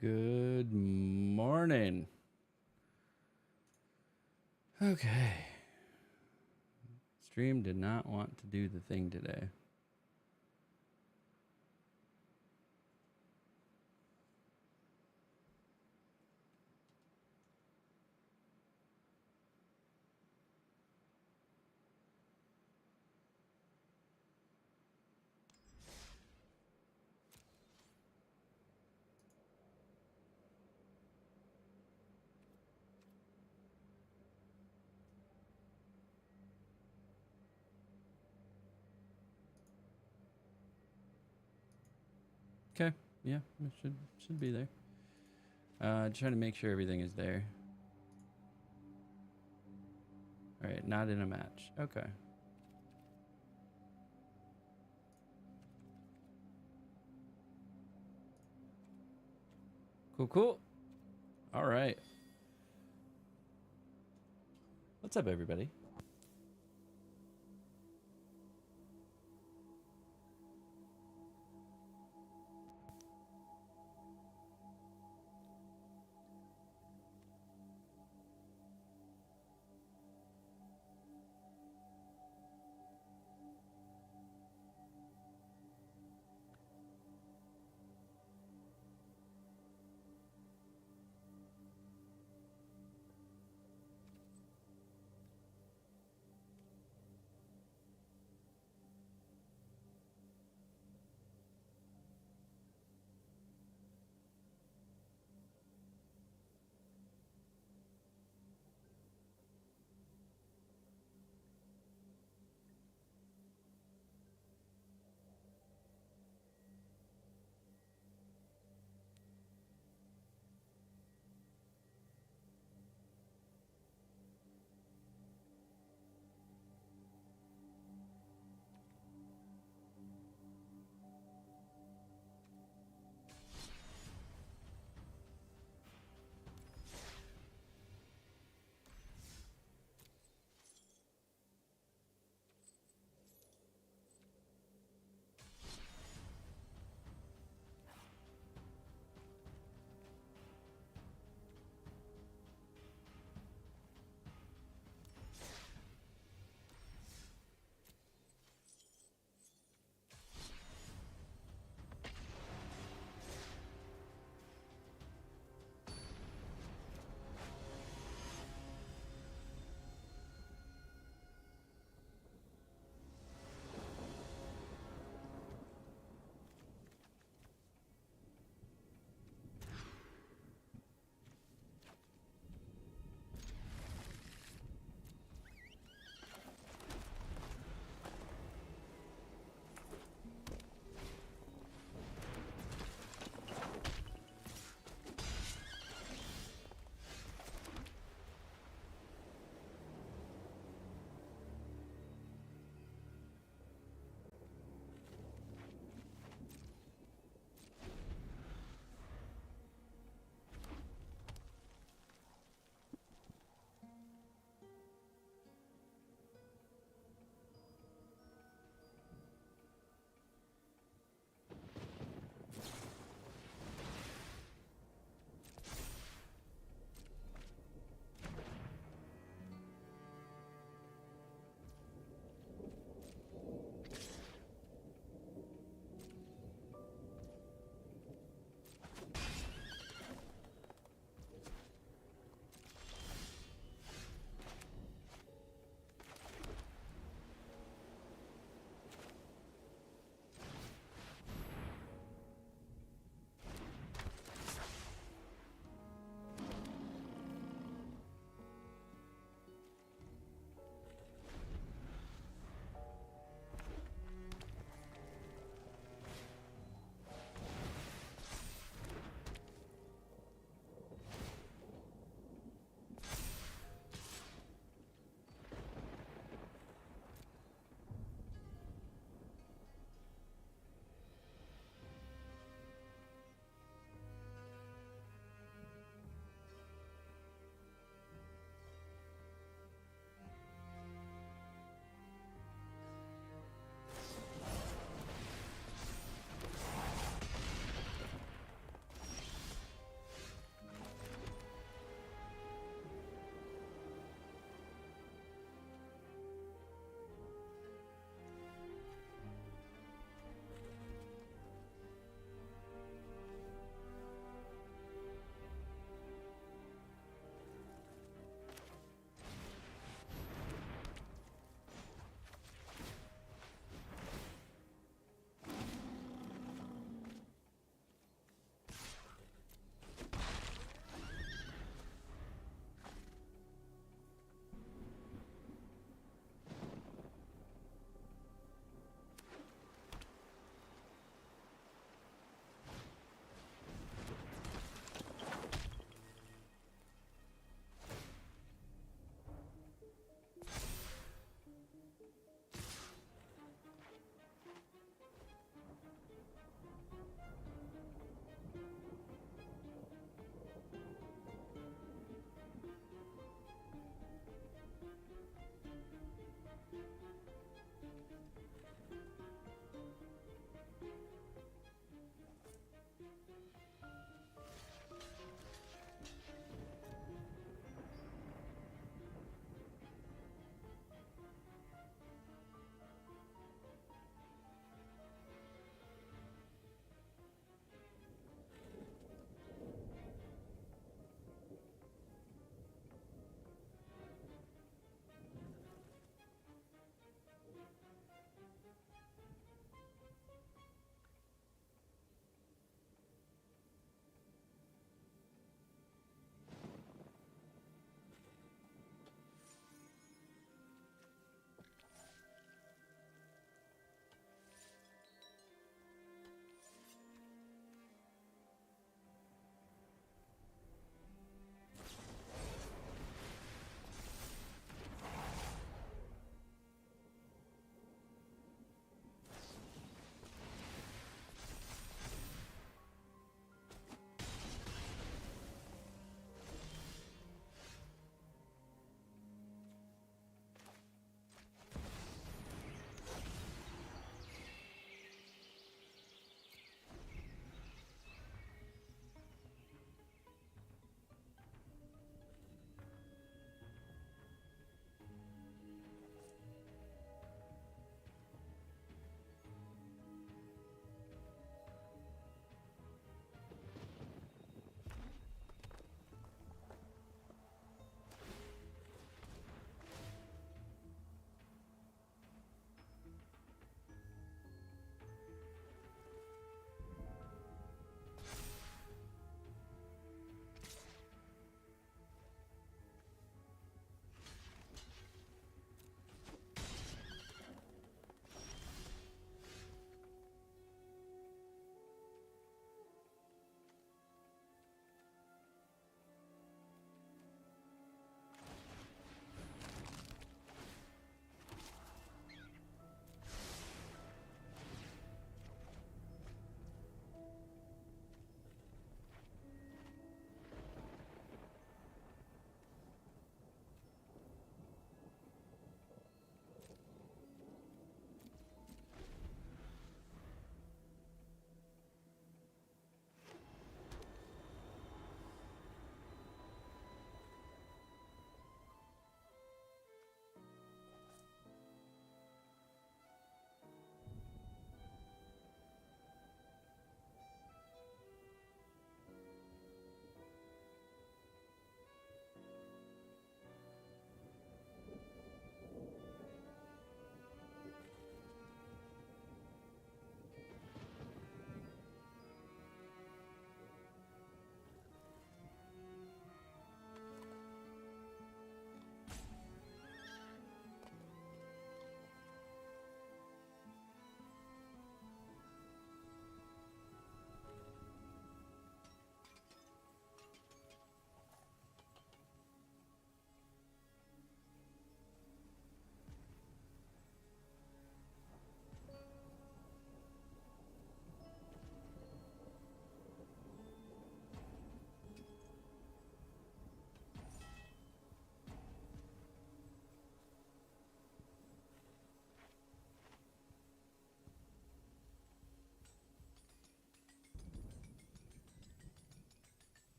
Good morning. Okay. Stream did not want to do the thing today. Okay. Yeah, it should be there. Trying to make sure everything is there. All right, not in a match. Okay. Cool. All right. What's up, everybody?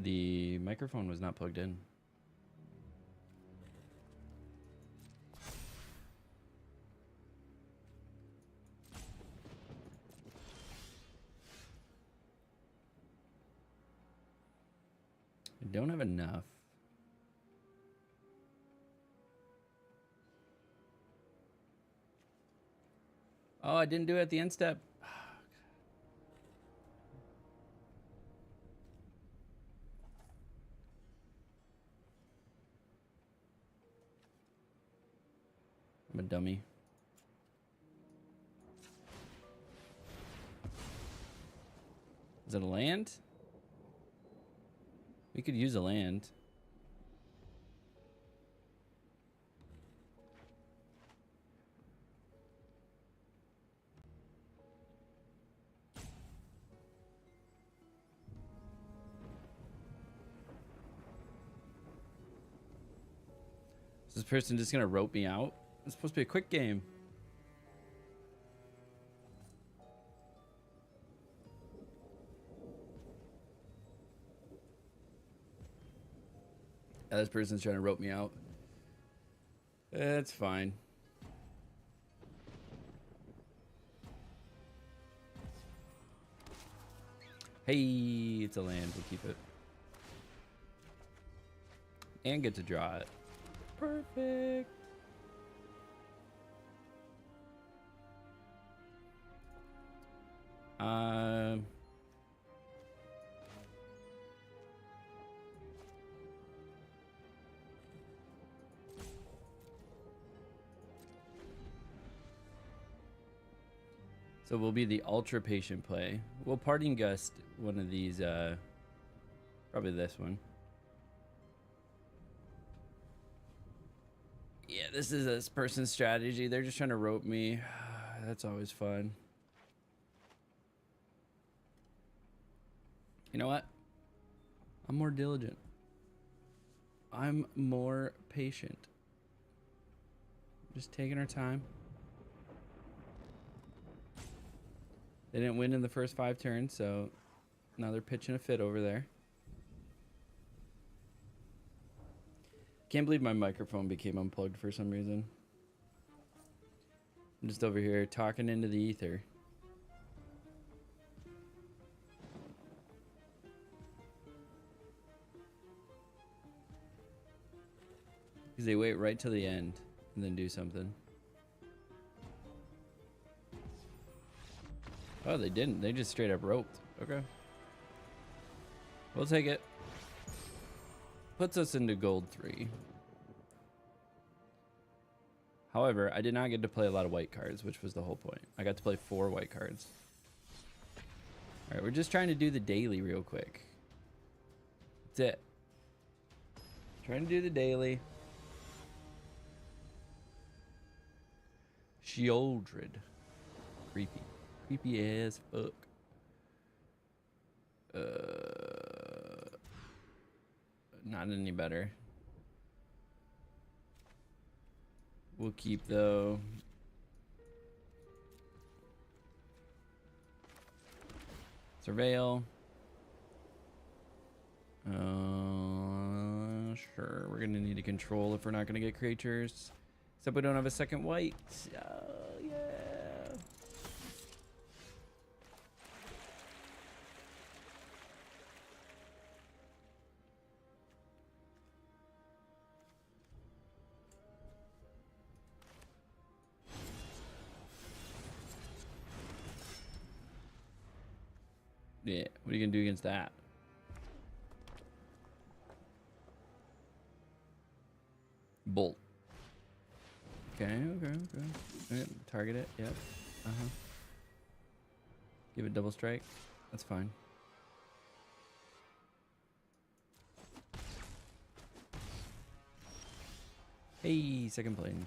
The microphone was not plugged in. I don't have enough. Oh, I didn't do it at the end step. I'm a dummy. Is it a land? We could use a land. Is this person just gonna rope me out? It's supposed to be a quick game. This person's trying to rope me out. It's fine. Hey, it's a land. We'll keep it. And get to draw it. Perfect. So we'll be the ultra patient play. We'll parting gust one of these, probably this one. Yeah, this is this person's strategy. They're just trying to rope me. That's always fun. You know what? I'm more diligent. I'm more patient. Just taking our time. They didn't win in the first 5 turns, so now they're pitching a fit over there. Can't believe my microphone became unplugged for some reason. I'm just over here talking into the ether. Because they wait right till the end and then do something. Oh, they didn't. They just straight up roped. Okay. We'll take it. Puts us into gold 3. However, I did not get to play a lot of white cards, which was the whole point. I got to play 4 white cards. All right, we're just trying to do the daily real quick. That's it. Trying to do the daily. Shieldred. Creepy. Creepy as fuck. Not any better. We'll keep though. Surveil. Sure. We're gonna need to control if we're not gonna get creatures. Except we don't have a second white. Oh yeah. Yeah, what are you gonna do against that? Bolt. Okay. Target it. Yep. Give it double strike. That's fine. Hey, second plane.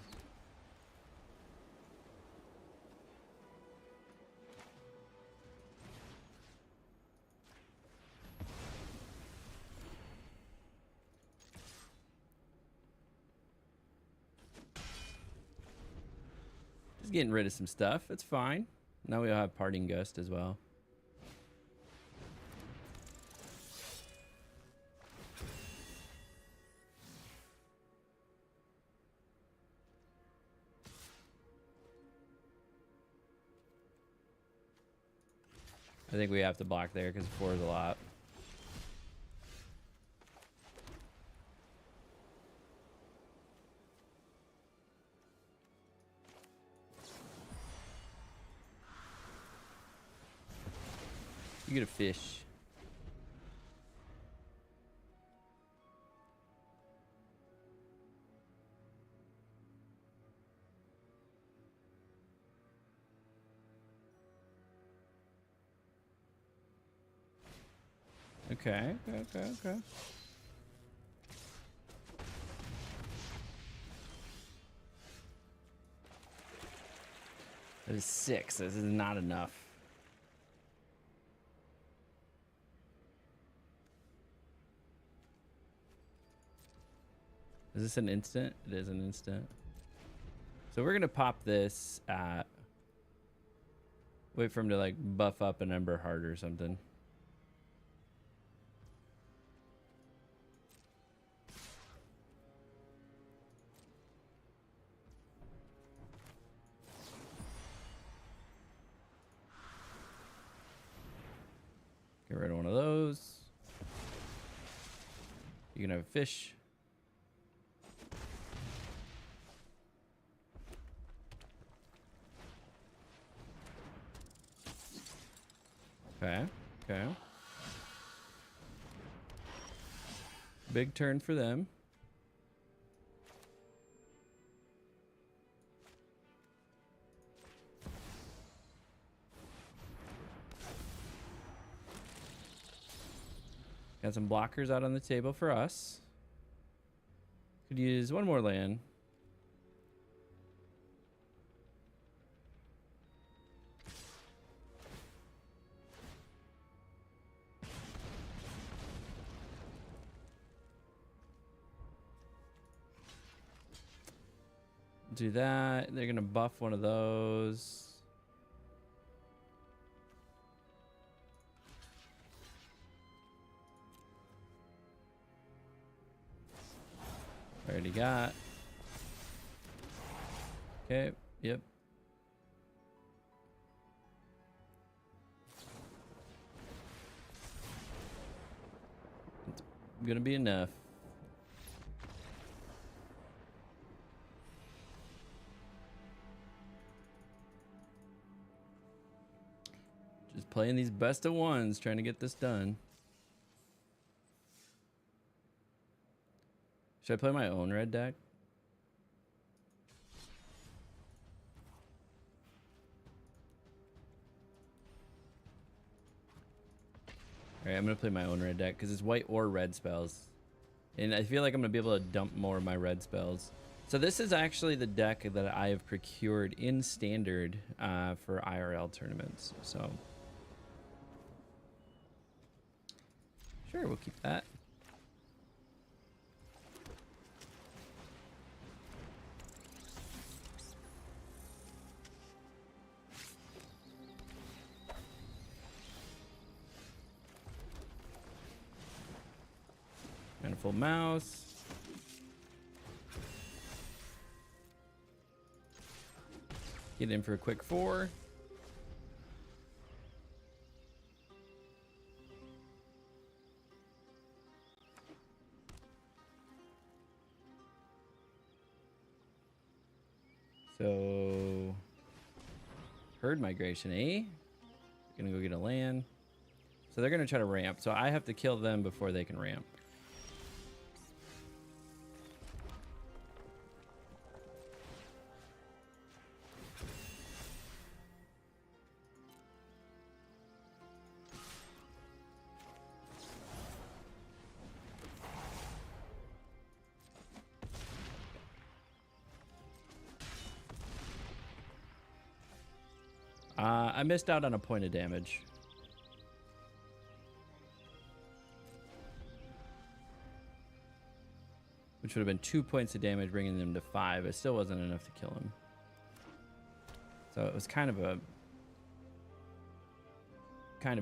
Getting rid of some stuff. It's fine. Now we'll have parting gust as well. I think we have to block there because 4 is a lot. You get a fish. Okay. That is 6. This is not enough. Is this an instant? It is an instant. So we're gonna pop this at... Wait for him to like buff up an Ember Heart or something. Get rid of one of those. You can have a fish. Okay. Big turn for them. Got some blockers out on the table for us. Could use one more land. Do that. They're gonna buff one of those. Already got. Okay, yep. It's gonna be enough. Just playing these best of ones, trying to get this done. Should I play my own red deck? Alright, I'm going to play my own red deck because it's white or red spells. And I feel like I'm going to be able to dump more of my red spells. So this is actually the deck that I have procured in standard for IRL tournaments. So sure, we'll keep that. And a full mouse. Get in for a quick 4. So, herd migration, eh? Gonna go get a land. So they're gonna try to ramp. So I have to kill them before they can ramp. I missed out on a point of damage. Which would have been 2 points of damage, bringing them to 5. It still wasn't enough to kill him. So it was kind of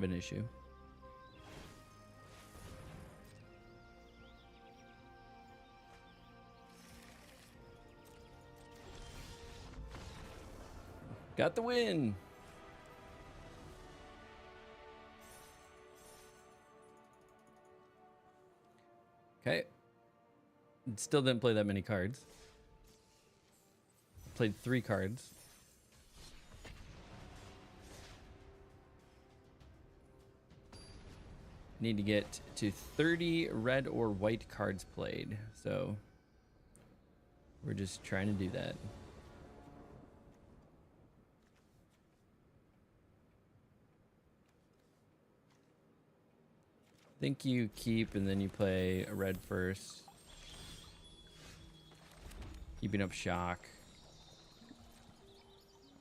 an issue. Got the win. Still didn't play that many cards. Played 3 cards. Need to get to 30 red or white cards played. So we're just trying to do that. I think you keep and then you play a red first. Keeping up shock.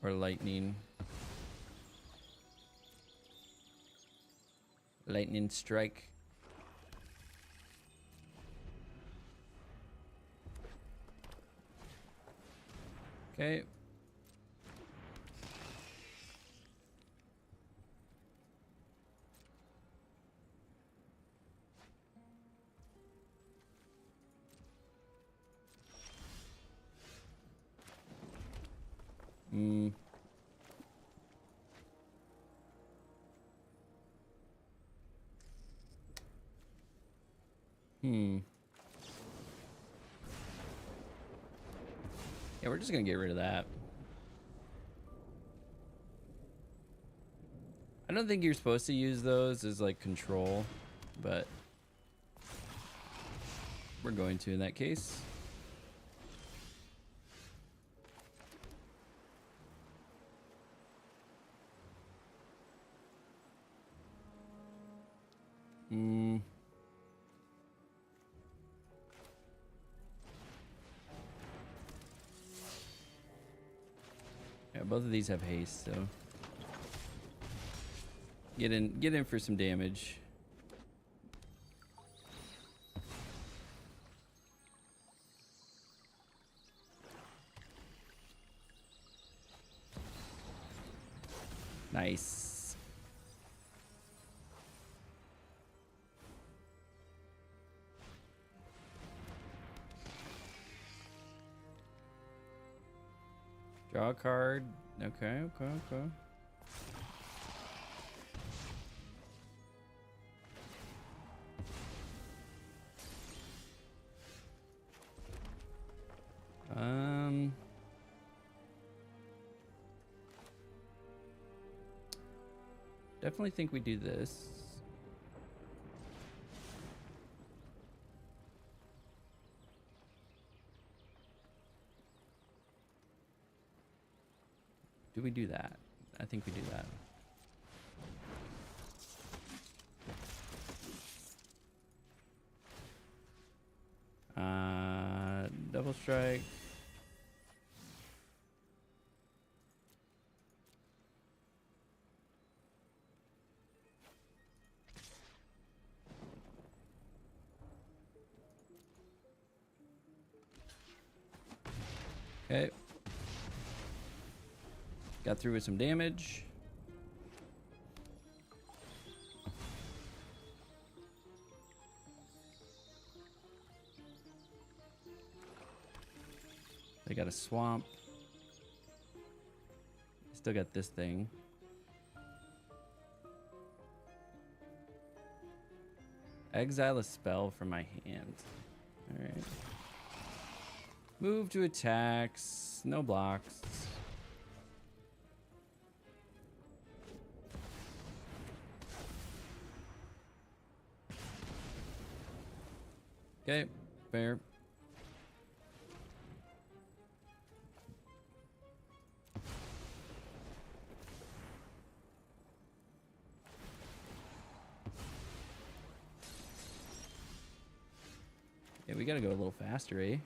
Or lightning. Lightning strike. Okay. Yeah, we're just gonna get rid of that. I don't think you're supposed to use those as like control, but we're going to in that case. Yeah, both of these have haste, so get in for some damage. Nice. Draw a card. Okay. Definitely think we do this. Do we do that? I think we do that. Double strike. Okay. Got through with some damage. They got a swamp. Still got this thing. Exile a spell from my hand. All right. Move to attacks. No blocks. Okay, fair. Yeah, we gotta go a little faster, eh?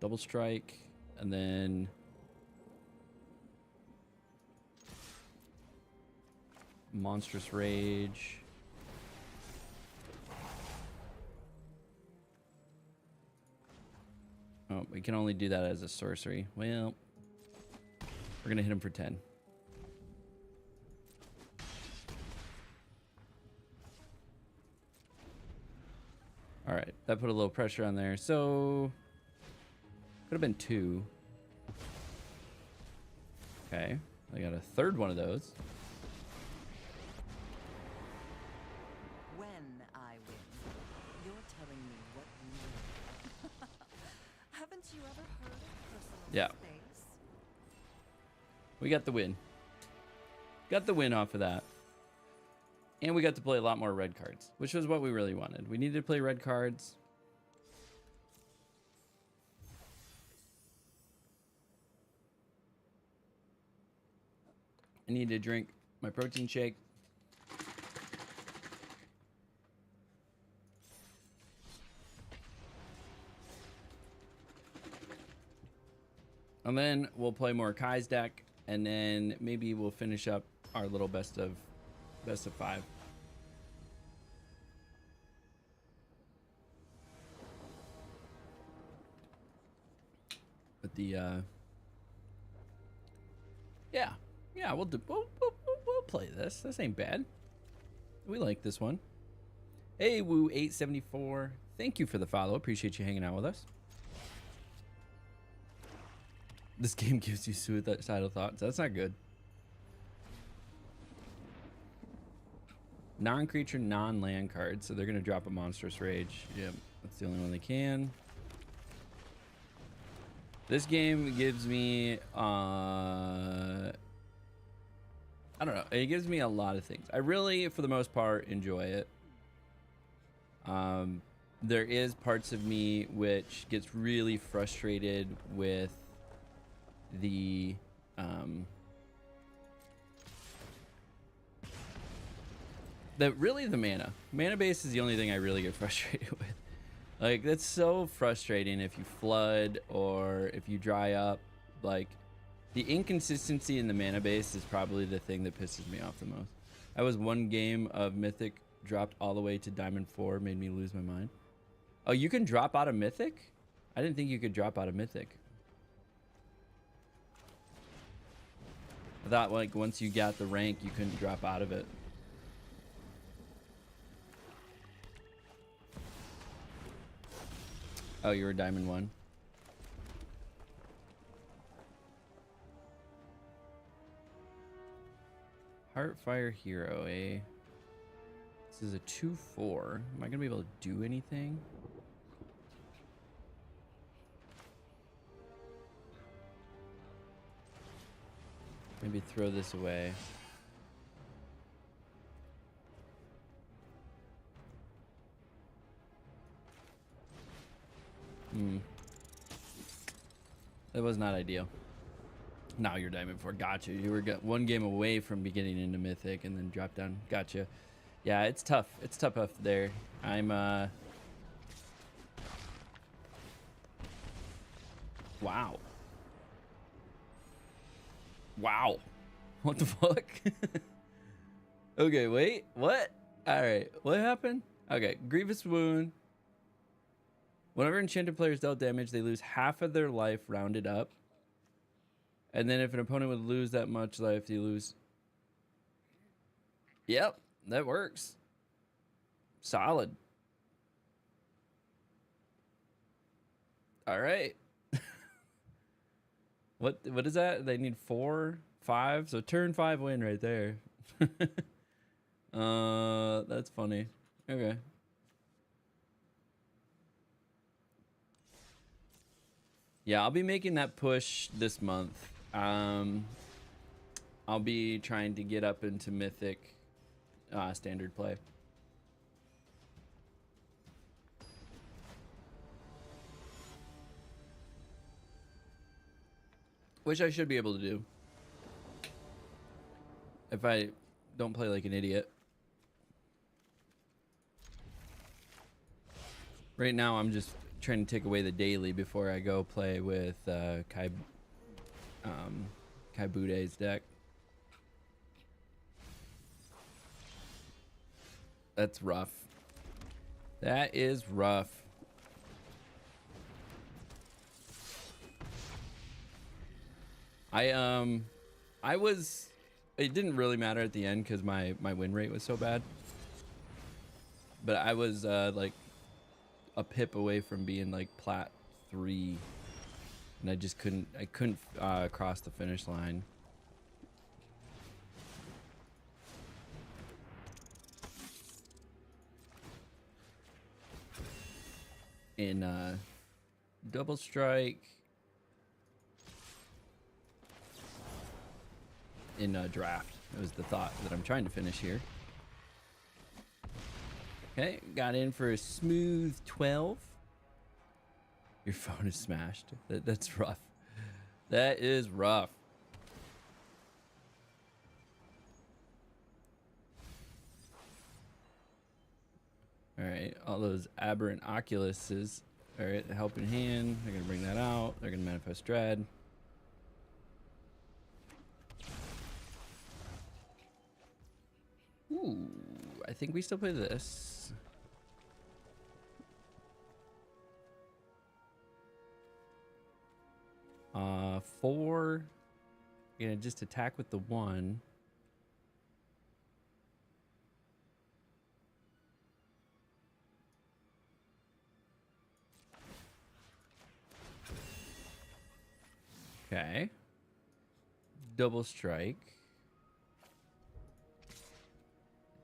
Double strike, and then monstrous rage. Oh, we can only do that as a sorcery. Well, we're gonna hit him for 10. All right, that put a little pressure on there. So could have been 2. Okay, I got a third one of those. When I win, you're telling me what you mean. Haven't you ever heard of personal Yeah. space? We got the win. Got the win off of that. And we got to play a lot more red cards, which was what we really wanted. We needed to play red cards. I need to drink my protein shake. And then we'll play more Kai's deck, and then maybe we'll finish up our little best of 5. But the yeah, we'll play this. This ain't bad. We like this one. Hey, Woo 874. Thank you for the follow. Appreciate you hanging out with us. This game gives you suicidal thoughts. That's not good. Non-creature, non-land cards. So they're going to drop a Monstrous Rage. Yep, that's the only one they can. This game gives me... I don't know. It gives me a lot of things. I really, for the most part, enjoy it. There is parts of me which gets really frustrated with the mana base is the only thing I really get frustrated with. Like, that's so frustrating if you flood or if you dry up. Like, the inconsistency in the mana base is probably the thing that pisses me off the most. I was one game of Mythic, dropped all the way to Diamond 4, made me lose my mind. Oh, you can drop out of Mythic? I didn't think you could drop out of Mythic. I thought, like, once you got the rank, you couldn't drop out of it. Oh, you were Diamond 1. Heartfire Hero, eh? This is a 2/4. Am I gonna be able to do anything? Maybe throw this away. That was not ideal. Now you're Diamond 4. Gotcha. You were one game away from beginning into Mythic and then drop down. Gotcha. Yeah, it's tough. It's tough up there. I'm wow. Wow. What the fuck? Okay, wait. What? All right. What happened? Okay, Grievous Wound. Whenever enchanted players dealt damage, they lose half of their life rounded up. And then if an opponent would lose that much life, you lose. Yep, that works. Solid. All right. What is that? They need 4, 5. So turn 5 win right there. That's funny. Okay. Yeah, I'll be making that push this month. I'll be trying to get up into Mythic standard play. Which I should be able to do. If I don't play like an idiot. Right now, I'm just trying to take away the daily before I go play with Kai Budde's deck. That's rough. That is rough. It didn't really matter at the end because my win rate was so bad. But I was like a pip away from being like plat 3, and I couldn't cross the finish line. in double strike, in draft. That was the thought that I'm trying to finish here. Okay, got in for a smooth 12. Your phone is smashed. That's rough. That is rough. All right, all those aberrant oculuses. All right, the helping hand. They're gonna bring that out. They're gonna manifest dread. Ooh, I think we still play this. Four. Gonna just attack with the 1. Okay. Double strike.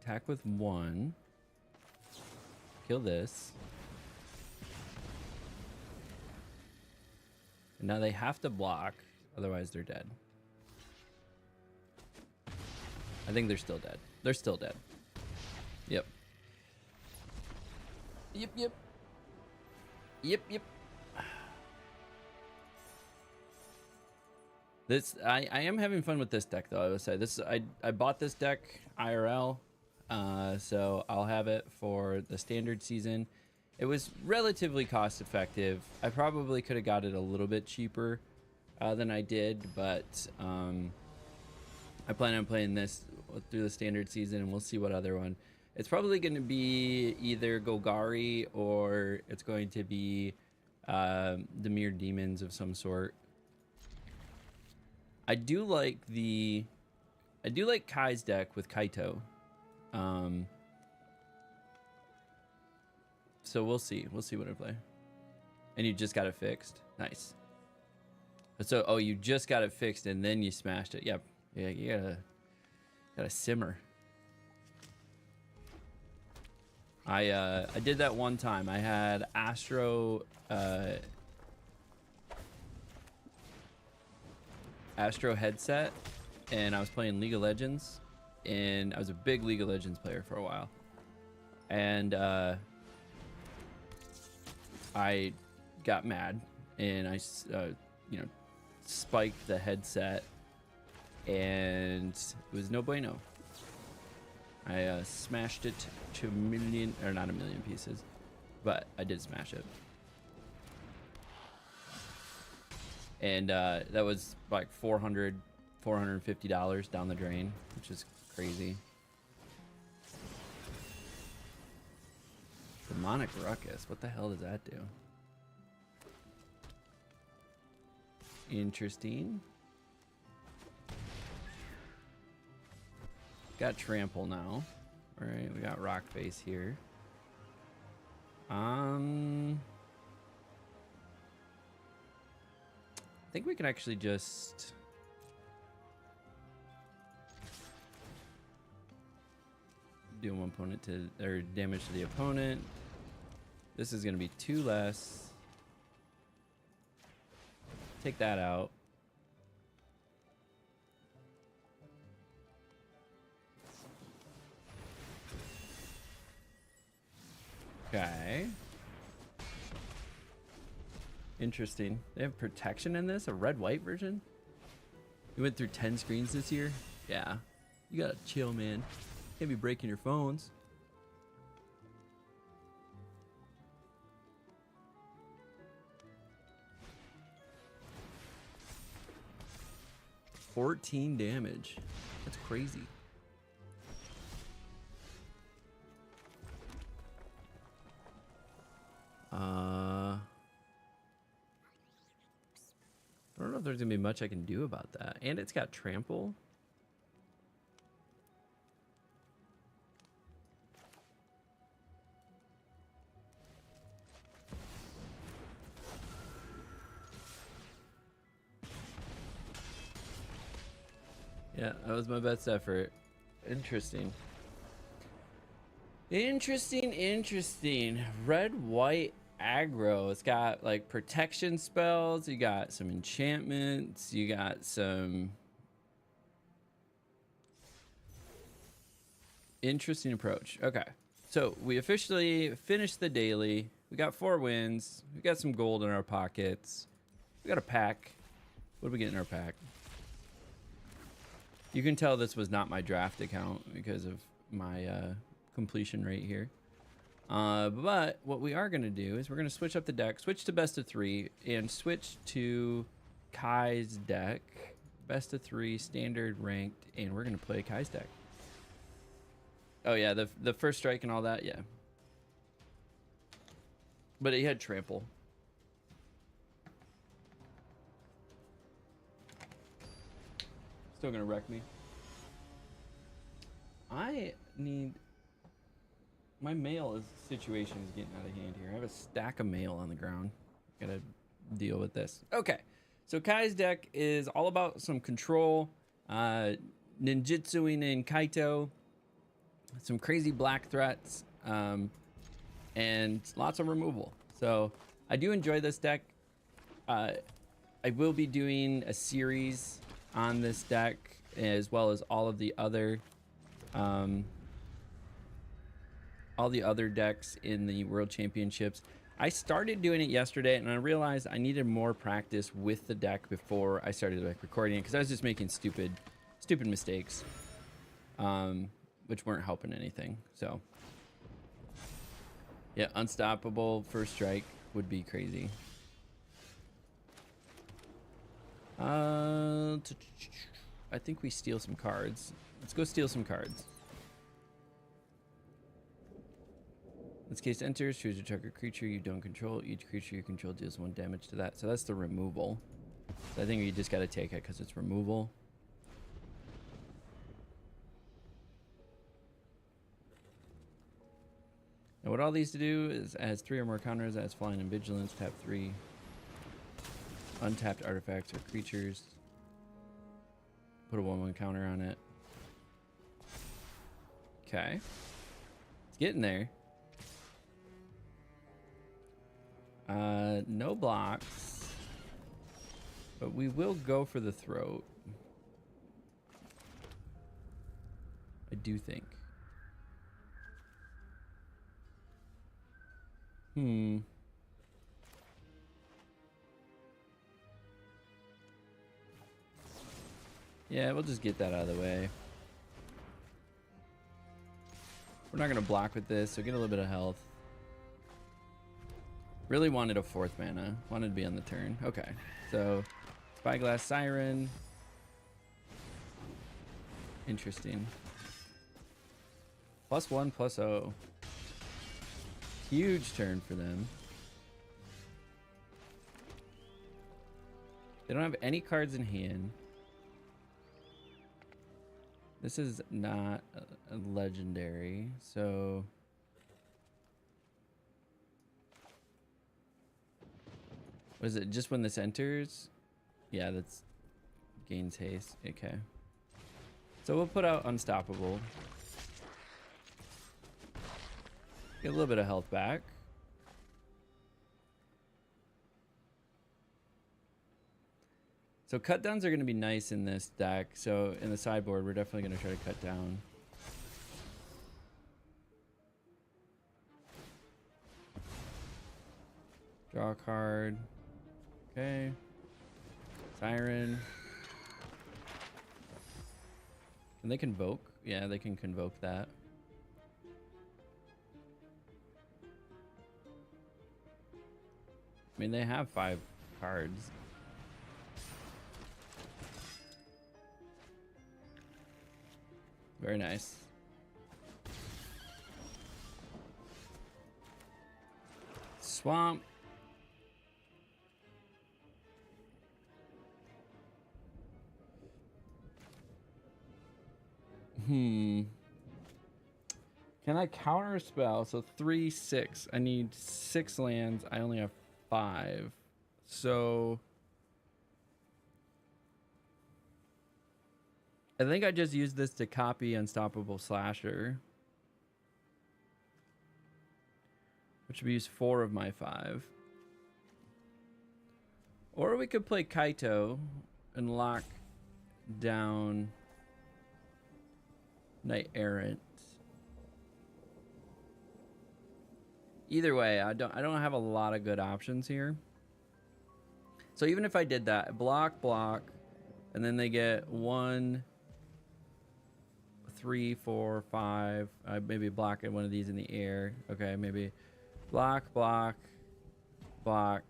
Attack with 1. Kill this. And now they have to block, otherwise they're dead. I think they're still dead. They're still dead. Yep. Yep, yep. Yep, yep. This I am having fun with this deck though, I would say. This I bought this deck IRL. So I'll have it for the standard season. It was relatively cost effective. I probably could have got it a little bit cheaper than I did, but I plan on playing this through the standard season, and we'll see what other one. It's probably going to be either Golgari or it's going to be the Mere Demons of some sort. I do like Kai's deck with Kaito. So we'll see what I play. And you just got it fixed. Nice. So, oh, you just got it fixed and then you smashed it. Yep. Yeah, you gotta simmer. I did that one time. I had Astro headset, and I was playing League of Legends, and I was a big League of Legends player for a while. And I got mad, and I spiked the headset, and it was no bueno. I smashed it to not a million pieces, but I did smash it. And that was like $450 down the drain, which is crazy. Demonic Ruckus, what the hell does that do? Interesting. Got Trample now. All right, we got Rock Face here. I think we can actually just do one opponent to or damage to the opponent. This is going to be 2 less. Take that out. Okay. Interesting. They have protection in this? A red-white version? You went through 10 screens this year? Yeah. You gotta chill, man. Can't be breaking your phones. $14 damage. That's crazy. I don't know if there's gonna be much I can do about that. And it's got trample. Yeah, that was my best effort. Interesting. Interesting. Red, white, aggro. It's got like protection spells. You got some enchantments. You got some interesting approach. Okay. So we officially finished the daily. We got 4 wins. We got some gold in our pockets. We got a pack. What do we get in our pack? You can tell this was not my draft account because of my completion rate here. But what we are going to do is we're going to switch up the deck, switch to best of 3, and switch to Kai's deck. Best of 3, standard, ranked, and we're going to play Kai's deck. Oh yeah, the first strike and all that, yeah. But he had trample. Still gonna wreck me. I need... My mail situation is getting out of hand here. I have a stack of mail on the ground. Gotta deal with this. Okay, so Kai's deck is all about some control, ninjutsuing in Kaito, some crazy black threats, and lots of removal. So I do enjoy this deck. I will be doing a series on this deck as well as all the other decks in the World Championships. I started doing it yesterday and I realized I needed more practice with the deck before I started like recording it, because I was just making stupid mistakes, which weren't helping anything. So yeah, unstoppable first strike would be crazy. I think we steal some cards. Let's go steal some cards. This case enters, choose a target creature you don't control. Each creature you control deals 1 damage to that. So that's the removal. So I think you just got to take it because it's removal. And what all these to do is, as 3 or more counters, adds flying and vigilance, tap 3 untapped artifacts or creatures. Put a 1/1 counter on it. Okay. It's getting there. No blocks. But we will go for the throat. I do think. Yeah, we'll just get that out of the way. We're not going to block with this, so get a little bit of health. Really wanted a 4th mana. Wanted to be on the turn. Okay, so Spyglass Siren. Interesting. +1/+0. Huge turn for them. They don't have any cards in hand. This is not a legendary, so... Was it just when this enters? Yeah, that's gains haste. Okay. So we'll put out Unstoppable. Get a little bit of health back. So cut downs are going to be nice in this deck. So in the sideboard, we're definitely going to try to cut down. Draw a card. Okay. Siren. Can they convoke? Yeah, they can convoke that. I mean, they have 5 cards. Very nice. Swamp. Can I counter a spell? So 3, 6. I need 6 lands. I only have 5. So I think I just used this to copy Unstoppable Slasher, which would use 4 of my 5. Or we could play Kaito and lock down Knight Errant. Either way, I don't have a lot of good options here. So even if I did that, block, and then they get 1, 3, 4, 5. I maybe block one of these in the air. Okay, maybe block.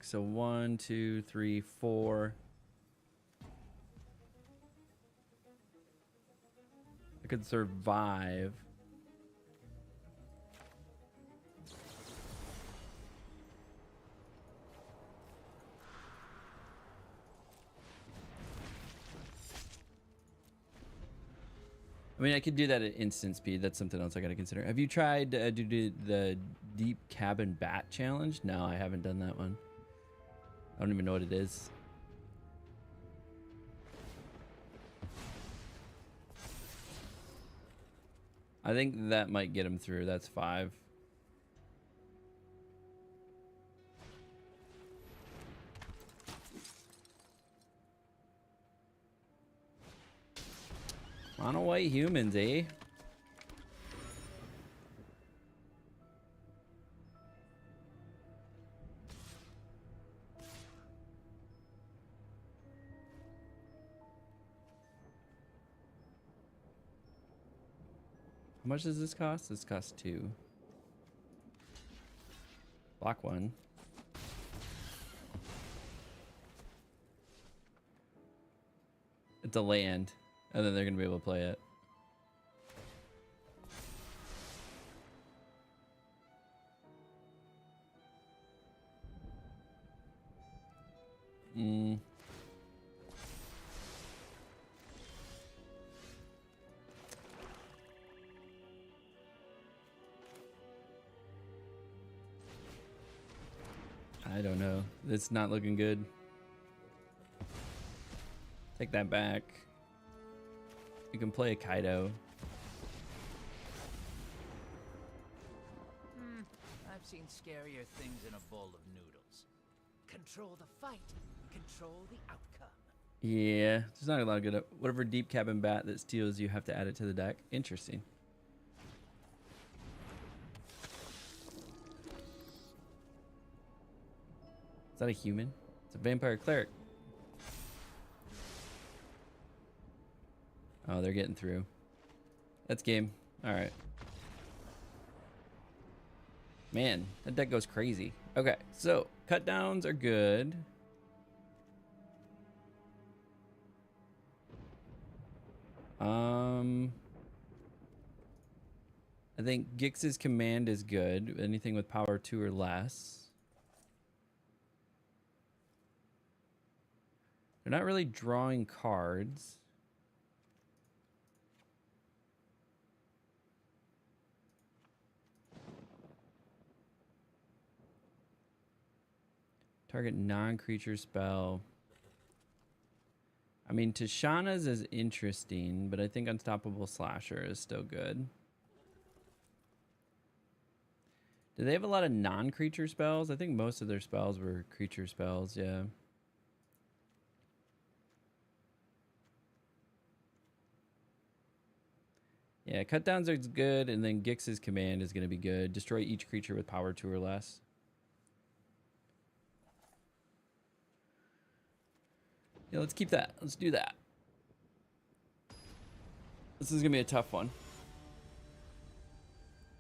So 1, 2, 3, 4. I could survive. I mean, I could do that at instant speed. That's something else I got to consider. Have you tried to do the Deep Cabin Bat Challenge? No, I haven't done that one. I don't even know what it is. I think that might get him through. That's 5. Mono white humans, eh? How much does this cost? This costs 2. Block 1. It's a land, and then they're gonna be able to play it. I don't know. It's not looking good. Take that back. You can play a Kaido. I've seen scarier things in a bowl of noodles. Control the fight. Control the outcome. Yeah, there's not a lot of good. Whatever Deep Cabin Bat that steals, you have to add it to the deck. Interesting. Is that a human? It's a vampire cleric. Oh, they're getting through. That's game. All right. Man, that deck goes crazy. Okay, so cut downs are good. I think Gix's command is good. Anything with power 2 or less. They're not really drawing cards. Target non-creature spell. I mean, Tishana's is interesting, but I think Unstoppable Slasher is still good. Do they have a lot of non-creature spells? I think most of their spells were creature spells, yeah. Yeah, cut downs are good, and then Gix's command is going to be good. Destroy each creature with power 2 or less. Yeah, let's keep that. Let's do that. This is going to be a tough one.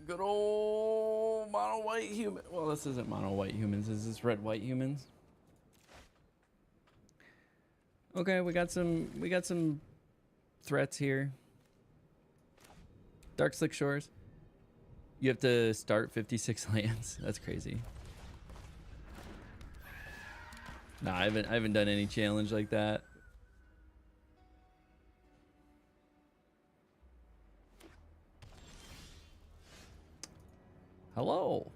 Good old mono white human. Well, this isn't mono white humans. This is red white humans. Okay, we got some threats here. Dark Slick Shores. You have to start 56 lands. That's crazy. Nah, I haven't done any challenge like that. Hello.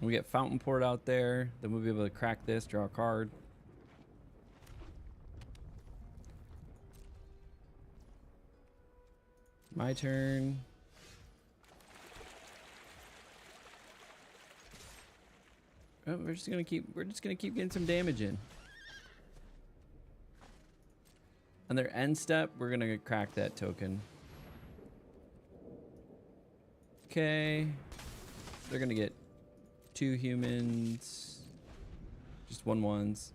We get Fountain Port out there. Then we'll be able to crack this, draw a card. My turn. Oh, we're just gonna keep getting some damage in. On their end step, we're gonna crack that token. Okay. They're gonna get 2 humans. Just 1/1s.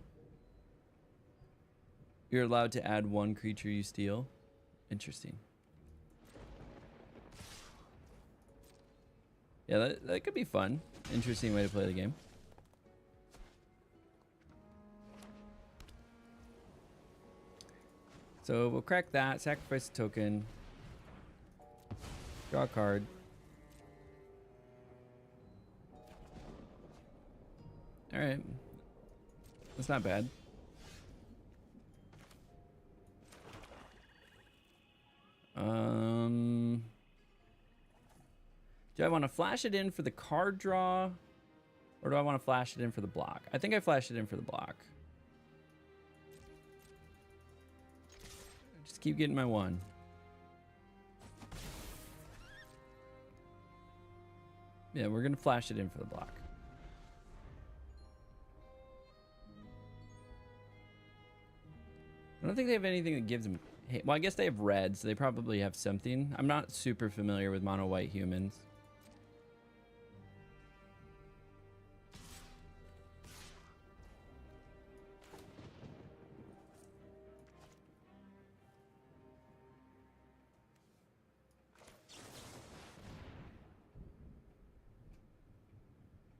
You're allowed to add 1 creature you steal. Interesting. Yeah, that could be fun. Interesting way to play the game. So we'll crack that, sacrifice a token, draw a card. All right, that's not bad. Do I want to flash it in for the card draw, or do I want to flash it in for the block? I think I flashed it in for the block. Just keep getting my 1. Yeah, we're gonna flash it in for the block. I don't think they have anything that gives them. Well, I guess they have red, so they probably have something. I'm not super familiar with mono white humans.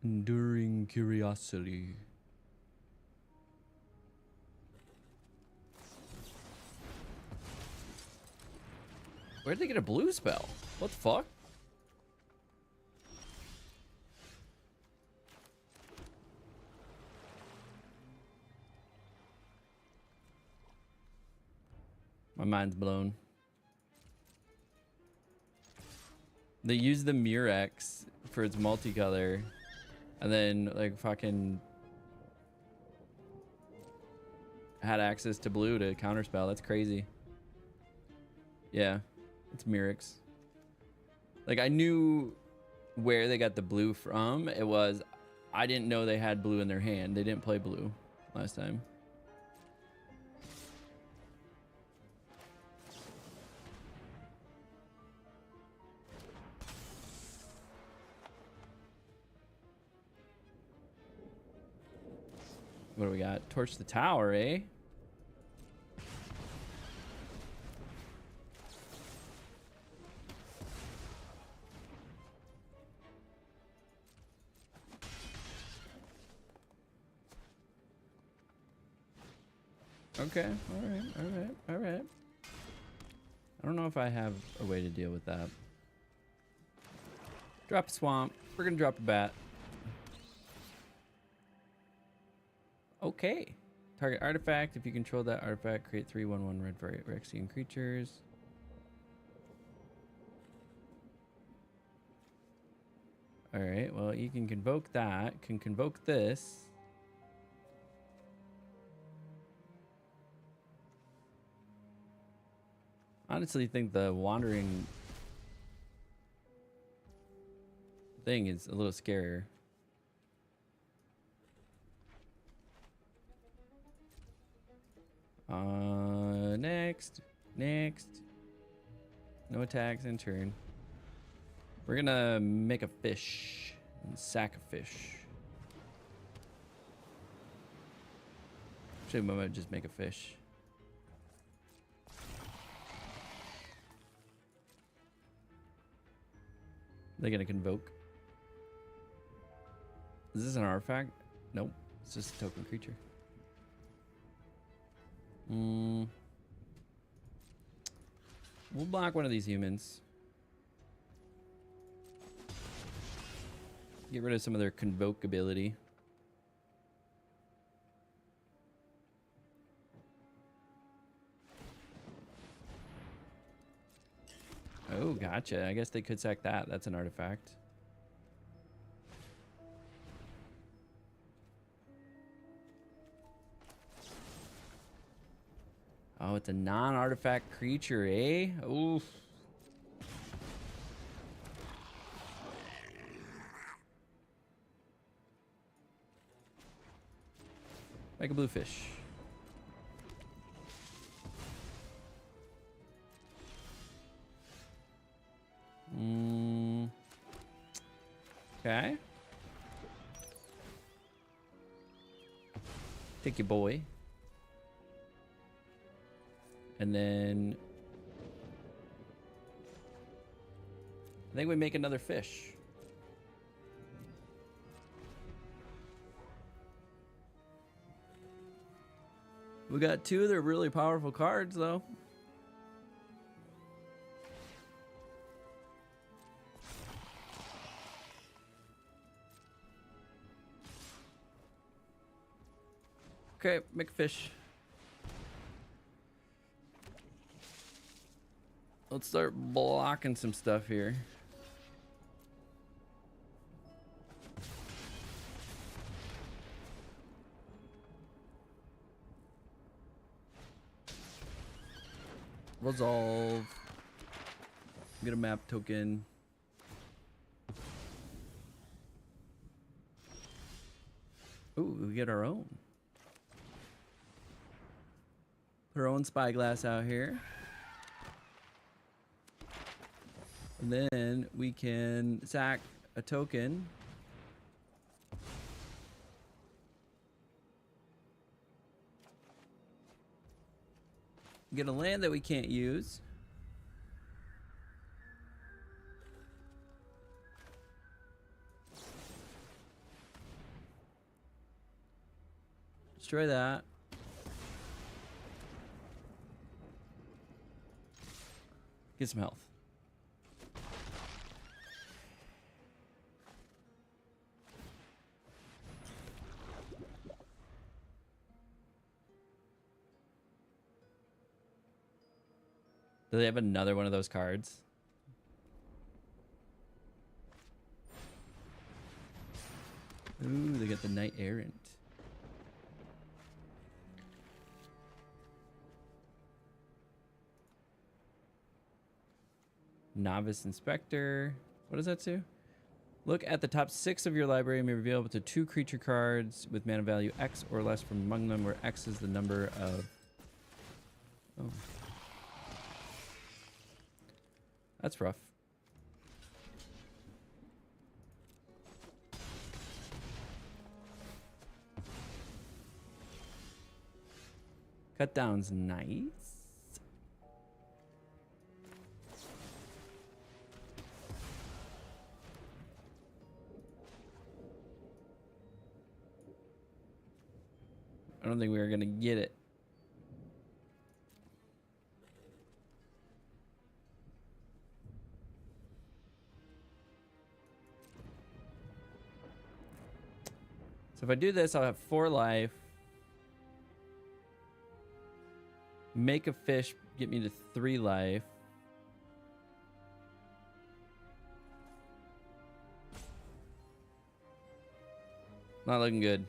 Enduring curiosity. Where'd they get a blue spell? What the fuck? My mind's blown. They use the Murex for its multicolor. And then, like, fucking had access to blue to counterspell. That's crazy. Yeah, it's Murex. Like, I knew where they got the blue from. It was, I didn't know they had blue in their hand. They didn't play blue last time. What do we got? Torch the tower, eh? Okay, all right. I don't know if I have a way to deal with that. Drop a swamp. We're gonna drop a bat. Okay. Target artifact. If you control that artifact, create 3/1/1 red Phyrexian creatures. Alright, well, you can convoke that. Can convoke this. Honestly, think the wandering thing is a little scarier. Next. No attacks in turn. We're gonna make a fish and sack a fish. Actually, we might just make a fish. They're gonna convoke. Is this an artifact? Nope. It's just a token creature. We'll block one of these humans. Get rid of some of their convoke ability. Oh, gotcha. I guess they could sack that. That's an artifact. Oh, it's a non-artifact creature, eh? Oof. Make a blue fish. Okay. Take your boy. And then I think we make another fish. We got two of their really powerful cards though. Okay, make a fish. Let's start blocking some stuff here. Resolve. Get a map token. Ooh, we get our own. Put our own spyglass out here. And then we can sack a token. Get a land that we can't use. Destroy that. Get some health. Do they have another one of those cards? Ooh, they got the Knight Errant. Novice Inspector. What does that do? Look at the top 6 of your library and may reveal up to 2 creature cards with mana value X or less from among them, where X is the number of... Oh. That's rough. Cut down's nice. I don't think we were gonna get it. So if I do this, I'll have 4 life. Make a fish, get me to 3 life. Not looking good.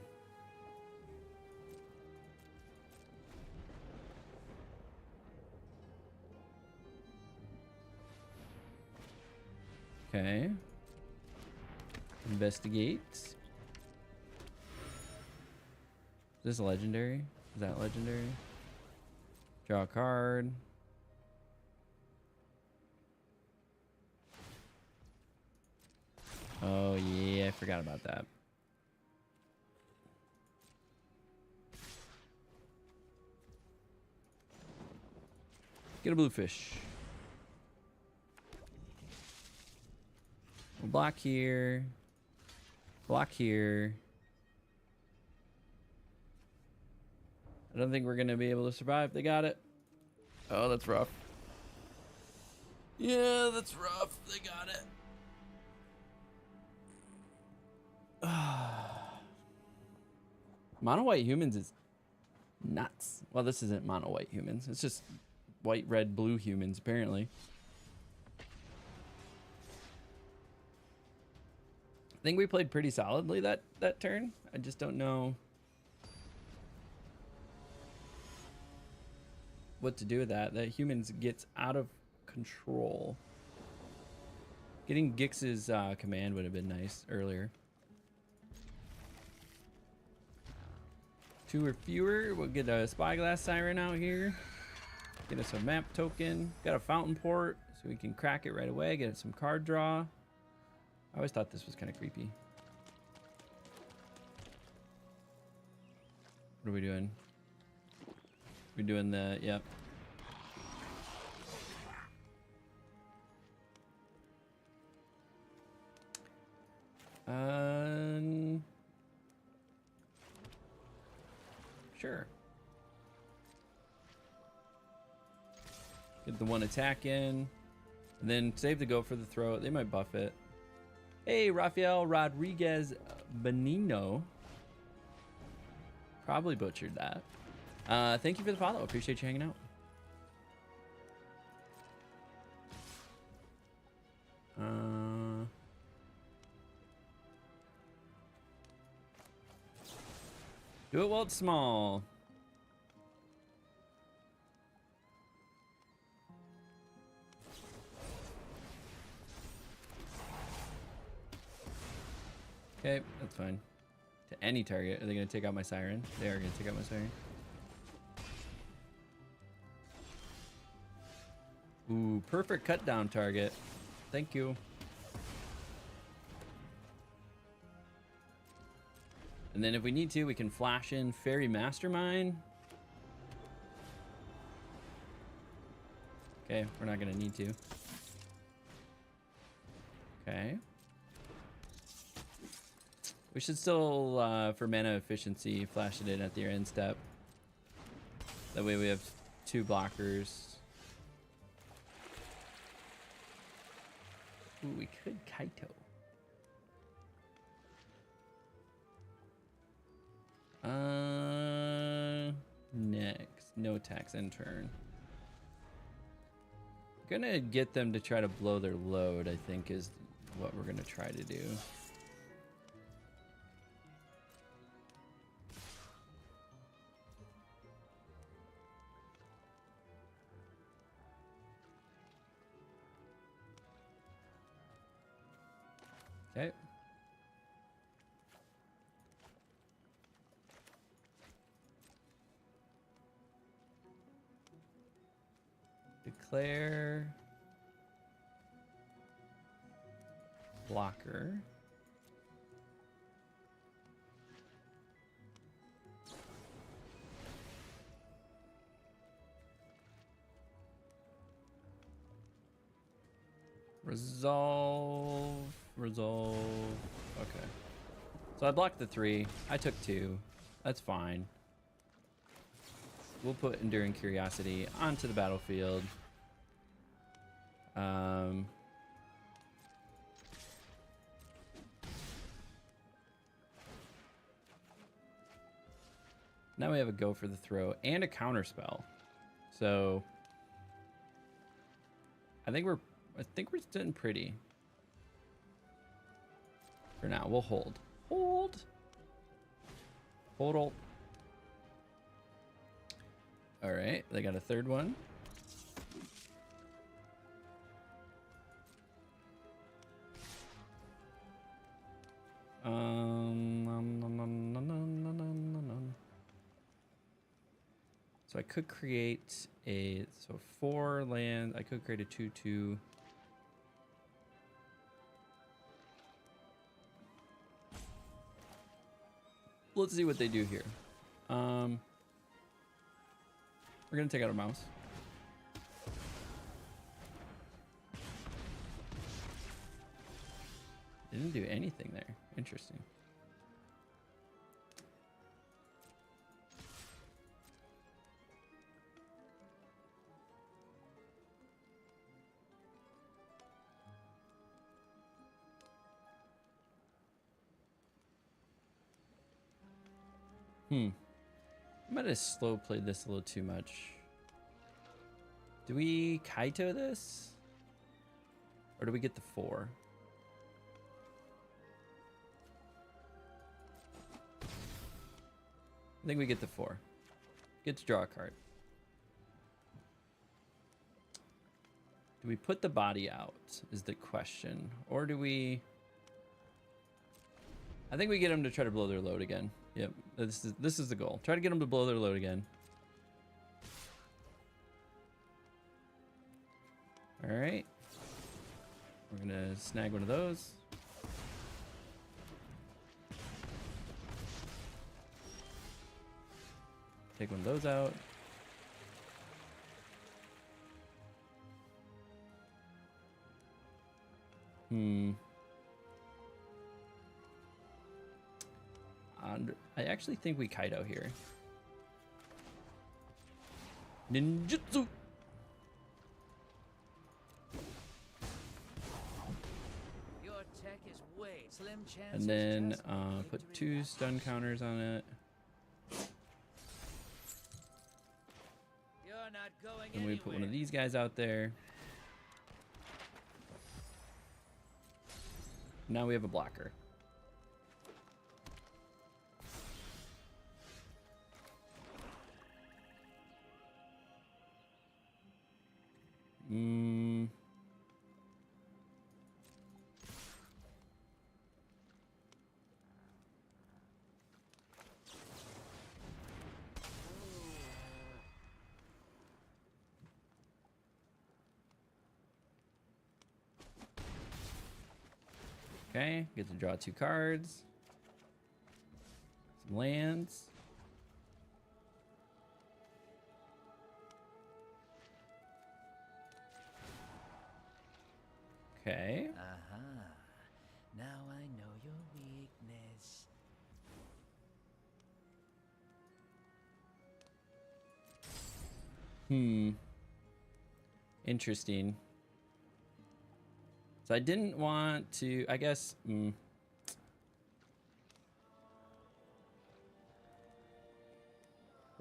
Okay. Investigate. Is this a legendary? Is that legendary? Draw a card. Oh yeah, I forgot about that. Get a blue fish. We'll block here. Block here. I don't think we're going to be able to survive. They got it. Oh, that's rough. Yeah, that's rough. They got it. Mono white humans is nuts. Well, this isn't mono white humans. It's just white, red, blue humans, apparently. I think we played pretty solidly that turn. I just don't know what to do with that. That humans gets out of control. Getting Gix's command would have been nice earlier. 2 or fewer. We'll get a spyglass siren out here. Get us a map token. Got a fountain port, so we can crack it right away. Get some card draw. I always thought this was kind of creepy. What are we doing? We're doing the, yep. Sure. Get the 1 attack in, and then save to go for the throw. They might buff it. Hey, Rafael Rodriguez Benino. Probably butchered that. Thank you for the follow. Appreciate you hanging out. Do it while it's small. Okay, that's fine. To any target. Are they going to take out my siren? They are going to take out my siren. Ooh, perfect cut down target. Thank you. And then if we need to, we can flash in Fairy Mastermind. Okay, we're not going to need to. Okay. We should still, for mana efficiency, flash it in at the end step. That way we have 2 blockers. Ooh, we could Kaito. Next. No attacks in turn. Gonna get them to try to blow their load, I think, is what we're gonna try to do. Okay. Declare blocker. Resolve. Okay. So I blocked the 3. I took 2. That's fine. We'll put Enduring Curiosity onto the battlefield. Now we have a go for the throw and a counter spell. So I think we're sitting pretty. For now, we'll hold. Hold. All right, they got a 3rd one. So I could create a 4 land. I could create a 2/2. Let's see what they do here. We're gonna take out a mouse. Didn't do anything there. Interesting. I might have slow played this a little too much. Do we Kaito this? Or do we get the 4? I think we get the 4. Get to draw a card. Do we put the body out is the question. Or do we... I think we get them to try to blow their load again. Yep, this is the goal. Try to get them to blow their load again. All right. We're gonna snag one of those. Take one of those out. I actually think we Kaido here. Ninjutsu. Your tech is way slim chance. And then put 2 stun counters on it. You're not going And we put one of anywhere. these guys out there. Now we have a blocker. Okay, get to draw 2 cards. Some lands. Okay. Aha. Now I know your weakness. Interesting. So I didn't want to, I guess, we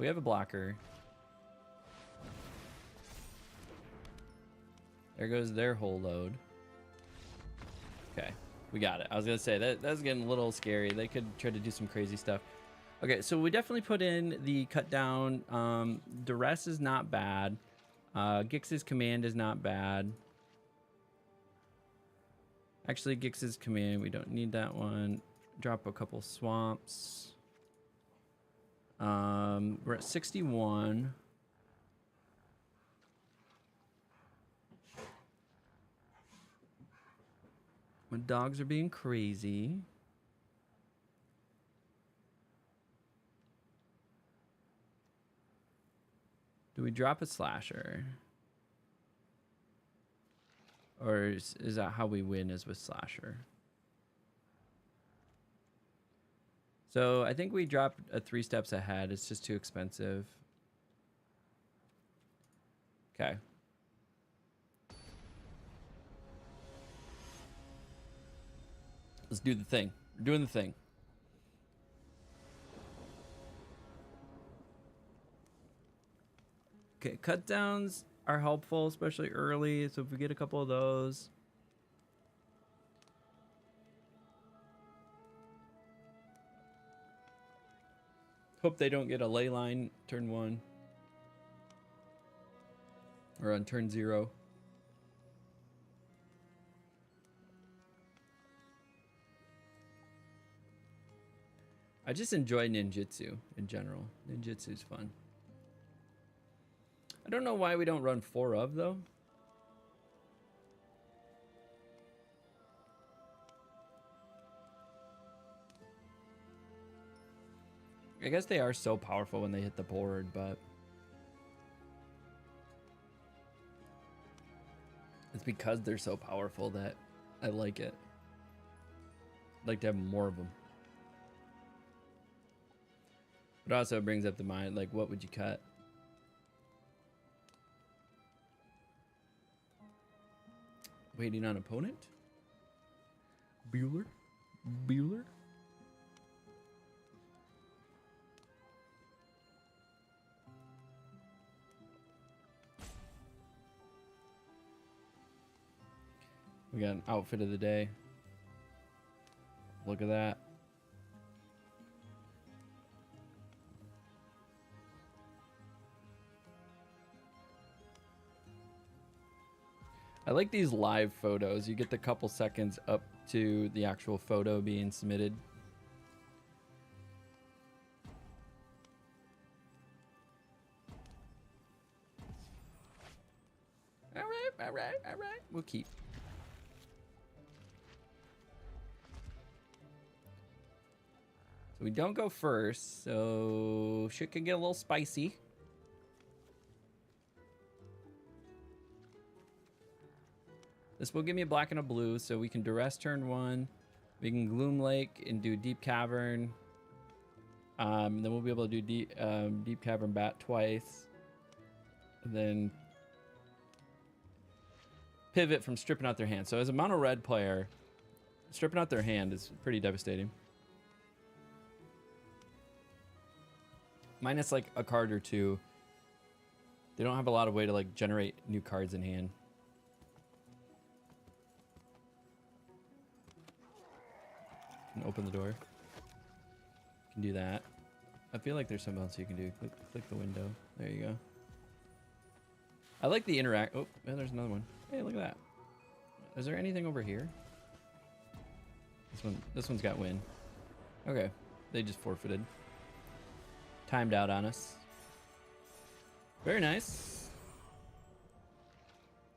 have a blocker. There goes their whole load. Okay, we got it. I was gonna say that's getting a little scary. They could try to do some crazy stuff. Okay, so we definitely put in the cut down. Duress is not bad. Gix's command is not bad. Actually, Gix's command, we don't need that one. Drop a couple swamps. We're at 61. My dogs are being crazy. Do we drop a slasher? Or is that how we win, is with slasher? So I think we dropped a 3 steps ahead. It's just too expensive. Okay. Let's do the thing. We're doing the thing. Okay, cut downs are helpful, especially early. So if we get a couple of those. Hope they don't get a ley line turn 1. Or on turn 0. I just enjoy ninjutsu in general. Ninjutsu's fun. I don't know why we don't run 4 of, though. I guess they are so powerful when they hit the board, but it's because they're so powerful that I like it. I'd like to have more of them. But also it brings up the mind, like, what would you cut? Waiting on opponent? Bueller? Bueller? We got an outfit of the day. Look at that. I like these live photos. You get the couple seconds up to the actual photo being submitted. All right. We'll keep. So we don't go first, so shit could get a little spicy. This will give me a black and a blue, so we can duress turn 1. We can Gloom Lake and do Deep Cavern. Then we'll be able to do Deep Cavern Bat twice. And then pivot from stripping out their hand. So as a mono red player, stripping out their hand is pretty devastating. Minus like a card or two, they don't have a lot of way to like generate new cards in hand. And open the door. Can do that. I feel like there's something else you can do. Click the window. There you go. I like the interact. Oh, and there's another one. Hey, look at that. Is there anything over here? This one's got win. Okay, they just forfeited. Timed out on us. Very nice.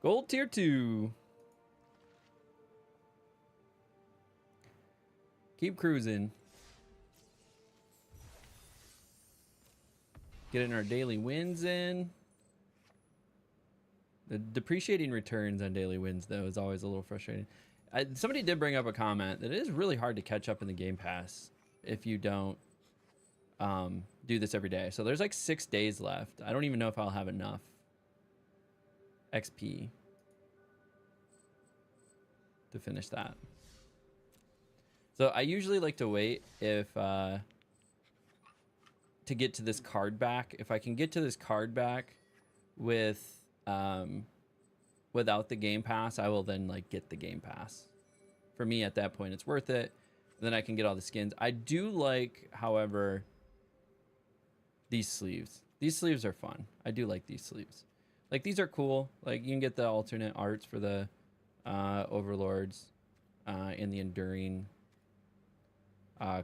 Gold tier 2. Keep cruising. Getting our daily wins in. The depreciating returns on daily wins, though, is always a little frustrating. Somebody did bring up a comment that it is really hard to catch up in the Game Pass if you don't do this every day. So there's like 6 days left. I don't even know if I'll have enough XP to finish that. So I usually like to wait if to get to this card back. If I can get to this card back with without the Game Pass, I will then like get the Game Pass. For me at that point, it's worth it. Then I can get all the skins. I do like, however, these sleeves. These sleeves are fun. I do like these sleeves. Like these are cool. Like you can get the alternate arts for the overlords and the enduring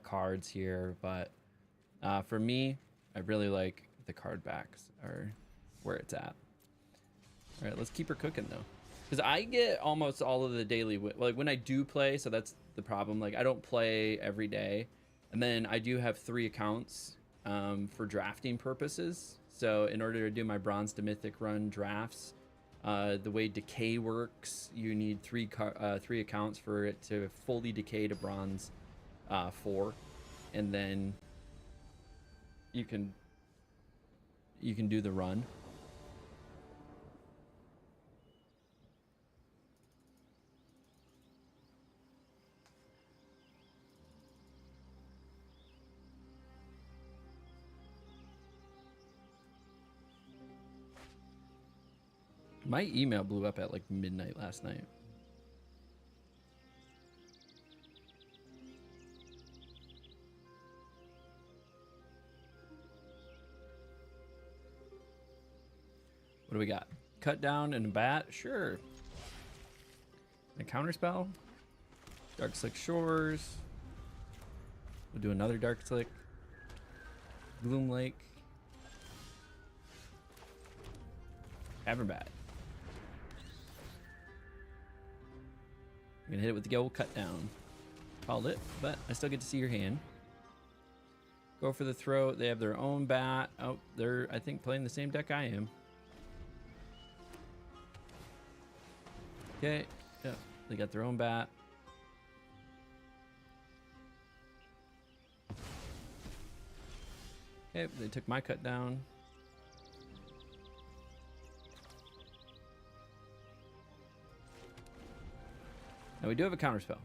cards here, but for me, I really like the card backs are where it's at. All right, let's keep her cooking though, because I get almost all of the daily like when I do play. So that's the problem. Like I don't play every day, and then I do have 3 accounts for drafting purposes. So in order to do my bronze to mythic run drafts, the way decay works, you need 3 accounts for it to fully decay to bronze 4, and then you can do the run. My email blew up at like midnight last night. What do we got? Cut down and a bat? Sure. A counter spell? Dark Slick Shores. We'll do another Dark Slick. Gloom Lake. Averbat. I'm gonna hit it with the old cut down. Called it, but I still get to see your hand. Go for the throat. They have their own bat. Oh, they're, I think, playing the same deck I am. Okay, yep, they got their own bat. Okay, they took my cut down. Now we do have a counter spell.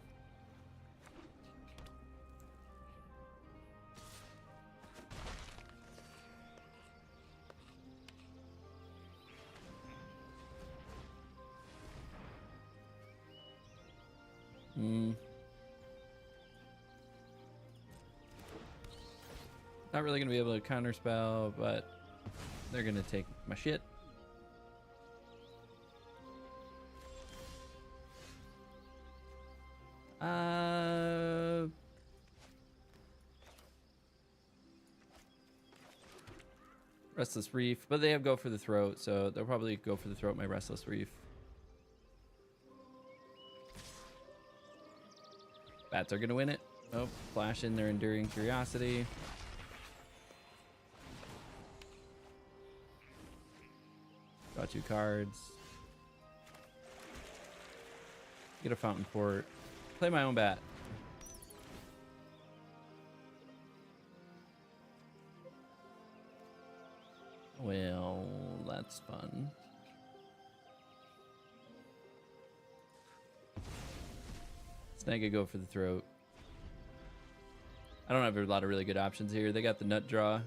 Not really gonna be able to counter spell, but they're gonna take my shit. Restless Reef, but they have go for the throat, so they'll probably go for the throat, my Restless Reef. Bats are gonna win it. Oh, flash in their Enduring Curiosity. Draw 2 cards. Get a Fountain Port. Play my own bat. Well, that's fun. Snag a go for the throat. I don't have a lot of really good options here. They got the nut draw.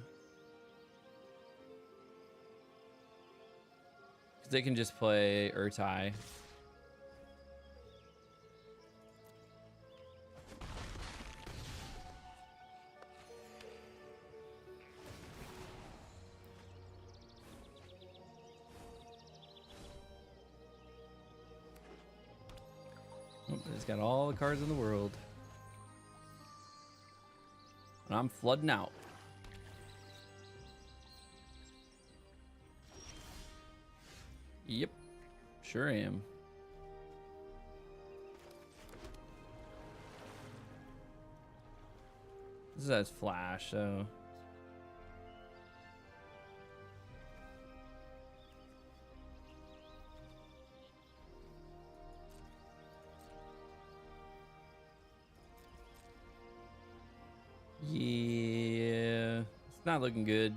Because they can just play Urtai. Oh, it's got all the cards in the world. And I'm flooding out. Yep, sure am. This has flash, so. Yeah, it's not looking good.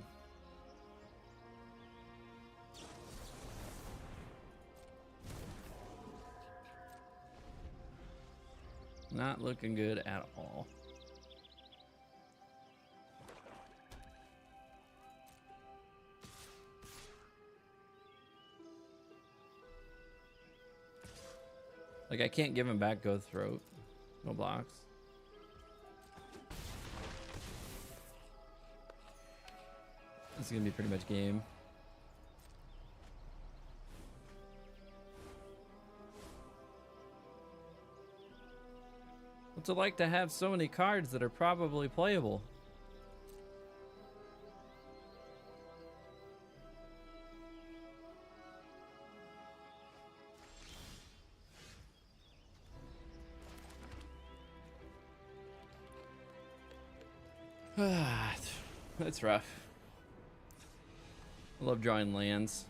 Not looking good at all. Like, I can't give him back Go Throat. No blocks. This is gonna be pretty much game. What's it like to have so many cards that are probably playable? That's rough. I love drawing lands.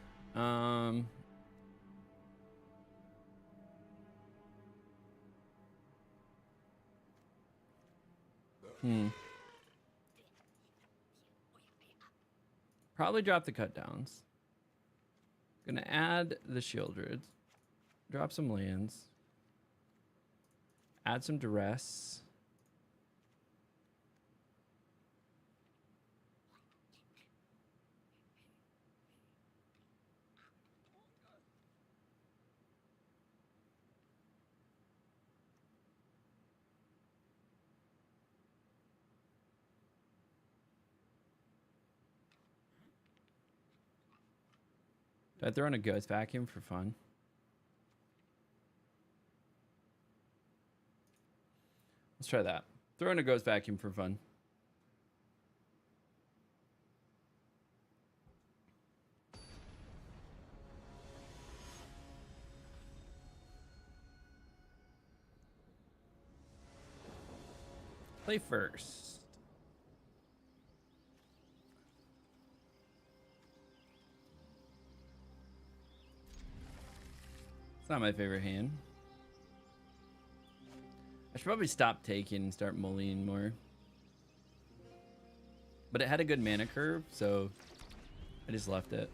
Probably drop the cut downs. Gonna add the Shieldred. Drop some lands. Add some duress. Do I throw in a Ghost Vacuum for fun? Let's try that. Throw in a Ghost Vacuum for fun. Play first. It's not my favorite hand. I should probably stop taking and start mulling more. But it had a good mana curve, so I just left it.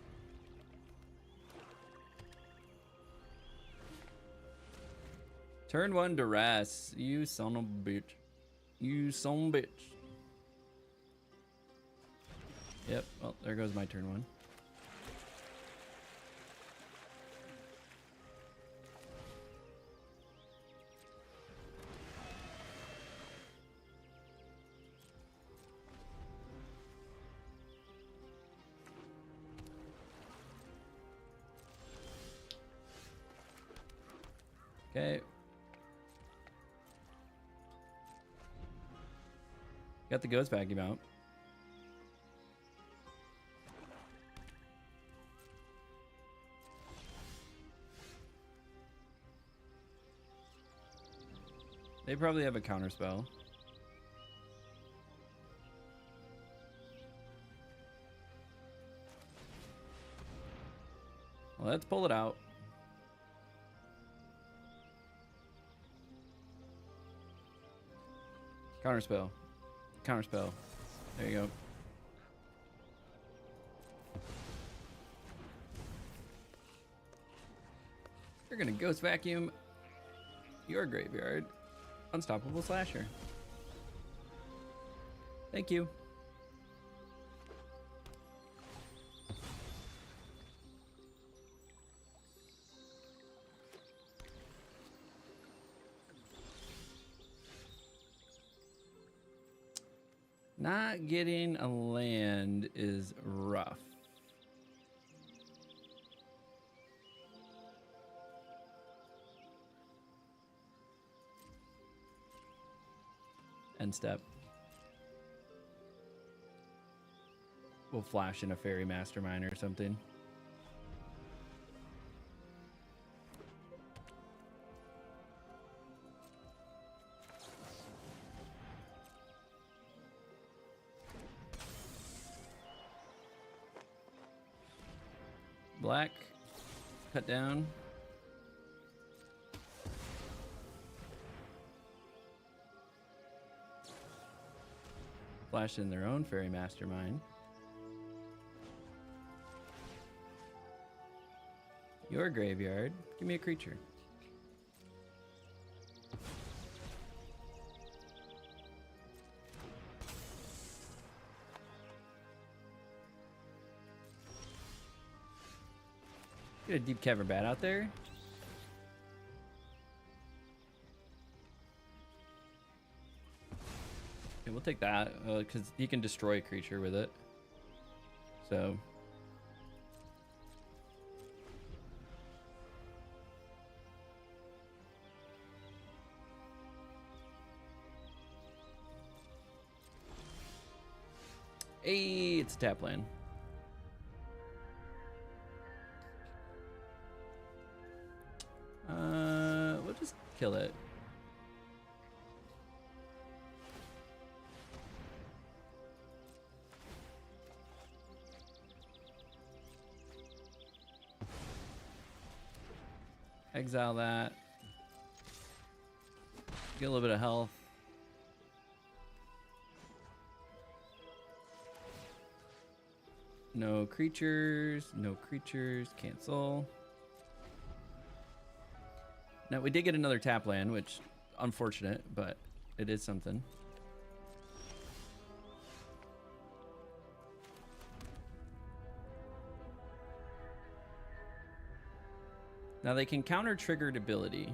Turn 1 duress. You son of a bitch. You son of a bitch. Yep, well, there goes my turn 1. Okay. Got the Ghost Vacuum out. They probably have a counter spell. Well, let's pull it out. Counter spell. Counter spell. There you go. You're gonna ghost vacuum your graveyard. Unstoppable Slasher. Thank you. Not getting a land is rough. End step. We'll flash in a Fairy Mastermind or something. Black, cut down. Flash in their own Fairy Mastermind. Your graveyard. Give me a creature. Get a Deep Cavern Bat out there. Okay, we'll take that because he can destroy a creature with it. So. Hey, it's a tap land. We'll just kill it. Exile that. Get a little bit of health. No creatures, no creatures, cancel. Now, we did get another tap land, which, unfortunate, but it is something. Now, they can counter triggered ability.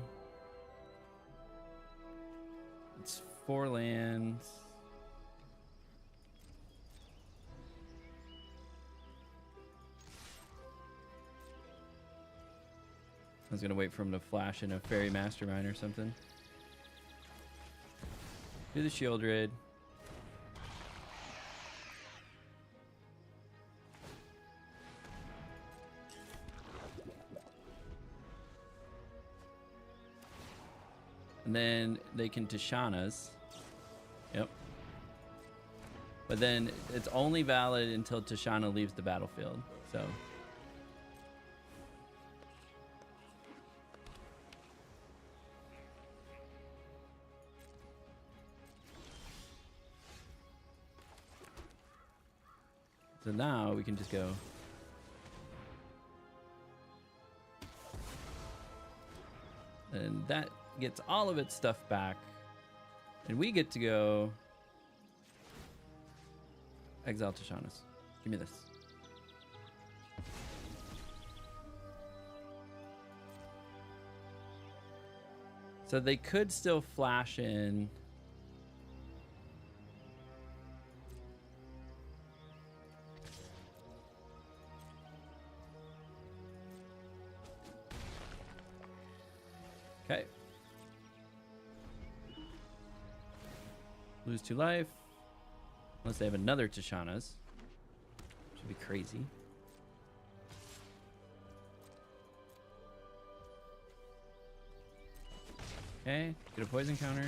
It's 4 lands. I was gonna wait for him to flash in a Fairy Mastermind or something. Do the Shield Raid. And then they can Tishana's. Yep. But then it's only valid until Tishana leaves the battlefield. So. So now we can just go. And that gets all of its stuff back. And we get to go exile Tishana's. Give me this. So they could still flash in. Okay. Lose 2 life. Unless they have another Tishana's. Should be crazy. Okay, get a poison counter.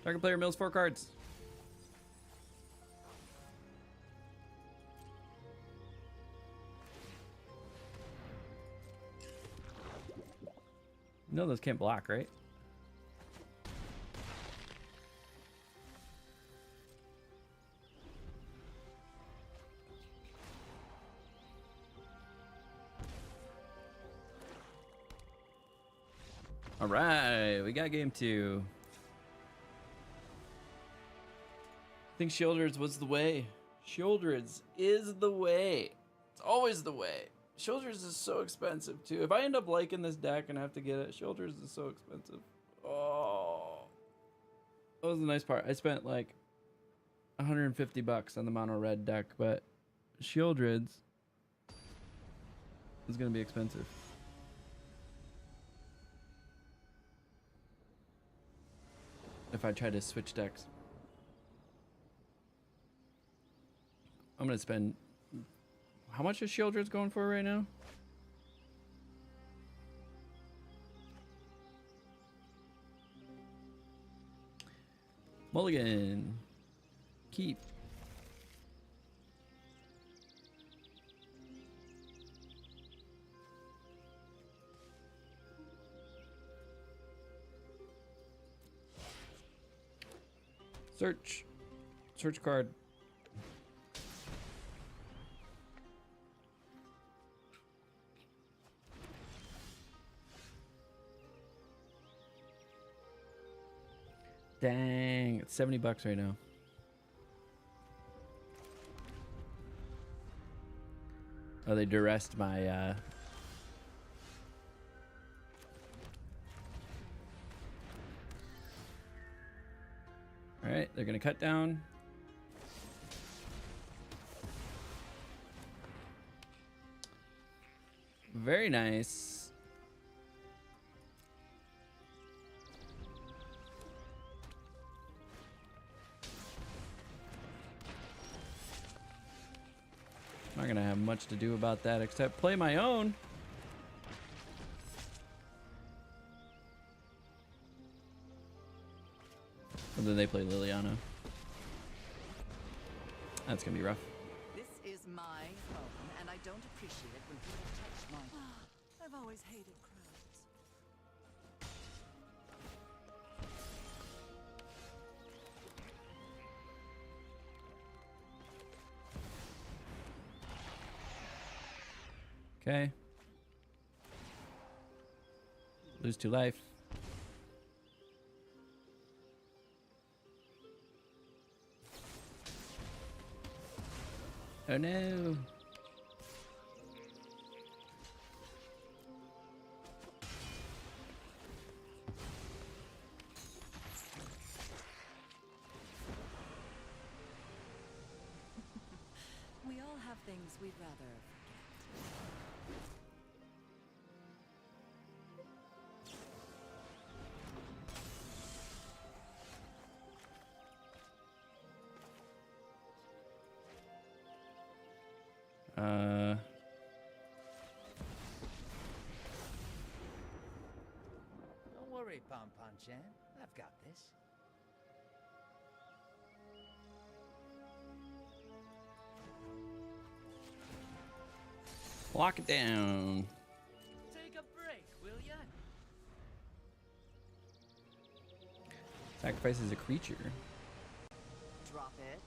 Target player mills 4 cards. No, those can't block, right? All right, we got game 2. I think Shieldred's was the way. Shieldred's is the way. It's always the way. Shieldred's is so expensive too. If I end up liking this deck and have to get it, Shieldred's is so expensive. Oh, that was the nice part. I spent like 150 bucks on the mono red deck, but Shieldred's is gonna be expensive. If I try to switch decks. I'm gonna spend. How much is Shieldred's going for right now? Mulligan. Keep. Search. Search card. Dang, it's 70 bucks right now. Oh, they duressed my All right, they're gonna cut down. Very nice. Not gonna have much to do about that except play my own. And then they play Liliana. That's gonna be rough. This is my home, and I don't appreciate it when people touch mine. I've always hated crowds. Okay. Lose 2 life. Oh no. We all have things we'd rather Don't worry, Pom-Pom-Chan. I've got this. Lock it down. Take a break, will ya? Sacrifices a creature. drop it.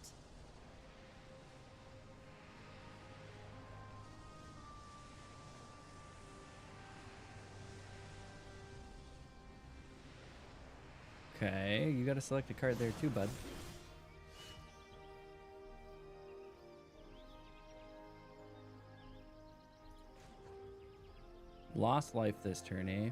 Okay, you gotta select a card there too, bud. Lost life this turn, eh?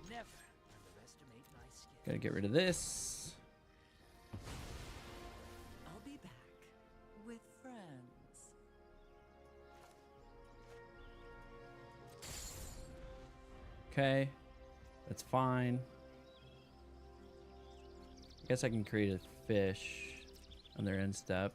Never underestimate my Gotta get rid of this. I'll be back with friends. Okay, that's fine. I guess I can create a fish on their end step.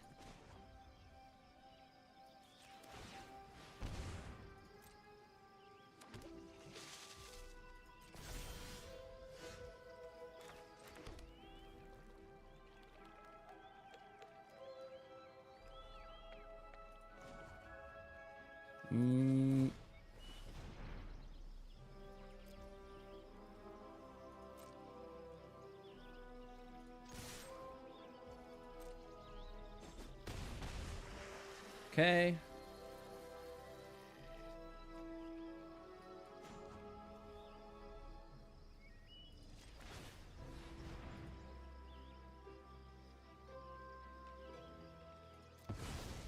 Okay.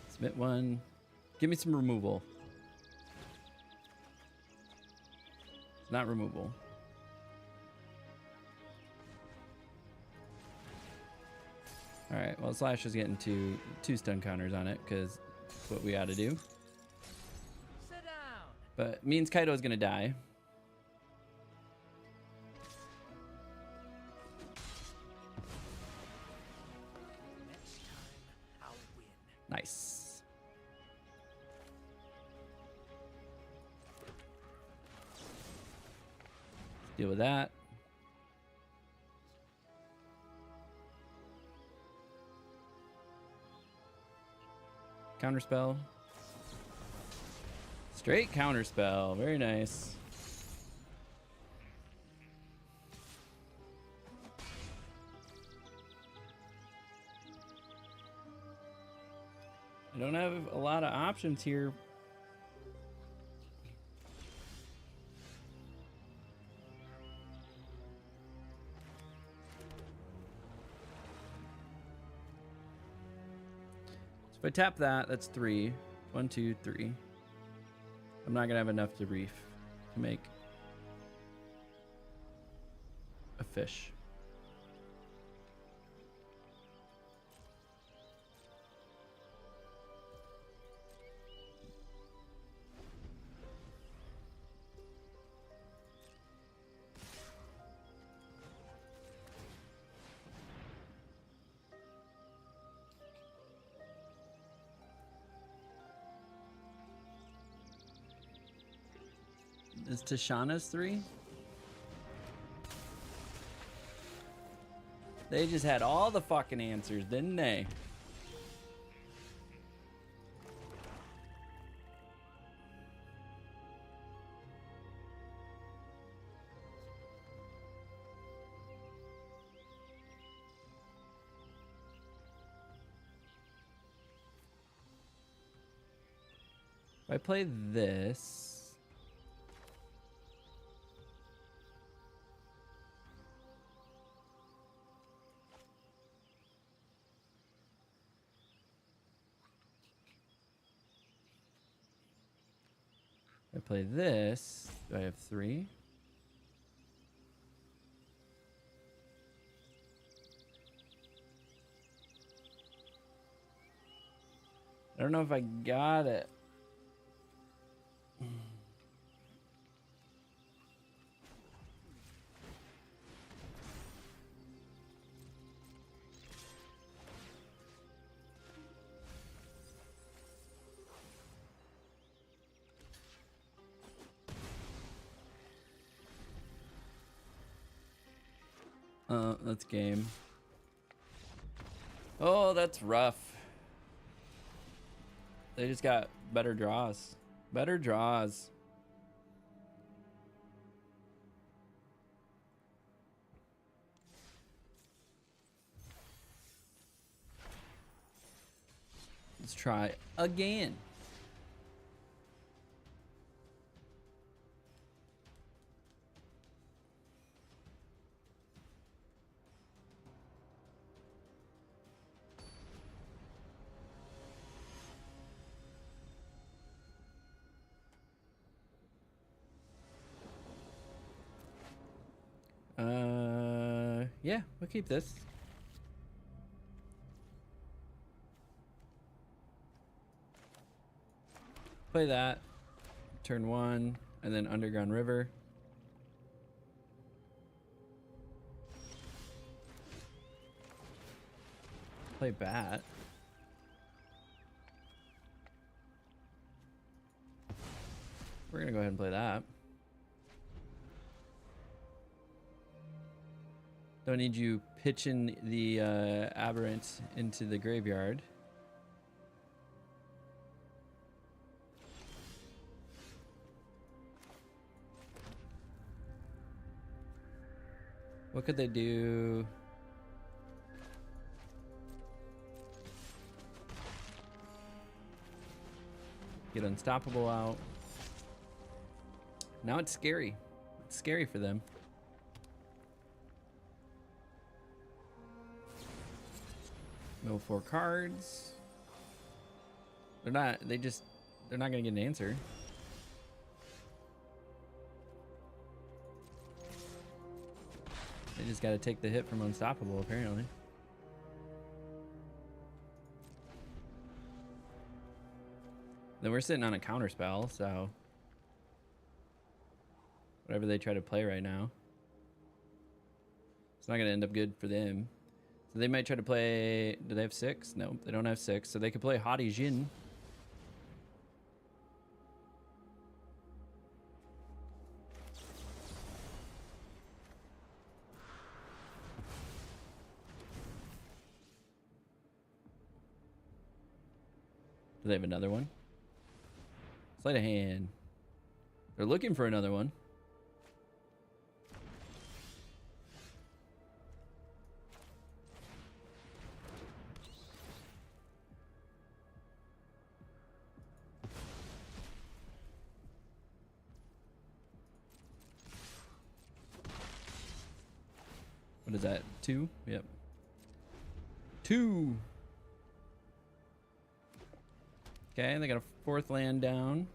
Submit one. Give me some removal. It's not removal. All right. Well, Slash is getting two stun counters on it because that's what we ought to do. Sit down. But means Kaido is gonna die. Next time, I'll win. Nice. Deal with that. Counterspell. Straight counterspell. Very nice. I don't have a lot of options here. If I tap that, that's 3. 1, 2, 3. I'm not gonna have enough to reef to make a fish. Is Tashana's 3? They just had all the fucking answers, didn't they? If I play this... I play this. Do I have 3? I don't know if I got it. That's game. Oh, that's rough. They just got better draws. Better draws. Let's try again. Yeah, we'll keep this. Play that. Turn 1, and then Underground River. Play Bat. We're gonna go ahead and play that. Don't need you pitching the Aberrant into the graveyard. What could they do? Get Unstoppable out. Now it's scary. It's scary for them. Mill 4 cards. They're not gonna get an answer. They just gotta take the hit from Unstoppable, apparently. Then we're sitting on a counter spell, so whatever they try to play right now, it's not gonna end up good for them. So they might try to play. Do they have 6? No, they don't have 6. So they could play Haughty Jin. Do they have another one? Sleight of hand. They're looking for another one. What is that? 2? Yep. 2. Okay, they got a 4th land down.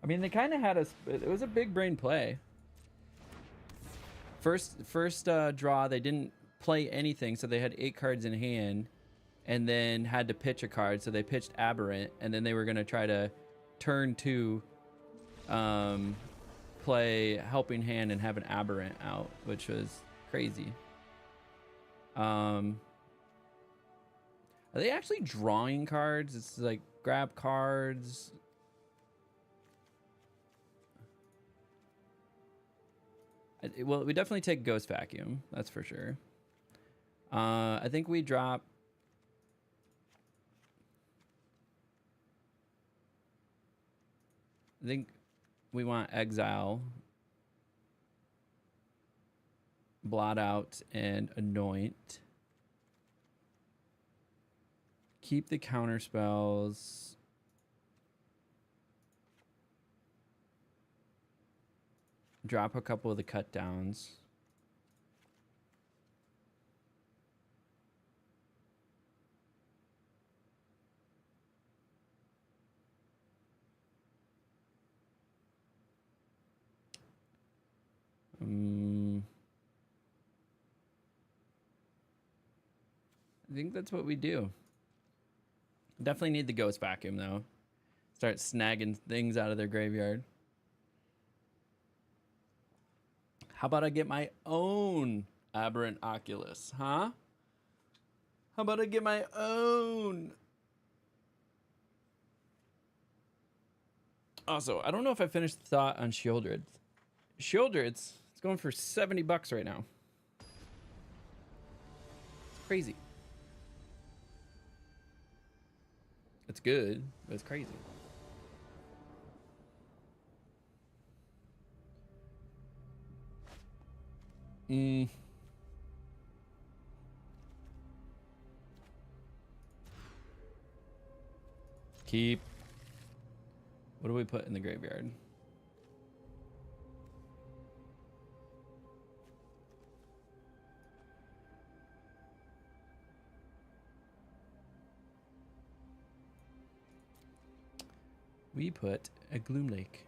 I mean, they kind of had a. It was a big brain play. First draw, they didn't play anything, so they had 8 cards in hand, and then had to pitch a card. So they pitched Aberrant, and then they were gonna try to turn 2, play Helping Hand and have an Aberrant out, which was crazy. Are they actually drawing cards? It's like grab cards. Well, we definitely take Ghost Vacuum. That's for sure. I think we drop. I think we want Exile, Blot Out, and Anoint. Keep the counter spells. Drop a couple of the cut downs. I think that's what we do. Definitely need the Ghost Vacuum, though. Start snagging things out of their graveyard. How about I get my own Aberrant Oculus, huh? How about I get my own? Also, I don't know if I finished the thought on Shieldred. Shieldred, it's going for $70 right now. It's crazy. It's good, but it's crazy. Keep. What do we put in the graveyard? We put a Gloom Lake.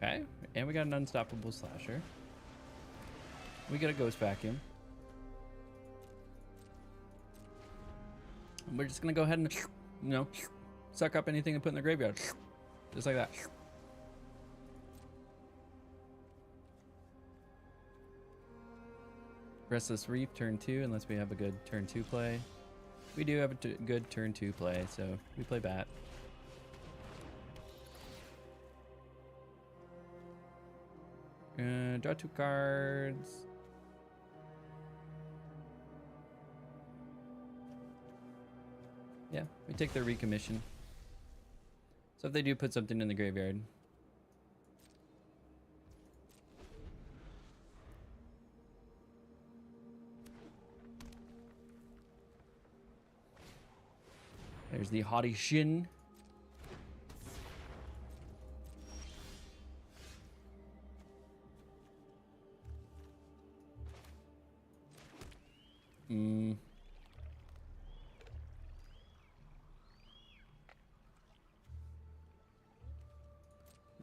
Okay, and we got an unstoppable slasher. We got a ghost vacuum. And we're just gonna go ahead and, you know, suck up anything and put in the graveyard. Just like that. Restless Reef, turn 2, unless we have a good turn 2 play. We do have a good turn 2 play, so we play bat. Draw 2 cards. Yeah, we take their recommission. So if they do put something in the graveyard. There's the Haughty Shin.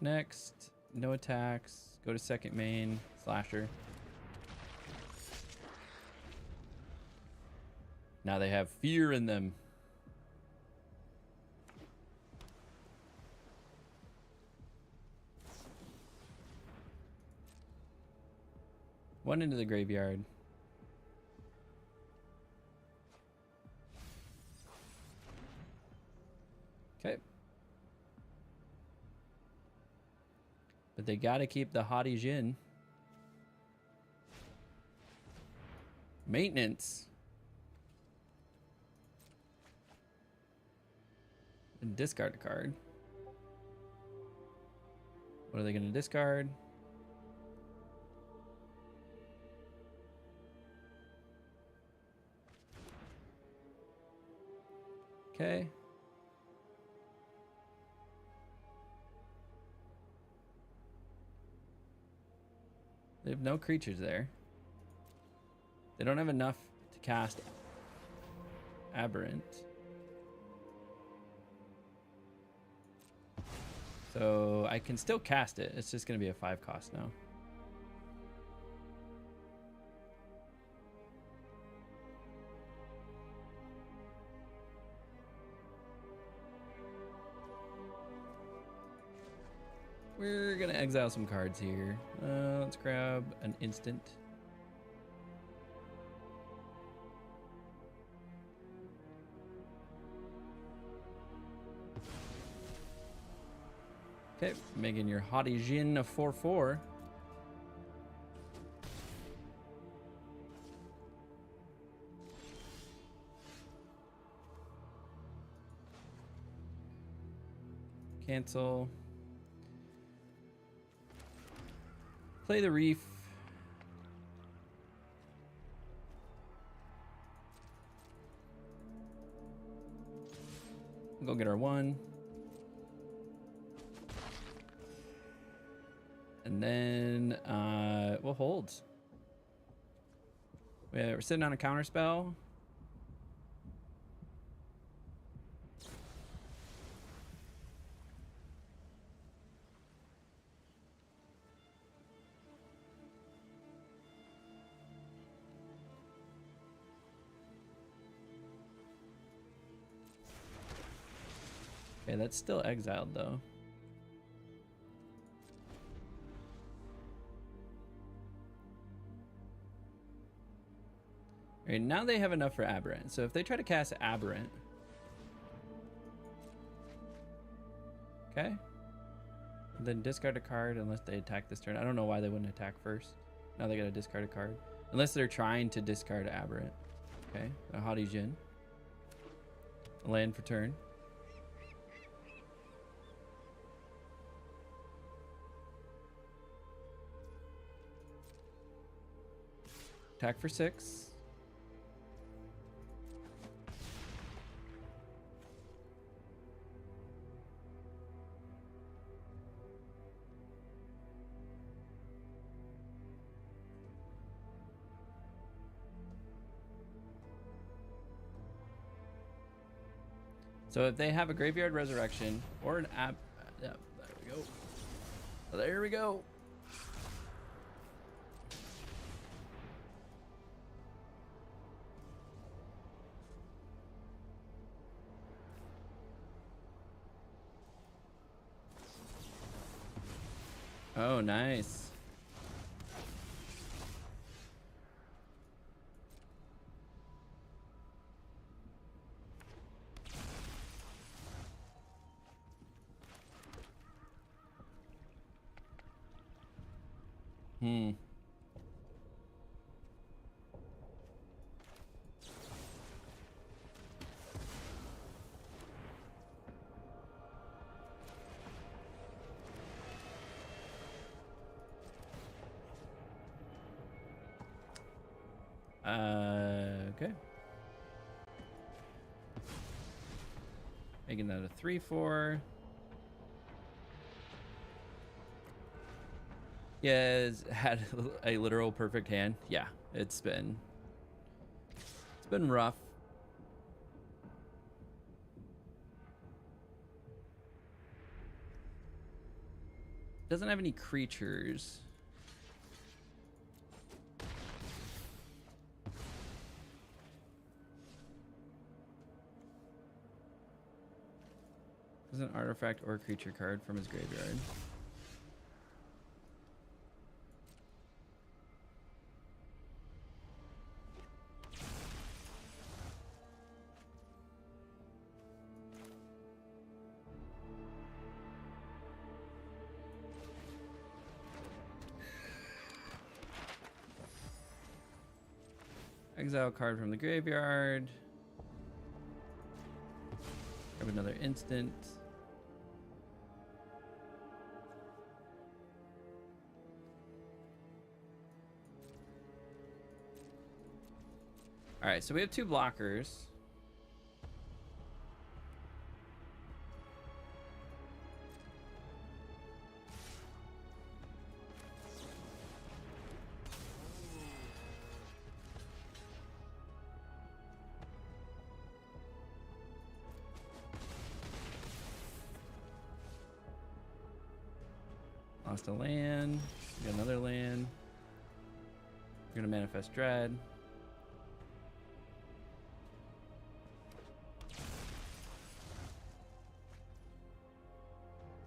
Next, no attacks. Go to second main, slasher. Now they have fear in them. One into the graveyard. Okay. But they gotta keep the Haughty Jin. Maintenance. And discard a card. What are they gonna discard? Okay. They have no creatures there. They don't have enough to cast Aberrant. So I can still cast it. It's just going to be a 5 cost now. We're gonna exile some cards here. Let's grab an instant. Okay, making your Haughty Jin a 4/4. Cancel. Play the Reef. We'll go get our 1. And then we'll hold. We're sitting on a counter spell. Okay, that's still exiled though. All right, now they have enough for Aberrant. So if they try to cast Aberrant, okay, then discard a card unless they attack this turn. I don't know why they wouldn't attack first. Now they gotta discard a card unless they're trying to discard Aberrant. Okay, a Haughty Jin, a land for turn. Attack for 6. So if they have a Graveyard Resurrection or an there we go. There we go. Oh, nice. Hmm. Okay. Making that a 3/4. Yeah, has had a literal perfect hand. Yeah, it's been rough. Doesn't have any creatures. There's an artifact or creature card from his graveyard. Exile card from the graveyard. Grab another instant. All right, so we have 2 blockers. Lost a land. Got another land. We're gonna manifest dread.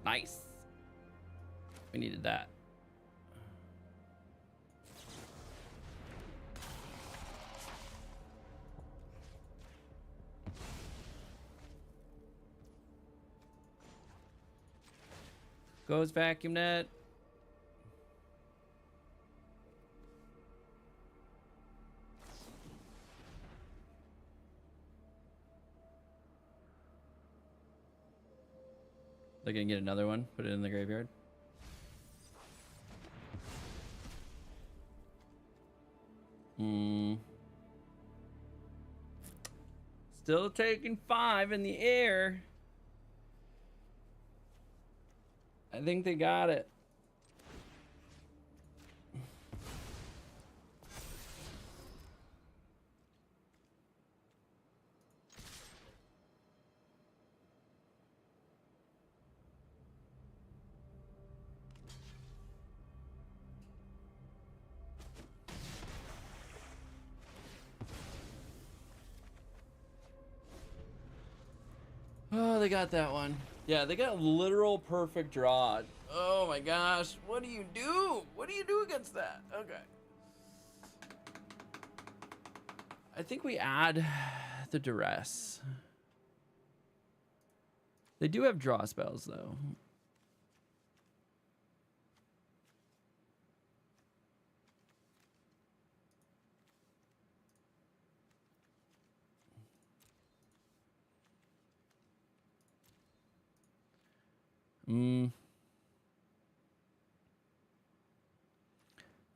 Nice. We needed that. Goes vacuum net. They're gonna get another one, put it in the graveyard. Still taking 5 in the air. I think they got it. Oh, they got that one. Yeah, they got a literal perfect draw. Oh my gosh. What do you do? What do you do against that? Okay. I think we add the duress. They do have draw spells though.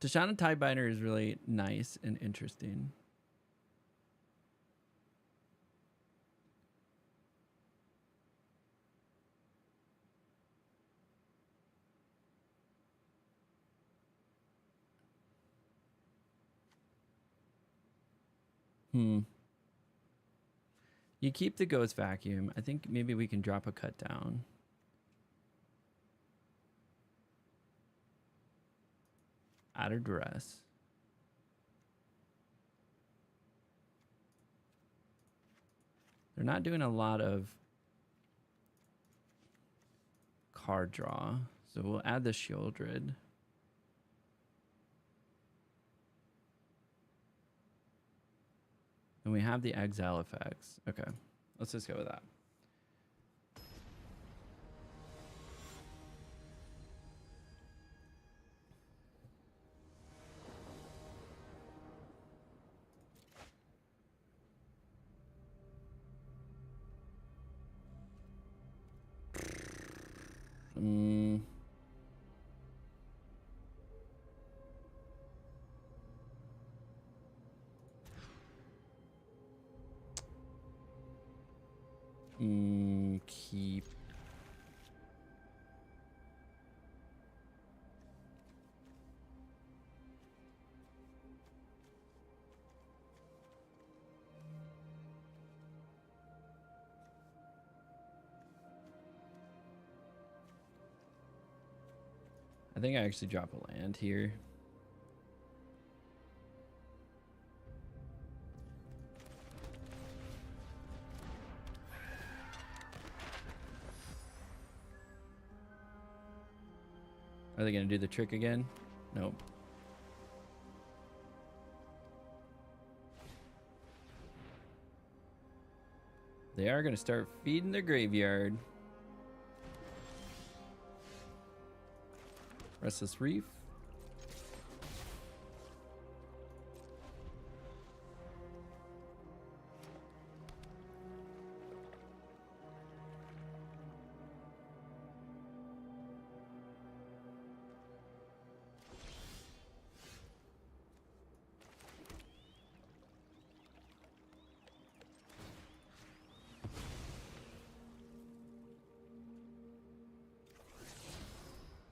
Tashana Tidebinder is really nice and interesting. You keep the ghost vacuum. I think maybe we can drop a cut down. Out of duress. They're not doing a lot of card draw, so we'll add the Shieldred. And we have the exile effects. Okay, let's just go with that. Keep. I think I actually drop a land here. Are they going to do the trick again? Nope. They are going to start feeding the graveyard. Restless Reef.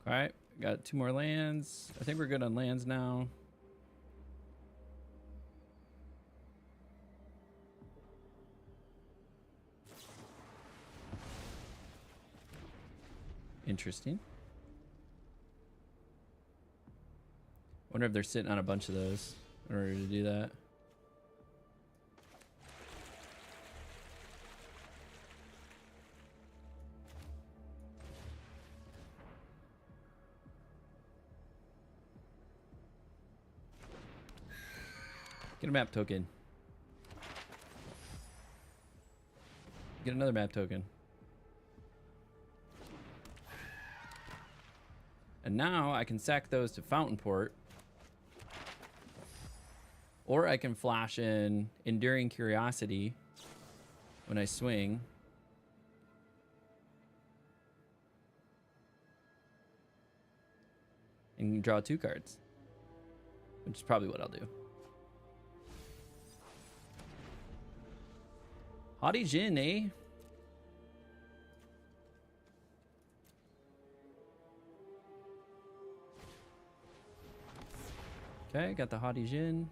All right, got 2 more lands. I think we're good on lands now. Interesting. Wonder if they're sitting on a bunch of those in order to do that. Get a map token. Get another map token. And now I can sack those to Fountain Port. Or I can flash in Enduring Curiosity when I swing. And draw 2 cards. Which is probably what I'll do. Haughty Jin, eh? Okay, got the Haughty Jin.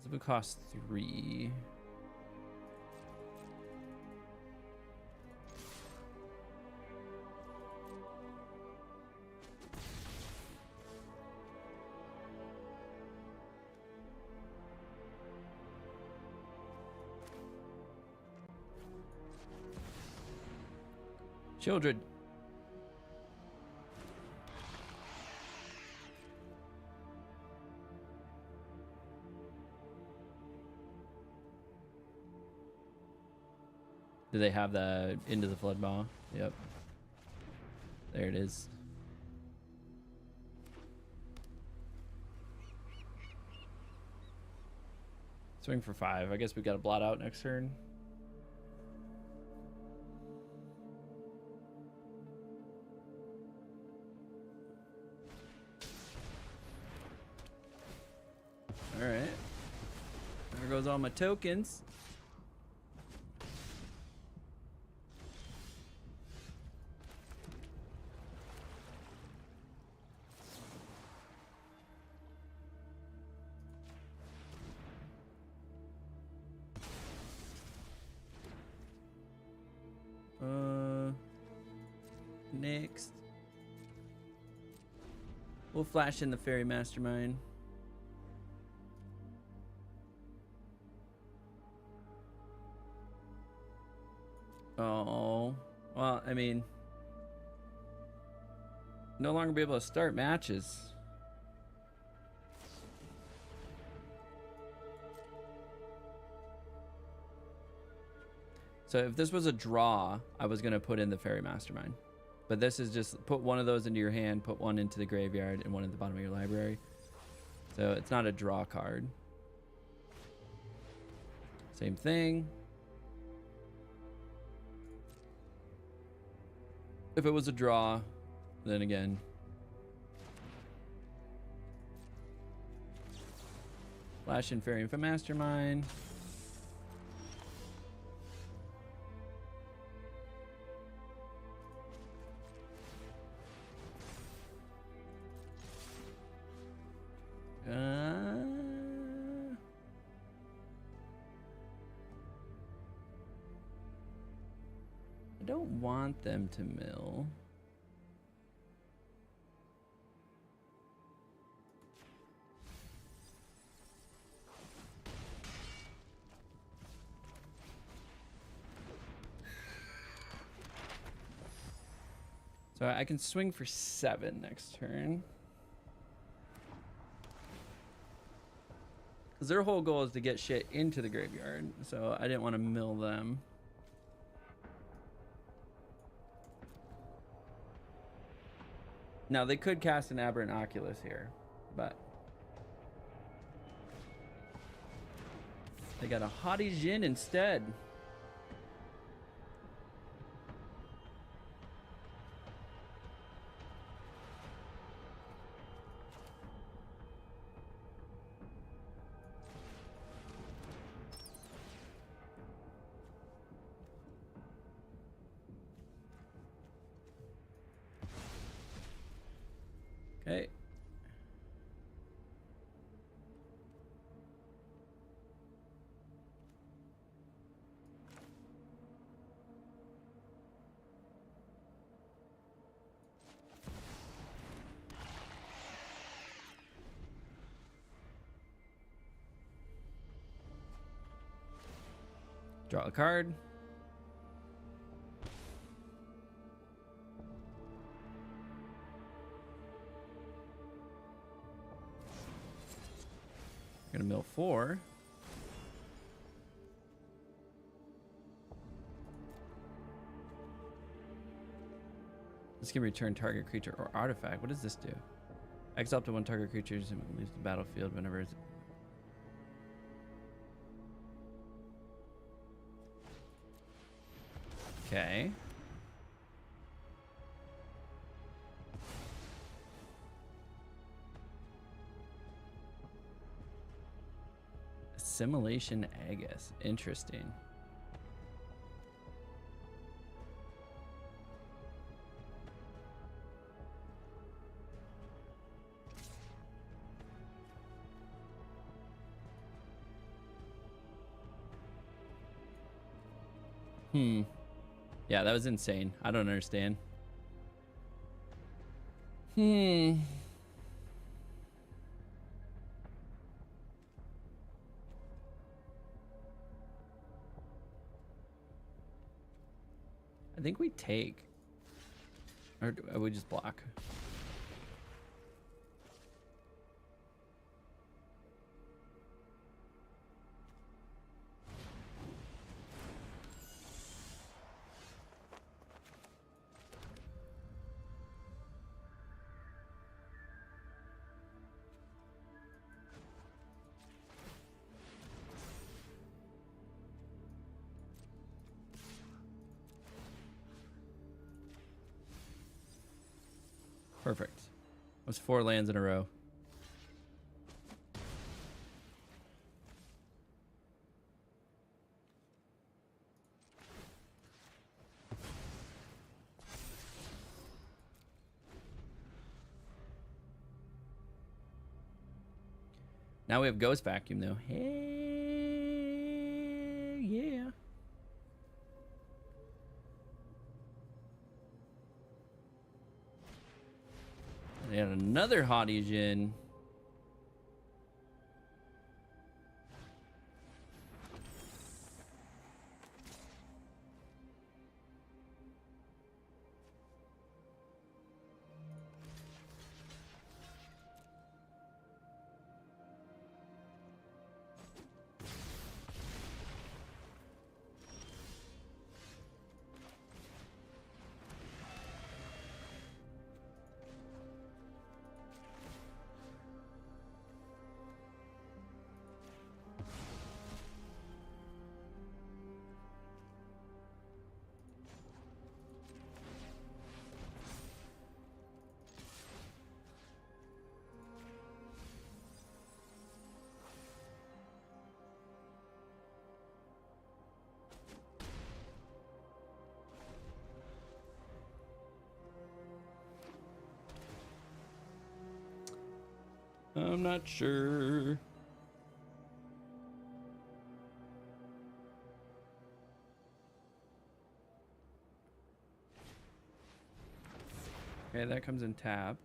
It would cost 3. Children. Do they have the Into the Flood Maw? Yep. There it is. Swing for 5. I guess we got to blot out next turn. All right. There goes all my tokens. next. We'll flash in the Fairy Mastermind. Oh, well, I mean, no longer be able to start matches. So if this was a draw, I was going to put in the Fairy Mastermind. But this is just put one of those into your hand, put one into the graveyard, and one at the bottom of your library. So it's not a draw card. Same thing. If it was a draw, then again. Flash in Fairy Info Mastermind. I don't want them to mill. So I can swing for 7 next turn. Because their whole goal is to get shit into the graveyard, so I didn't want to mill them. Now, they could cast an Aberrant Oculus here, but they got a Haughty Djinn instead. Okay. Draw a card. Gonna mill 4. This can return target creature or artifact. What does this do? Exile up to 1 target creature and leaves the battlefield whenever it's... Okay. Assimilation Aegis. Interesting. Yeah, that was insane. I don't understand. I think we take. Or do we just block? Perfect. That's 4 lands in a row. Now we have Ghost Vacuum though. Hey, yeah. And another hottie Jin. I'm not sure. Okay, that comes in tapped.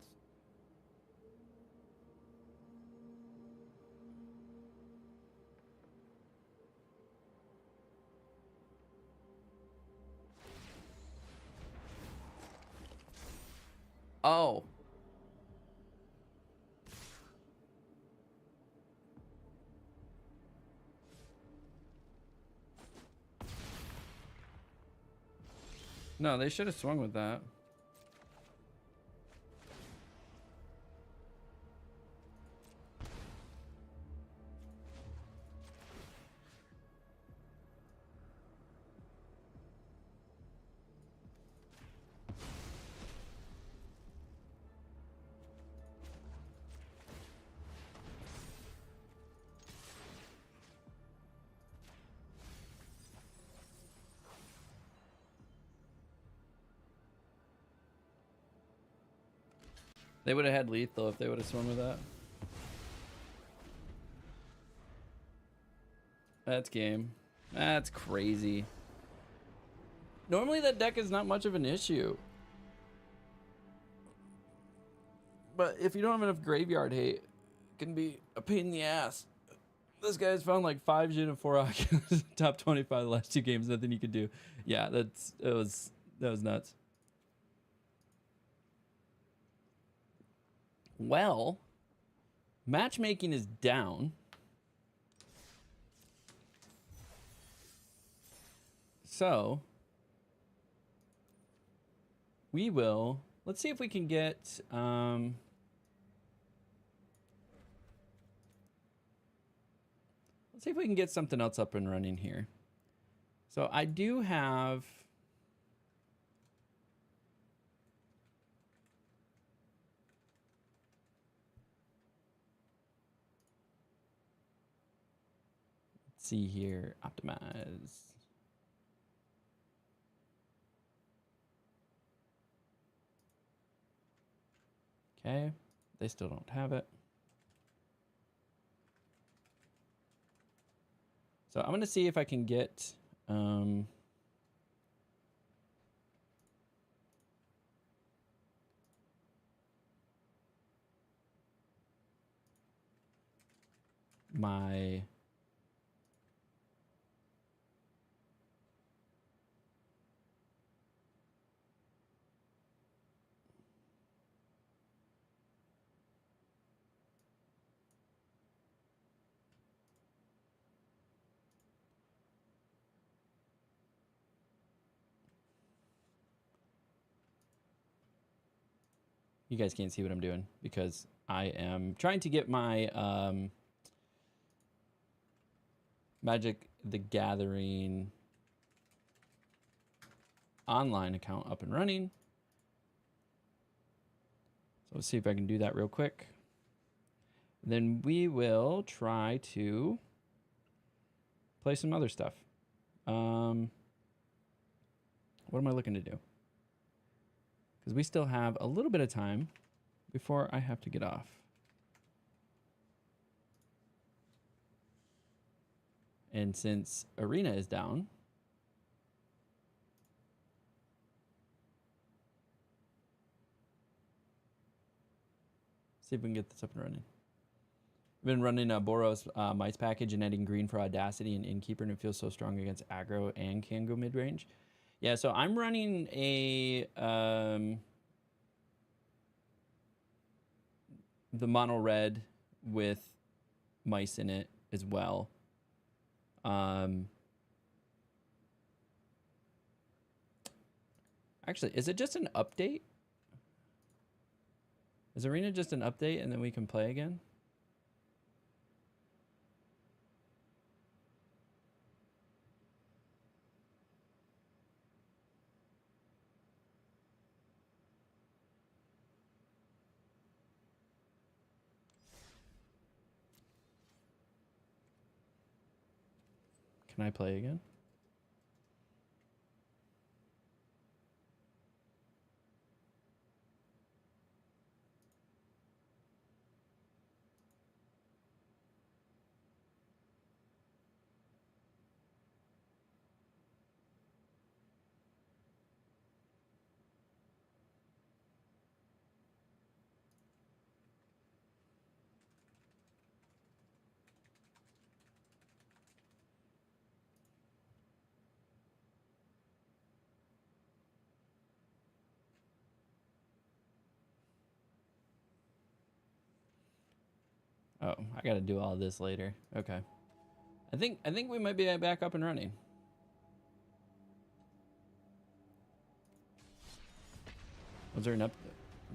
Oh. No, they should have swung with that. They would have had lethal if they would have swung with that. That's game. That's crazy. Normally that deck is not much of an issue. But if you don't have enough graveyard hate, it can be a pain in the ass. This guy's found like 5 Jhin and 4 Oculus, top 25 the last 2 games, nothing you could do. Yeah, that was nuts. Well, matchmaking is down. So we will, let's see if we can get let's see if we can get something else up and running here. So I do have see here, optimize. Okay, they still don't have it. So I'm gonna see if I can get my you guys can't see what I'm doing because I am trying to get my Magic the Gathering online account up and running. So let's see if I can do that real quick. Then we will try to play some other stuff. What am I looking to do? Because we still have a little bit of time before I have to get off. And since Arena is down, See if we can get this up and running. I've been running a Boros mice package and adding green for Audacity and Innkeeper, and it feels so strong against aggro and can go mid-range. Yeah, so I'm running a the mono red with mice in it as well. Actually, is it just an update? Is Arena just an update and then we can play again? Can I play again? Oh, I gotta do all this later. Okay. I think we might be back up and running. Was there an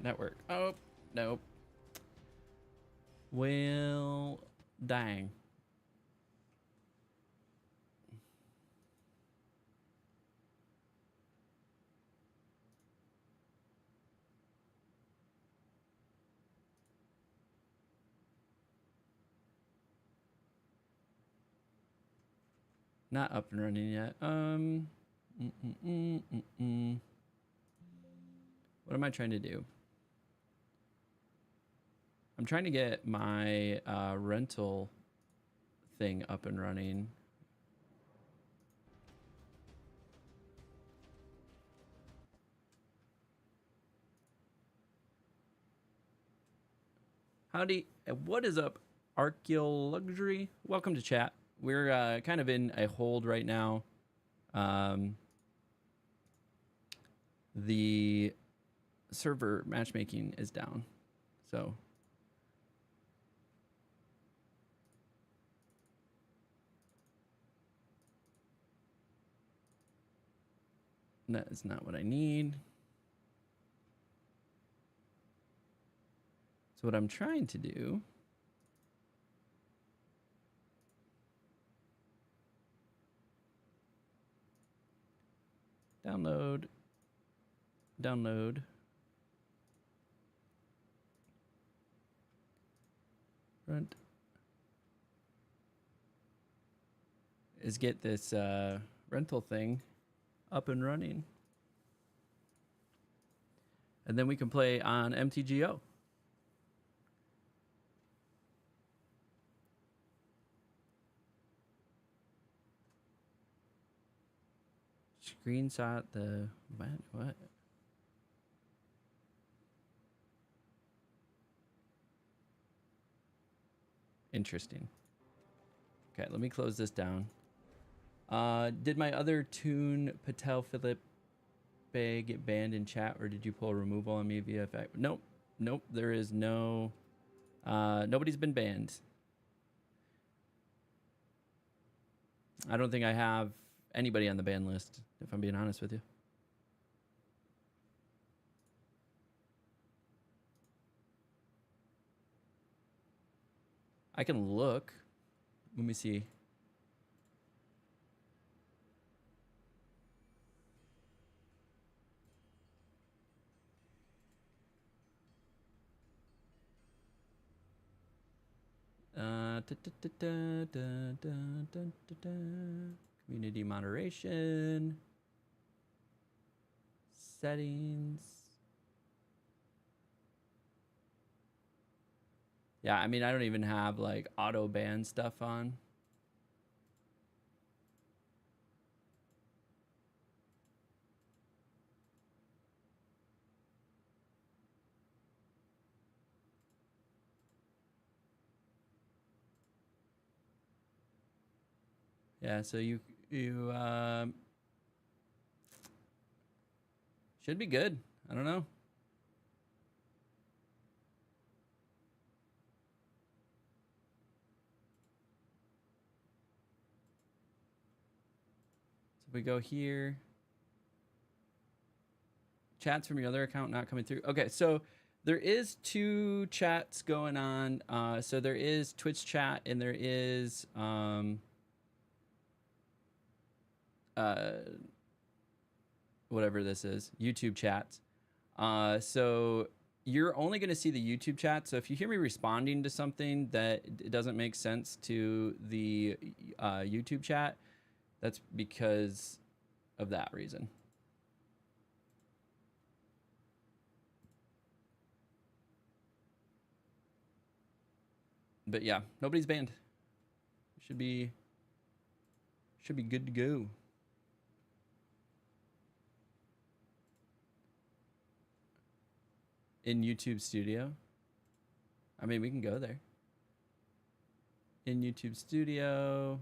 network? Oh, nope. Well, dang. Not up and running yet. What am I trying to do? I'm trying to get my rental thing up and running. Howdy, what is up, Archeoluxury? Welcome to chat. We're kind of in a hold right now. The server matchmaking is down, so that is not what I need. So what I'm trying to do download front is get this rental thing up and running, and then we can play on MTGO. Screenshot the what? Interesting. Okay, let me close this down. Did my other tune Patel Philip get banned in chat, or did you pull removal on me via effect? Nope. There is no. Nobody's been banned. I don't think I have anybody on the ban list, if I'm being honest with you. I can look. Let me see. Community moderation. Settings. Yeah, I mean, I don't even have like auto ban stuff on. Yeah, so you should be good. I don't know. So we go here. Chats from your other account not coming through. Okay, so there is 2 chats going on. So there is Twitch chat and there is whatever this is, YouTube chats. So you're only going to see the YouTube chat. So if you hear me responding to something that doesn't make sense to the YouTube chat, that's because of that reason. But yeah, nobody's banned. Should be good to go. In YouTube Studio. I mean, we can go there. In YouTube Studio.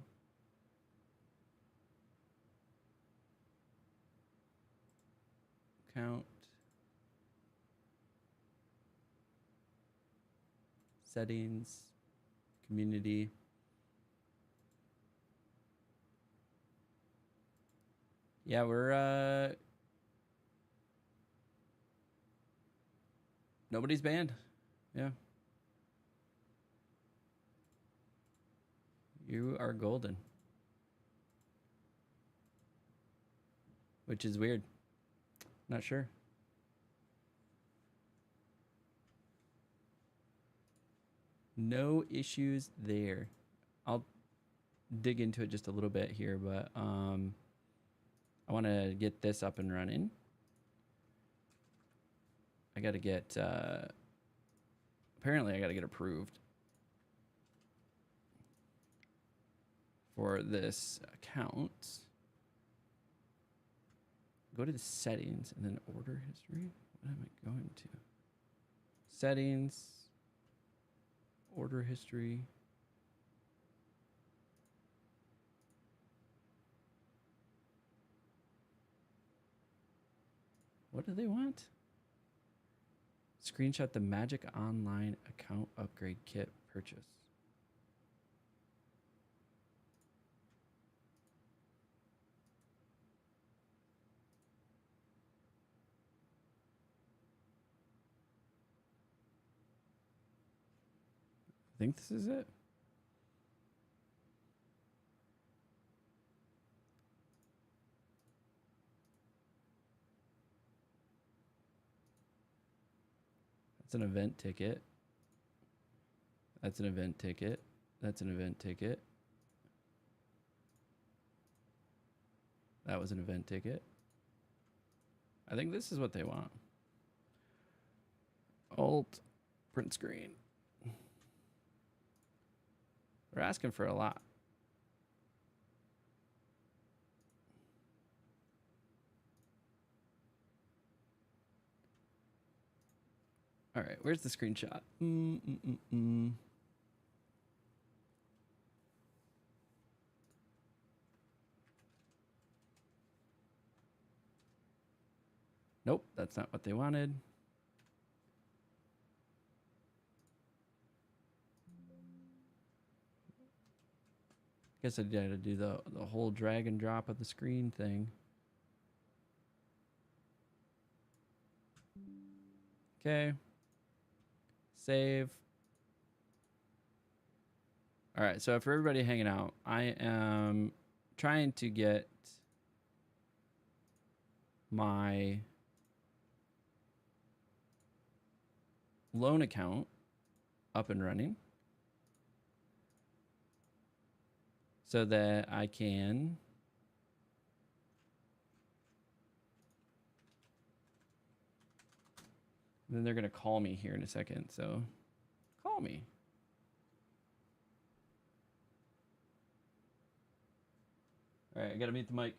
Count. Settings. Community. Yeah, we're nobody's banned. Yeah. You are golden. Which is weird. Not sure. No issues there. I'll dig into it just a little bit here, but I want to get this up and running. I got to get apparently I got to get approved for this account. Go to the settings and then order history. What am I going to? Settings, order history. What do they want? Screenshot the Magic Online account upgrade kit purchase. I think this is it. That's an event ticket. That's an event ticket. That's an event ticket. That was an event ticket. I think this is what they want. Alt, print screen. They're asking for a lot. All right, where's the screenshot? Nope, that's not what they wanted. Guess I had to do the whole drag and drop of the screen thing. Okay. Save. All right, so for everybody hanging out, I am trying to get my loan account up and running so that I can then they're going to call me here in a second, so call me. All right, I got to mute the mic.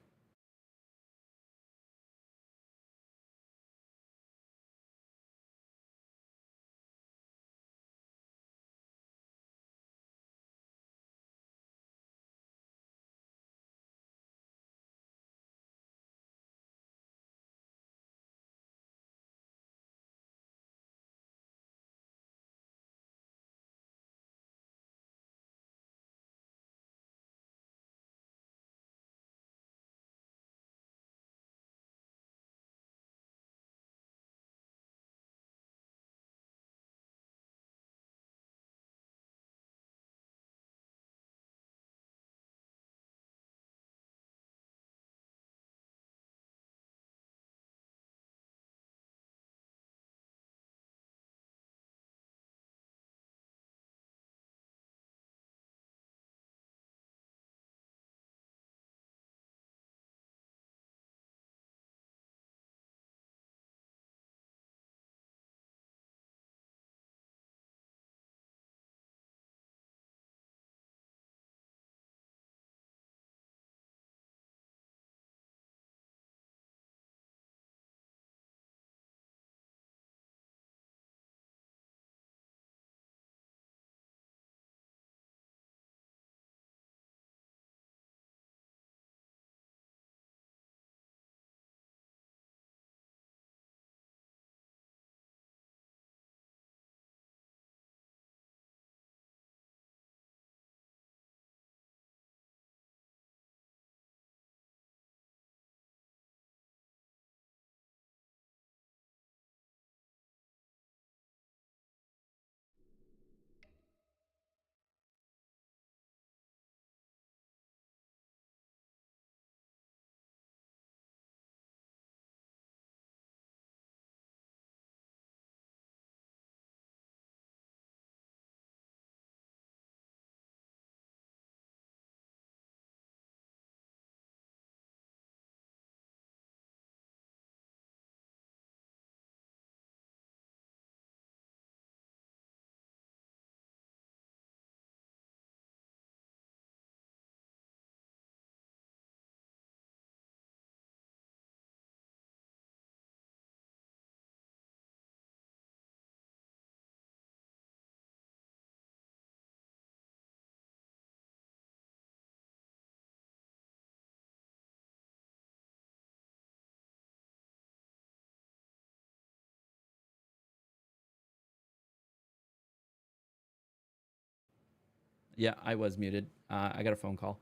Yeah, I was muted. I got a phone call.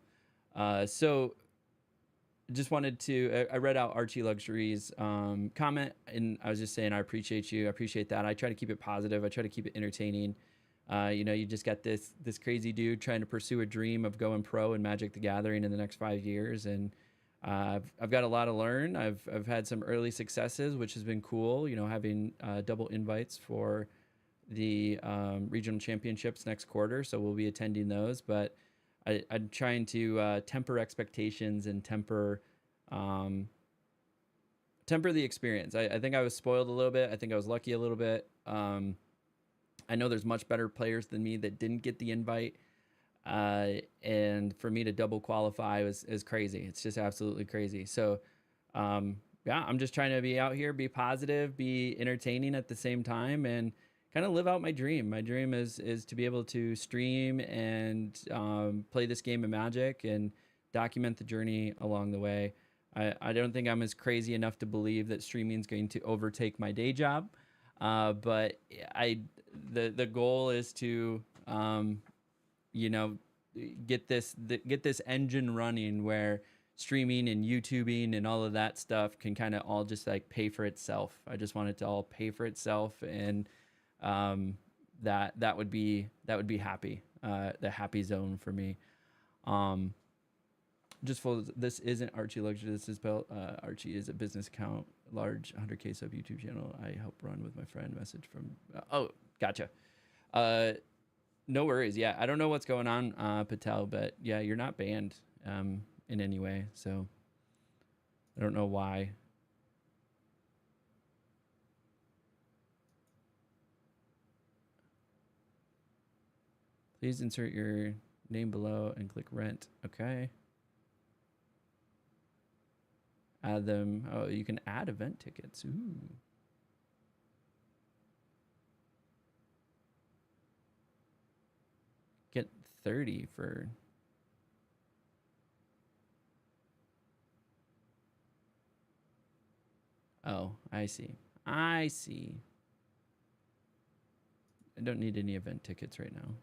So just wanted to, I read out Archie Luxury's comment, and I was just saying I appreciate you. I appreciate that. I try to keep it positive. I try to keep it entertaining. You know, you just got this crazy dude trying to pursue a dream of going pro in Magic the Gathering in the next 5 years, and I've got a lot to learn. I've had some early successes, which has been cool. You know, having double invites for the regional championships next quarter, so we'll be attending those. But I'm trying to temper expectations and temper the experience. I think I was spoiled a little bit. I think I was lucky a little bit. I know there's much better players than me that didn't get the invite. And for me to double qualify is crazy. It's just absolutely crazy. So, yeah, I'm just trying to be out here, be positive, be entertaining at the same time, and kind of live out my dream. My dream is to be able to stream and play this game of Magic and document the journey along the way. I don't think I'm as crazy enough to believe that streaming is going to overtake my day job. But the goal is to, you know, get this engine running where streaming and YouTubing and all of that stuff can kind of all just like pay for itself. I just want it to all pay for itself, and that would be happy, the happy zone for me. Just for this isn't Archie Luxury. This is spelled Archie is a business account, large 100K sub YouTube channel I help run with my friend. Message from oh, gotcha. No worries. Yeah, I don't know what's going on, Patel, but yeah, you're not banned in any way, so I don't know why. Please insert your name below and click rent. Okay. Add them. Oh, you can add event tickets. Ooh. Get 30 for... Oh, I see. I see. I don't need any event tickets right now.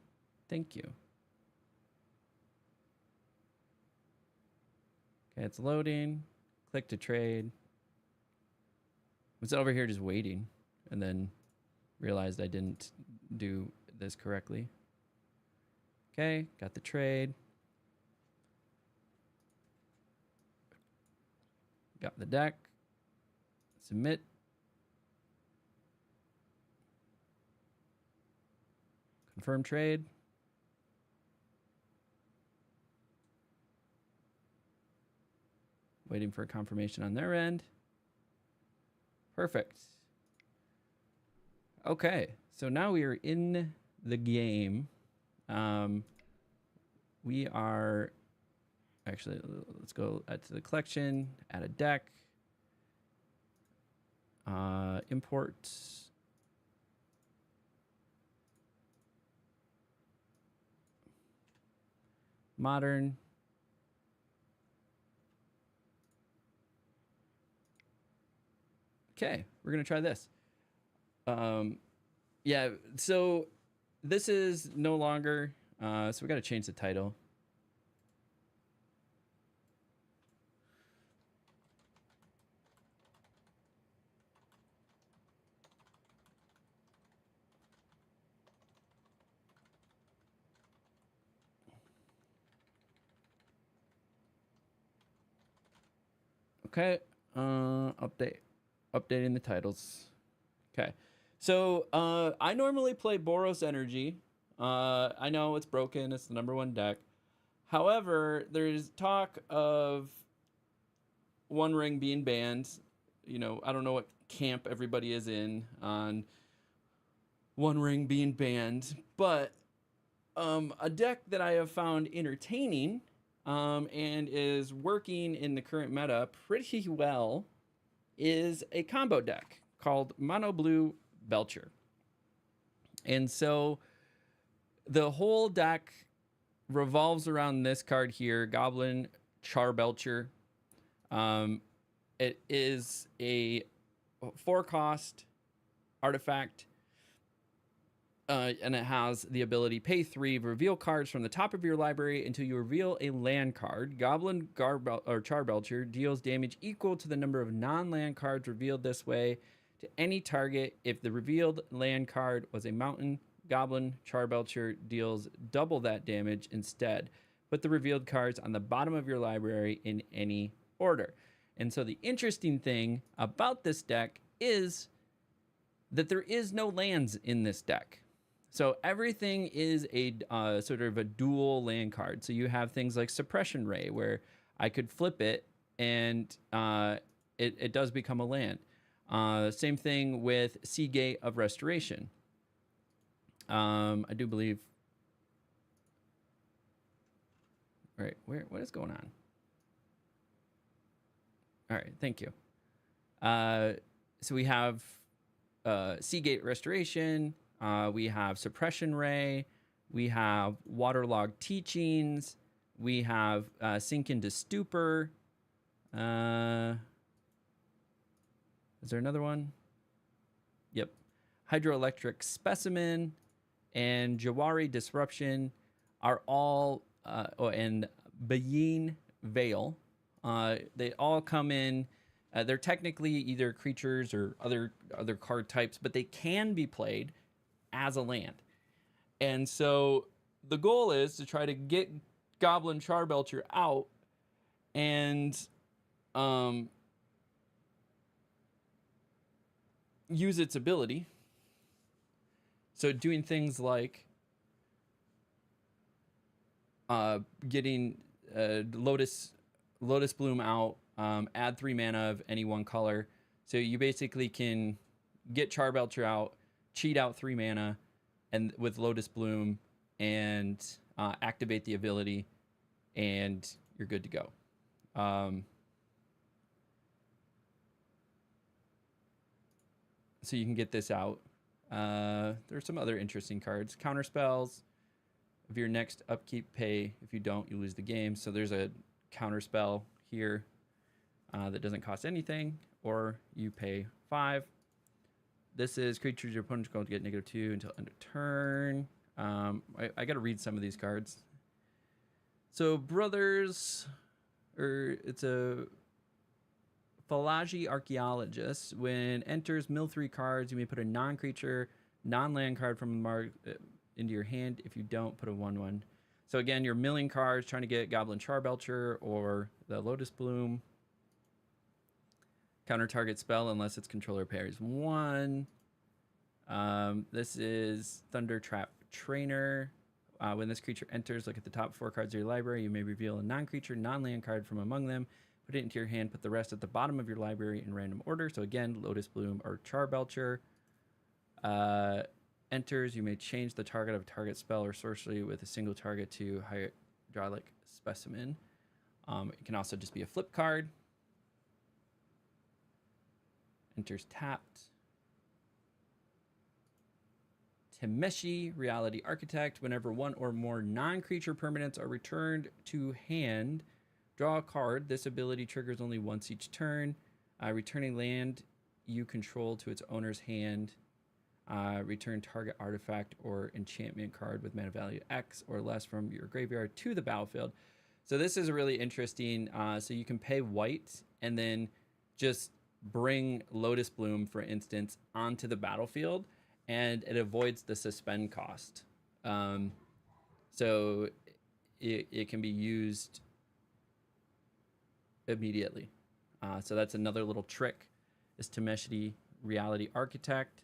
Thank you. Okay, it's loading. Click to trade. I was over here just waiting and then realized I didn't do this correctly. Okay, got the trade. Got the deck. Submit. Confirm trade. Waiting for a confirmation on their end. Perfect. Okay, so now we are in the game. We are actually, let's go to the collection, add a deck, import. Modern. Okay, we're gonna try this. Yeah, so this is no longer, so we gotta change the title. Okay, updating the titles. Okay, so I normally play Boros Energy. I know it's broken. It's the #1 deck. However, there's talk of One Ring being banned. You know, I don't know what camp everybody is in on One Ring being banned, but a deck that I have found entertaining and is working in the current meta pretty well is a combo deck called Mono Blue Belcher. And so the whole deck revolves around this card here, Goblin Charbelcher. It is a 4-cost artifact And it has the ability pay 3, reveal cards from the top of your library until you reveal a land card. Goblin or Charbelcher deals damage equal to the number of non-land cards revealed this way to any target. If the revealed land card was a mountain, Goblin Charbelcher deals double that damage instead. Put the revealed cards on the bottom of your library in any order. And so the interesting thing about this deck is that there is no lands in this deck. So everything is a sort of a dual land card. So you have things like Suppression Ray, where I could flip it and it does become a land. Same thing with Seagate of Restoration. I do believe. All right, what is going on? All right, thank you. So we have Seagate Restoration. We have Suppression Ray. We have Waterlogged Teachings. We have Sink into Stupor. Is there another one? Yep. Hydroelectric Specimen and Jawari Disruption are all, and Bayin Veil. They all come in. They're technically either creatures or other card types, but they can be played as a land. And so the goal is to try to get Goblin Charbelcher out and use its ability. So doing things like getting Lotus Bloom out, add 3 mana of any one color. So you basically can get Charbelcher out, cheat out 3 mana, and with Lotus Bloom, and activate the ability, and you're good to go. So you can get this out. There's some other interesting cards. Counter spells. If your next upkeep, pay. If you don't, you lose the game. So there's a counter spell here that doesn't cost anything, or you pay 5. This is creatures your opponent's going to get -2 until end of turn. I got to read some of these cards. So Brothers, it's a Philagi Archaeologist. When enters, mill 3 cards. You may put a non-creature, non-land card from the mark into your hand. If you don't, put a 1/1. So again, you're milling cards, trying to get Goblin Charbelcher or the Lotus Bloom. Counter target spell unless its controller pairs 1. This is Thunder Trap Trainer. When this creature enters, look at the top 4 cards of your library. You may reveal a non-creature, non-land card from among them. Put it into your hand. Put the rest at the bottom of your library in random order. So again, Lotus Bloom or Charbelcher. Enters, you may change the target of a target spell or sorcery with a single target to Hydraulic Specimen. It can also just be a flip card. Enters tapped. Temeshi, Reality Architect. Whenever one or more non-creature permanents are returned to hand, draw a card. This ability triggers only once each turn. Returning land you control to its owner's hand. Return target artifact or enchantment card with mana value X or less from your graveyard to the battlefield. So this is really interesting. So you can pay white and then just bring Lotus Bloom, for instance, onto the battlefield, and it avoids the suspend cost. So it can be used immediately. So that's another little trick, is Temeshi, Reality Architect.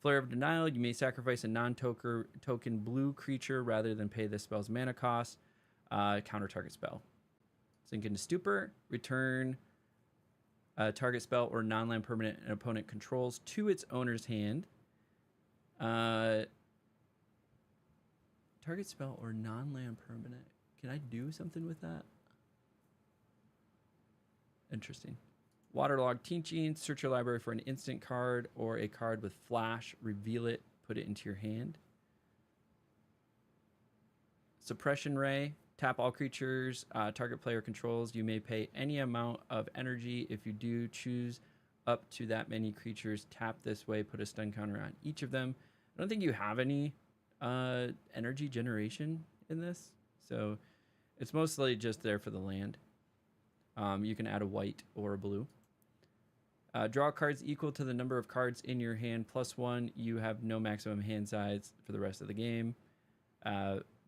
Flare of Denial, you may sacrifice a non-token blue creature rather than pay this spell's mana cost. Counter target spell. Sink into Stupor, return target spell or non-land permanent an opponent controls to its owner's hand. Target spell or non-land permanent. Can I do something with that? Interesting. Waterlogged Teachings, search your library for an instant card or a card with flash, reveal it, put it into your hand. Suppression Ray, tap all creatures target player controls. You may pay any amount of energy. If you do, choose up to that many creatures. Tap this way, put a stun counter on each of them. I don't think you have any energy generation in this, so it's mostly just there for the land. You can add a white or a blue. Draw cards equal to the number of cards in your hand plus 1. You have no maximum hand size for the rest of the game.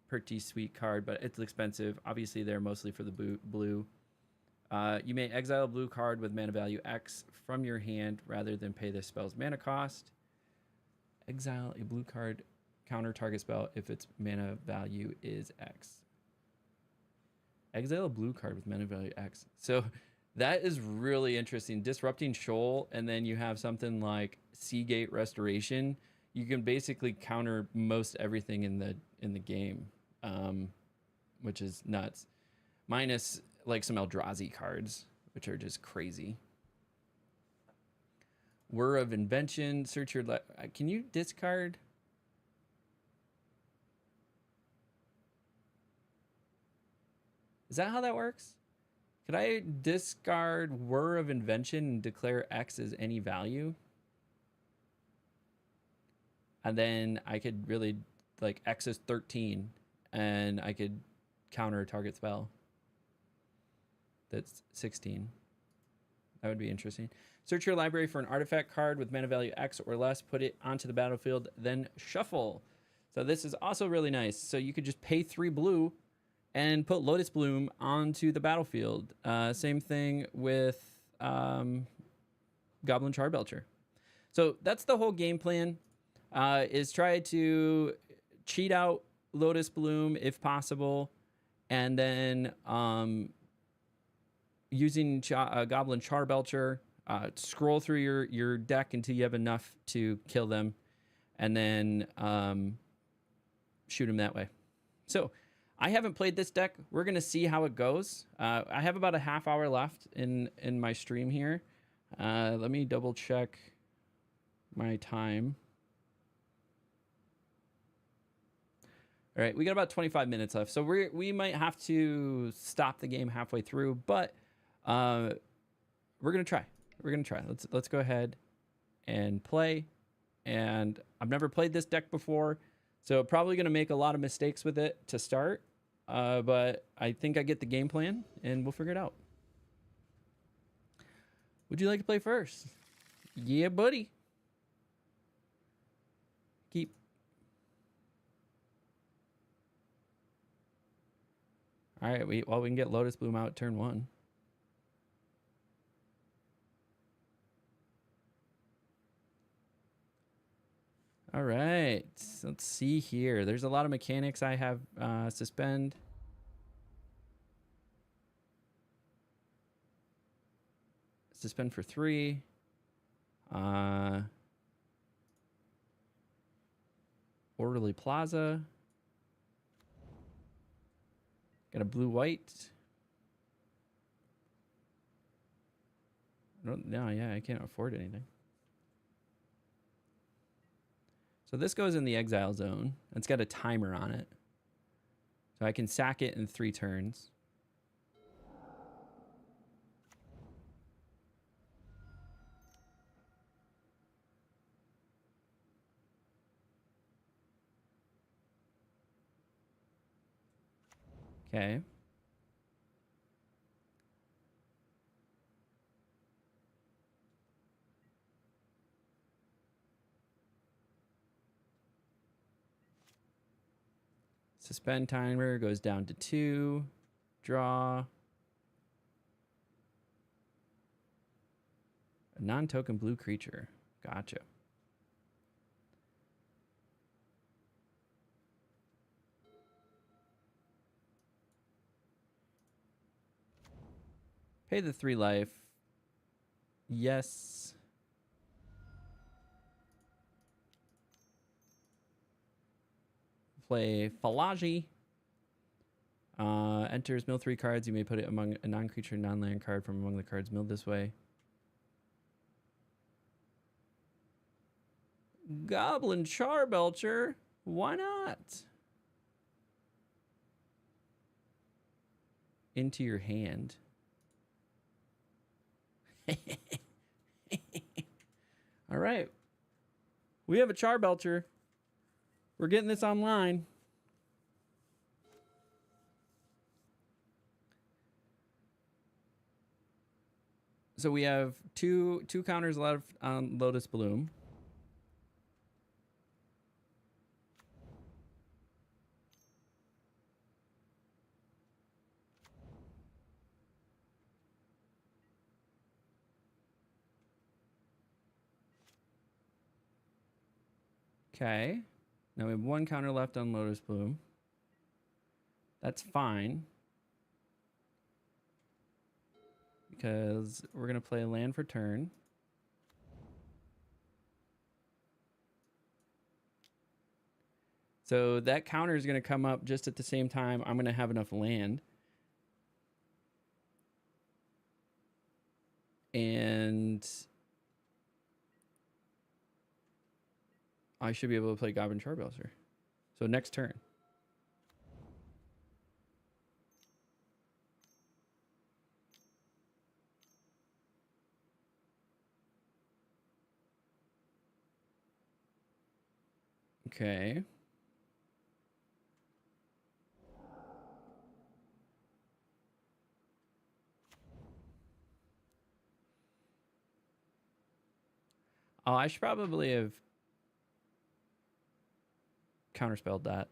Pretty sweet card, but it's expensive. Obviously, they're mostly for the blue. You may exile a blue card with mana value X from your hand rather than pay the spell's mana cost. Exile a blue card, counter target spell if its mana value is X. Exile a blue card with mana value X. So that is really interesting. Disrupting Shoal, and then you have something like Seagate Restoration. You can basically counter most everything in the game, which is nuts. Minus like some Eldrazi cards, which are just crazy. Whir of Invention. Search your... Can you discard... Is that how that works? Could I discard Whir of Invention and declare X as any value? And then I could really, like, X is 13, and I could counter a target spell that's 16. That would be interesting. Search your library for an artifact card with mana value X or less, put it onto the battlefield, then shuffle. So this is also really nice. So you could just pay 3 blue and put Lotus Bloom onto the battlefield. Same thing with Goblin Charbelcher. So that's the whole game plan, is try to cheat out Lotus Bloom if possible, and then using Goblin Charbelcher, scroll through your deck until you have enough to kill them, and then shoot them that way. So I haven't played this deck. We're going to see how it goes. I have about a half hour left in my stream here. Let me double check my time. All right, we got about 25 minutes left. So we might have to stop the game halfway through, but we're going to try. We're going to try. Let's go ahead and play. And I've never played this deck before, so probably going to make a lot of mistakes with it to start. But I think I get the game plan, and we'll figure it out. Would you like to play first? Yeah, buddy. Keep. All right, we can get Lotus Bloom out turn 1. All right, let's see here. There's a lot of mechanics I have. Suspend. Suspend for 3. Orderly Plaza. Got a blue-white. Yeah, I can't afford anything. So this goes in the exile zone. It's got a timer on it. So I can sack it in 3 turns. Okay. Suspend timer goes down to 2. Draw. A non-token blue creature. Gotcha. Pay the 3 life. Yes. Play Falaji. Enters mill 3 cards. You may put it among a non-creature, non-land card from among the cards milled this way. Goblin Charbelcher. Why not? Into your hand. All right. We have a Charbelcher. We're getting this online. So we have two counters left on Lotus Bloom. Okay. Now we have one counter left on Lotus Bloom. That's fine. Because we're going to play land for turn. So that counter is going to come up just at the same time I'm going to have enough land. And I should be able to play Goblin Charbelcher. So next turn. Okay. Oh, I should probably have counterspelled that.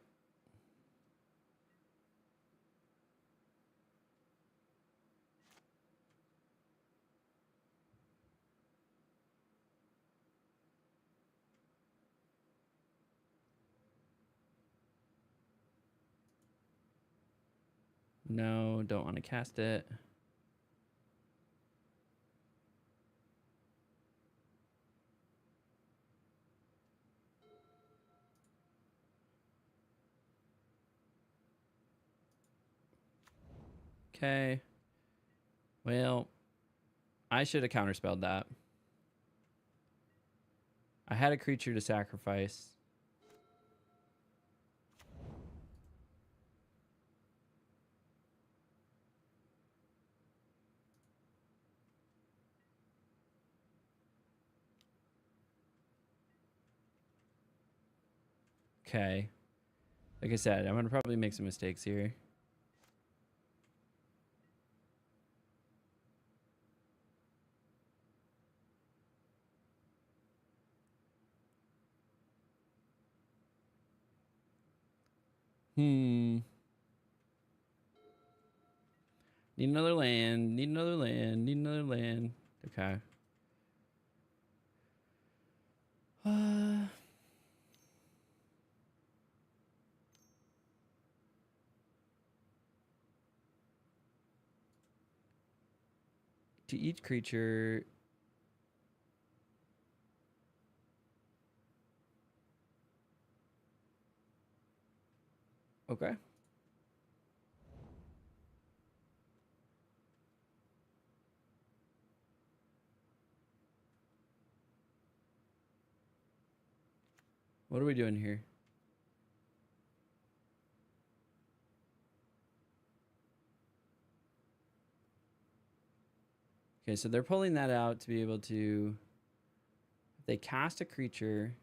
No, don't want to cast it. Okay. Well, I should have counterspelled that. I had a creature to sacrifice. Okay. Like I said, I'm going to probably make some mistakes here. Need another land. Need another land. Need another land. Okay. To each creature. Okay. What are we doing here? Okay, so they're pulling that out to be able to... If they cast a creature...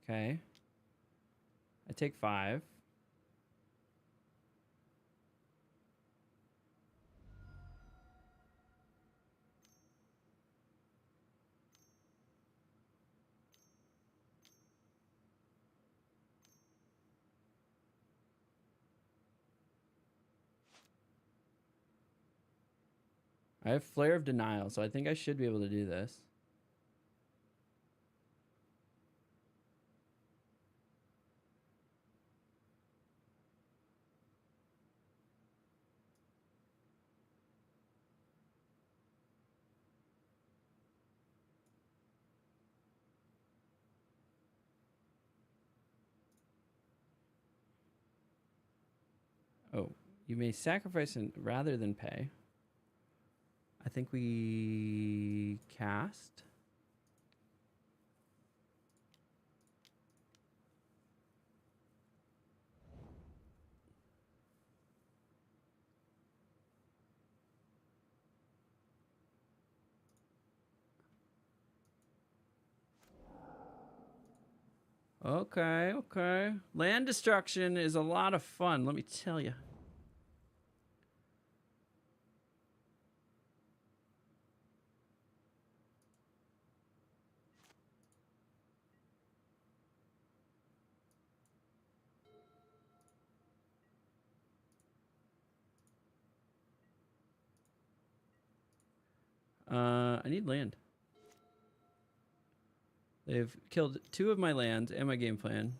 Okay. I take 5. I have Flare of Denial, so I think I should be able to do this. Oh, you may sacrifice rather than pay. I think we cast. Okay, okay. Land destruction is a lot of fun, let me tell you. I need land. They've killed 2 of my lands and my game plan.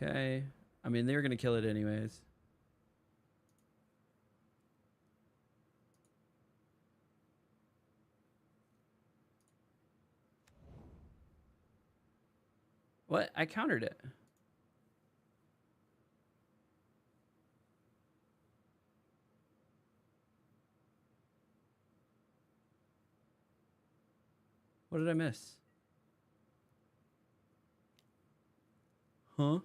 Okay. I mean, they were going to kill it anyways. What? I countered it. What did I miss? Huh?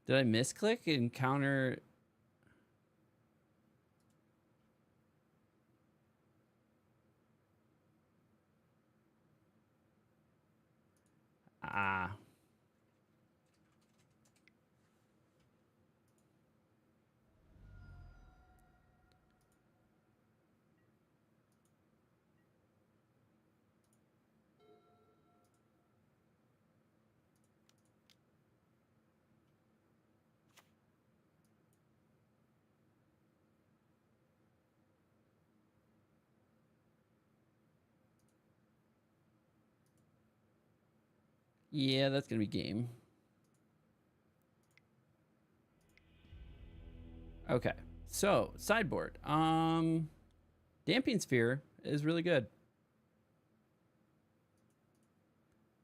Did I misclick and counter? Ah. Yeah, that's going to be game. Okay. So, sideboard. Damping Sphere is really good.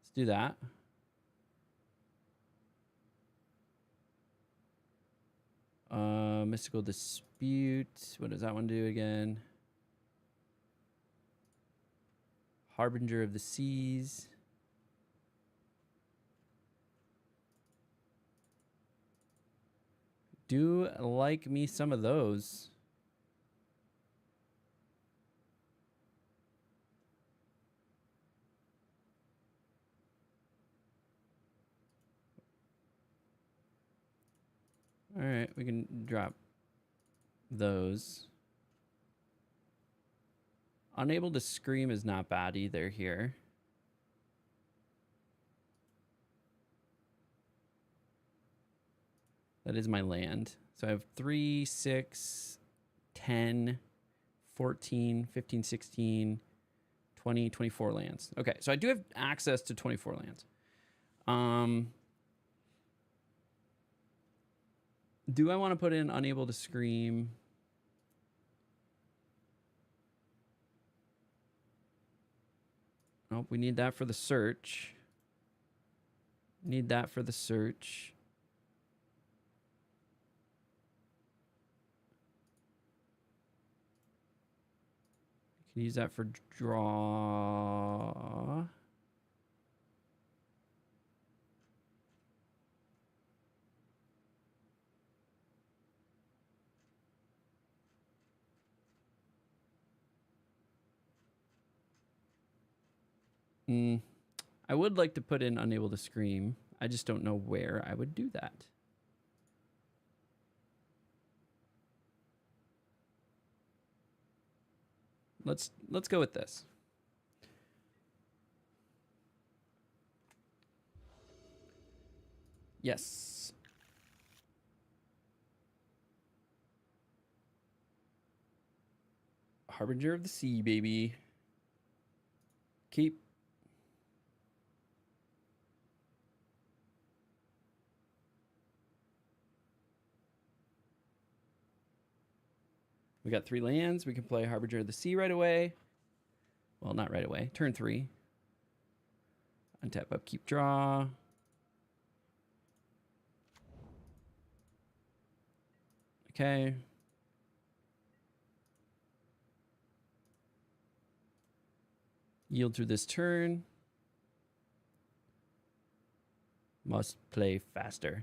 Let's do that. Mystical Dispute. What does that one do again? Harbinger of the Seas. Do like me some of those. All right, we can drop those. Unable to Scream is not bad either here. That is my land. So I have 3, 6, 10, 14, 15, 16, 20, 24 lands. Okay, so I do have access to 24 lands. Do I want to put in Unable to Scream? Nope, we need that for the search. Need that for the search. Can use that for draw. I would like to put in Unable to Scream. I just don't know where I would do that. Let's go with this. Yes. Harbinger of the Sea, baby. Keep. We got 3 lands. We can play Harbinger of the Sea right away. Well, not right away. Turn 3. Untap, upkeep, draw. Okay. Yield through this turn. Must play faster.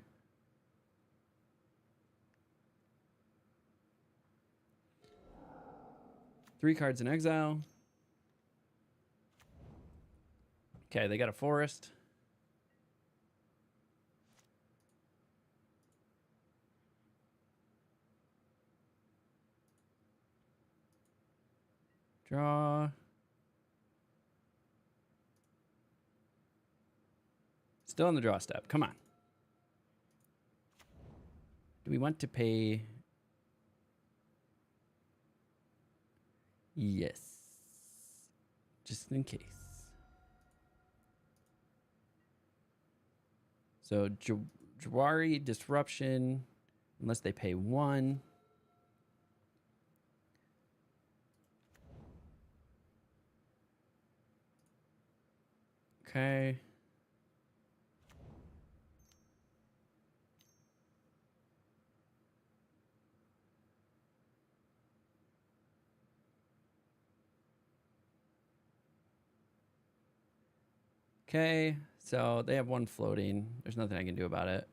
Three cards in exile. Okay, they got a forest. Draw. Still on the draw step. Come on. Do we want to pay? Yes. Just in case. So Jawari Disruption, unless they pay 1. Okay. Okay, so they have 1 floating. There's nothing I can do about it.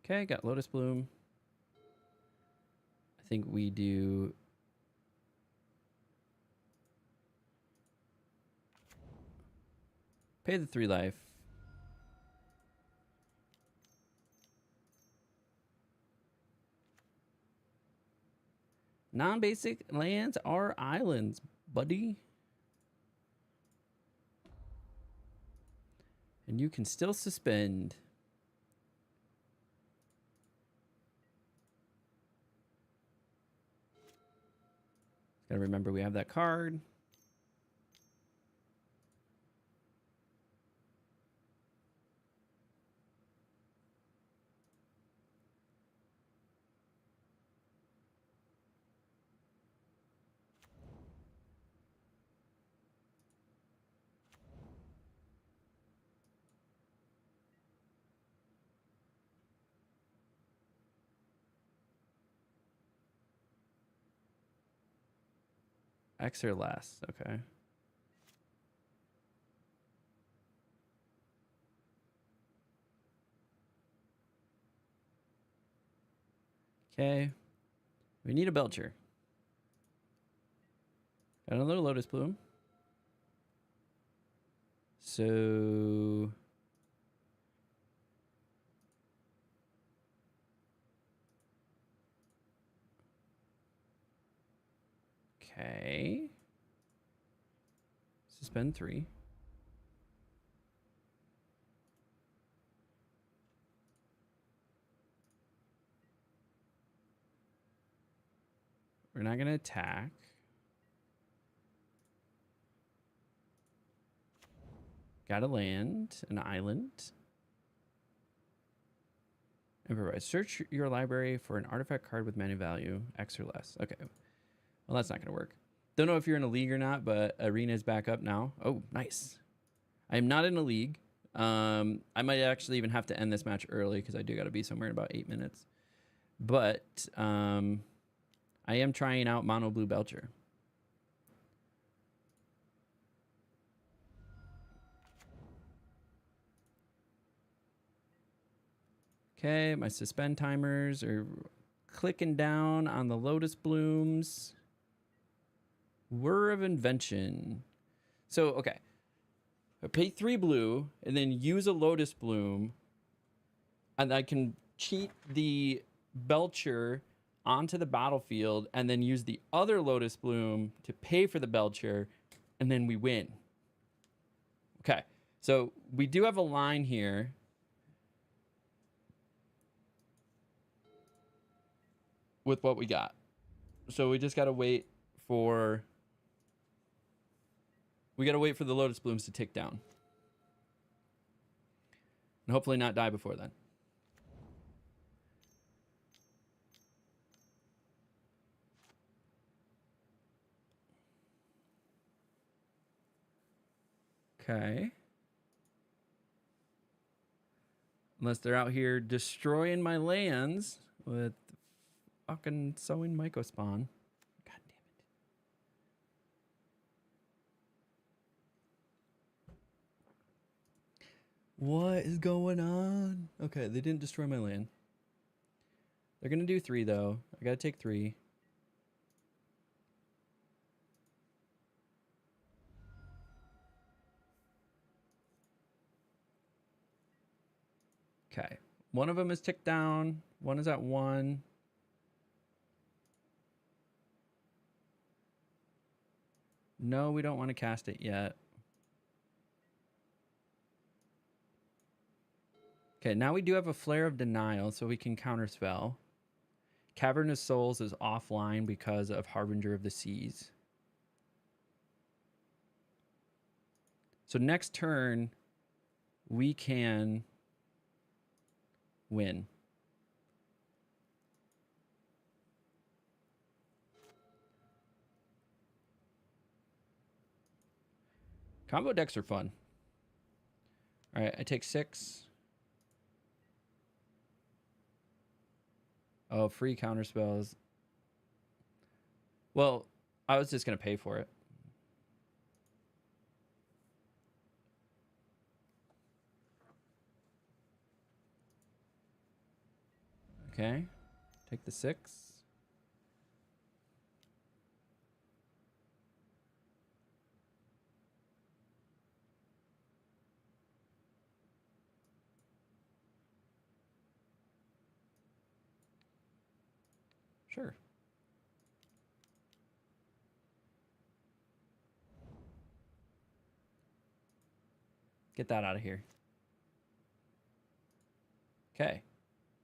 Okay, got Lotus Bloom. I think we do... Pay the 3 life. Non-basic lands are islands, buddy. And you can still suspend. Gotta remember we have that card. X or less, okay. Okay. We need a Belcher. Got another Lotus Bloom. So... Okay. Suspend 3. We're not going to attack. Got a land, an island. Improvise. Search your library for an artifact card with mana value, X or less. Okay. Well, that's not going to work. Don't know if you're in a league or not, but Arena is back up now. Oh, nice. I am not in a league. I might actually even have to end this match early because I do got to be somewhere in about 8 minutes. But I am trying out Mono Blue Belcher. Okay, my suspend timers are clicking down on the Lotus Blooms. Whir of Invention. So, okay. I pay 3 blue and then use a Lotus Bloom. And I can cheat the Belcher onto the battlefield and then use the other Lotus Bloom to pay for the Belcher. And then we win. Okay. So, we do have a line here. With what we got. So we just gotta wait for... We gotta wait for the Lotus Blooms to tick down. And hopefully not die before then. Okay. Unless they're out here destroying my lands with fucking sowing Mycospawn. God damn it. What is going on? Okay, they didn't destroy my land. They're gonna do 3 though. I gotta take 3. Okay. One of them is ticked down. One is at 1. No, we don't want to cast it yet. Okay, now we do have a Flare of Denial, so we can counterspell. Cavernous Souls is offline because of Harbinger of the Seas. So next turn, we can win. Combo decks are fun. All right, I take 6. Oh, free counter spells. Well, I was just going to pay for it. Okay. Take the 6. Sure. Get that out of here. Okay.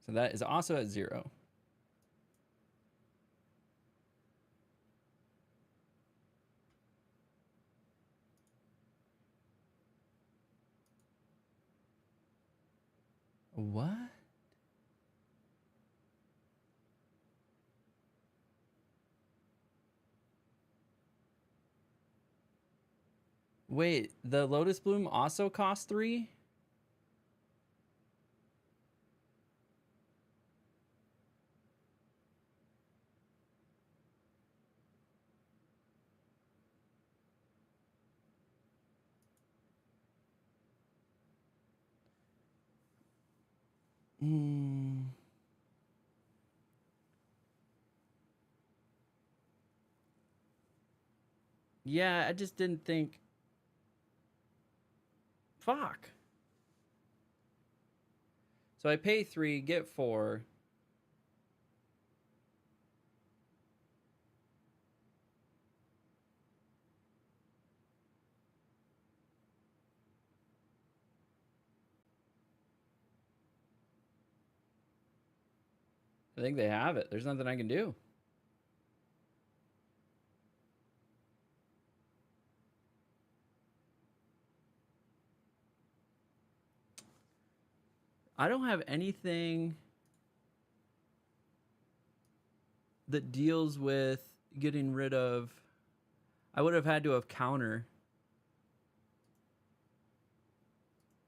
So that is also at 0. What? Wait, the Lotus Bloom also costs 3? Yeah, I just didn't think. Fuck. So I pay 3, get 4. I think they have it. There's nothing I can do. I don't have anything that deals with getting rid of... I would have had to have counter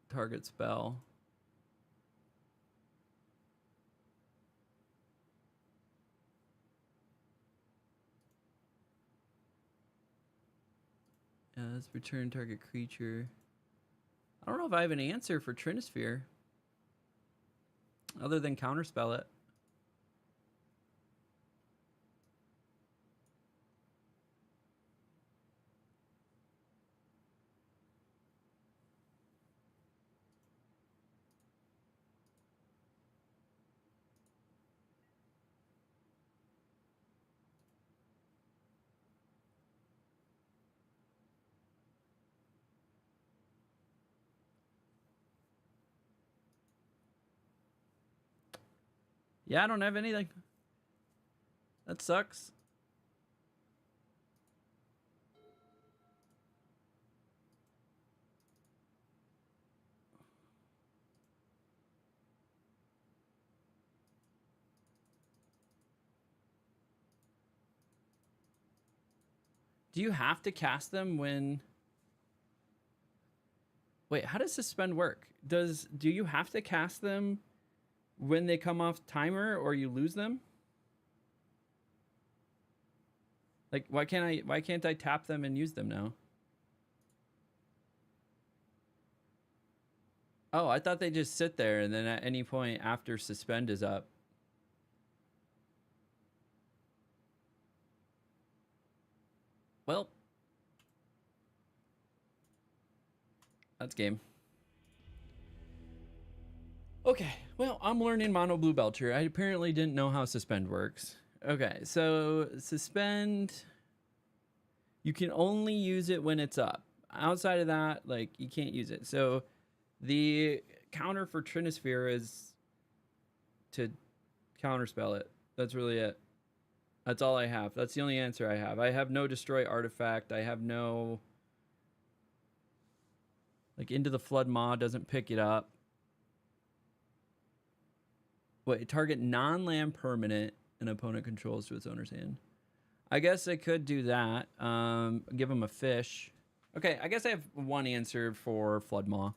target spell. Let's return target creature. I don't know if I have an answer for Trinisphere other than counterspell it. Yeah, I don't have anything. That sucks. Do you have to cast them when... Wait, how does suspend work? Do you have to cast them when they come off timer or you lose them? Like, why can't I tap them and use them now? Oh, I thought they just sit there and then at any point after suspend is up. Well, that's game. Okay, well, I'm learning Mono Blue Belcher. I apparently didn't know how suspend works. Okay, so suspend, you can only use it when it's up. Outside of that, like, you can't use it. So the counter for Trinisphere is to counterspell it. That's really it. That's all I have. That's the only answer I have. I have no destroy artifact. I have no... Like, Into the Flood Maw doesn't pick it up. Wait, target non-land permanent an opponent controls to its owner's hand. I guess I could do that. Give him a fish. Okay, I guess I have one answer for Flood Maw.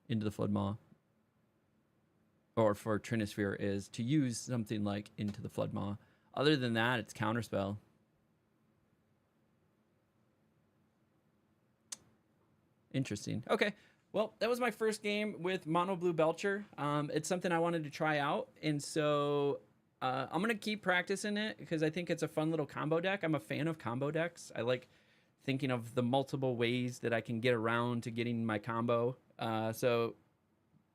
Into the Flood Maw. Or for Trinisphere is to use something like Into the Flood Maw. Other than that, it's Counterspell. Interesting. Okay. Well, that was my first game with Mono Blue Belcher. It's something I wanted to try out. And so I'm going to keep practicing it because I think it's a fun little combo deck. I'm a fan of combo decks. I like thinking of the multiple ways that I can get around to getting my combo. So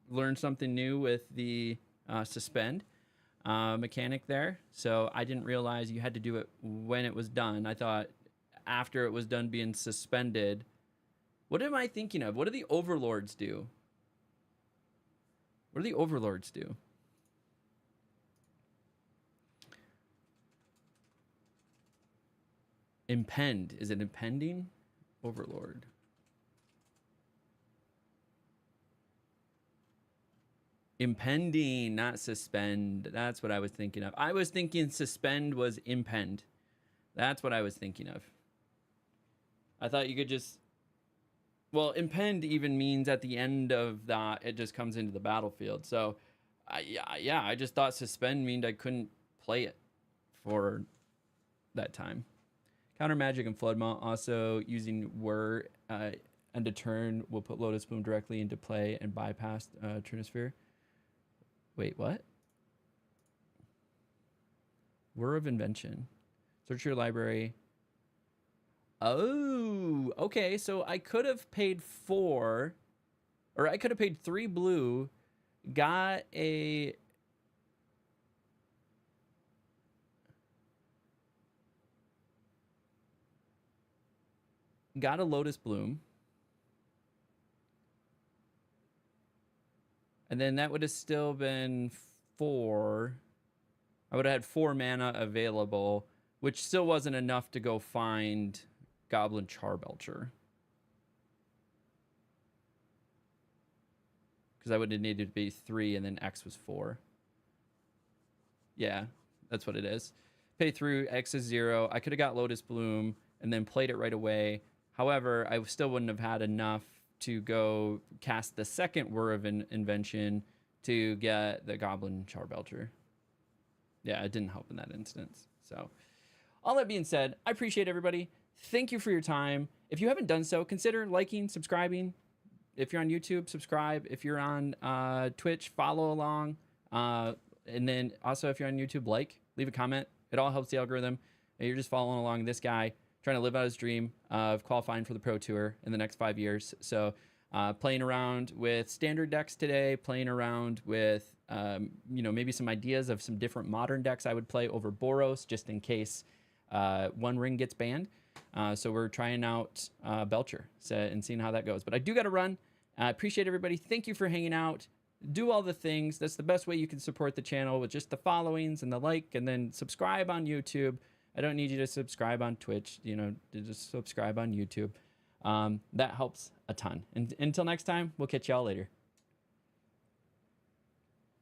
learn something new with the suspend mechanic there. So I didn't realize you had to do it when it was done. I thought after it was done being suspended. What am I thinking of? What do the overlords do? What do the overlords do? Impend. Is it impending? Overlord. Impending, not suspend. That's what I was thinking of. I was thinking suspend was impend. That's what I was thinking of. I thought you could just... Well, impend even means at the end of that, it just comes into the battlefield. So, yeah, I just thought suspend meant I couldn't play it for that time. Counter Magic and Flood Maw also using Whir end of turn will put Lotus Bloom directly into play and bypass Trinisphere. Wait, what? Whir of Invention. Search your library. Oh, okay. So I could have paid 4, or I could have paid 3 blue, got a... Got a Lotus Bloom. And then that would have still been 4. I would have had 4 mana available, which still wasn't enough to go find Goblin Charbelcher. Because I would have needed to be 3 and then X was 4. Yeah, that's what it is. Pay through, X is 0. I could have got Lotus Bloom and then played it right away. However, I still wouldn't have had enough to go cast the second Whir of Invention to get the Goblin Charbelcher. Yeah, it didn't help in that instance. So, all that being said, I appreciate everybody. Thank you for your time. If you haven't done so, consider liking, subscribing. If you're on YouTube, subscribe. If you're on Twitch, follow along. And then also, if you're on YouTube, leave a comment. It all helps the algorithm. And you're just following along this guy, trying to live out his dream of qualifying for the Pro Tour in the next 5 years. So playing around with standard decks today, playing around with, maybe some ideas of some different modern decks I would play over Boros, just in case One Ring gets banned. So we're trying out Belcher and seeing how that goes. But I do got to run. I appreciate everybody. Thank you for hanging out. Do all the things. That's the best way you can support the channel, with just the followings and the like, and then subscribe on YouTube. I don't need you to subscribe on Twitch, to just subscribe on YouTube. That helps a ton. And until next time, we'll catch y'all later.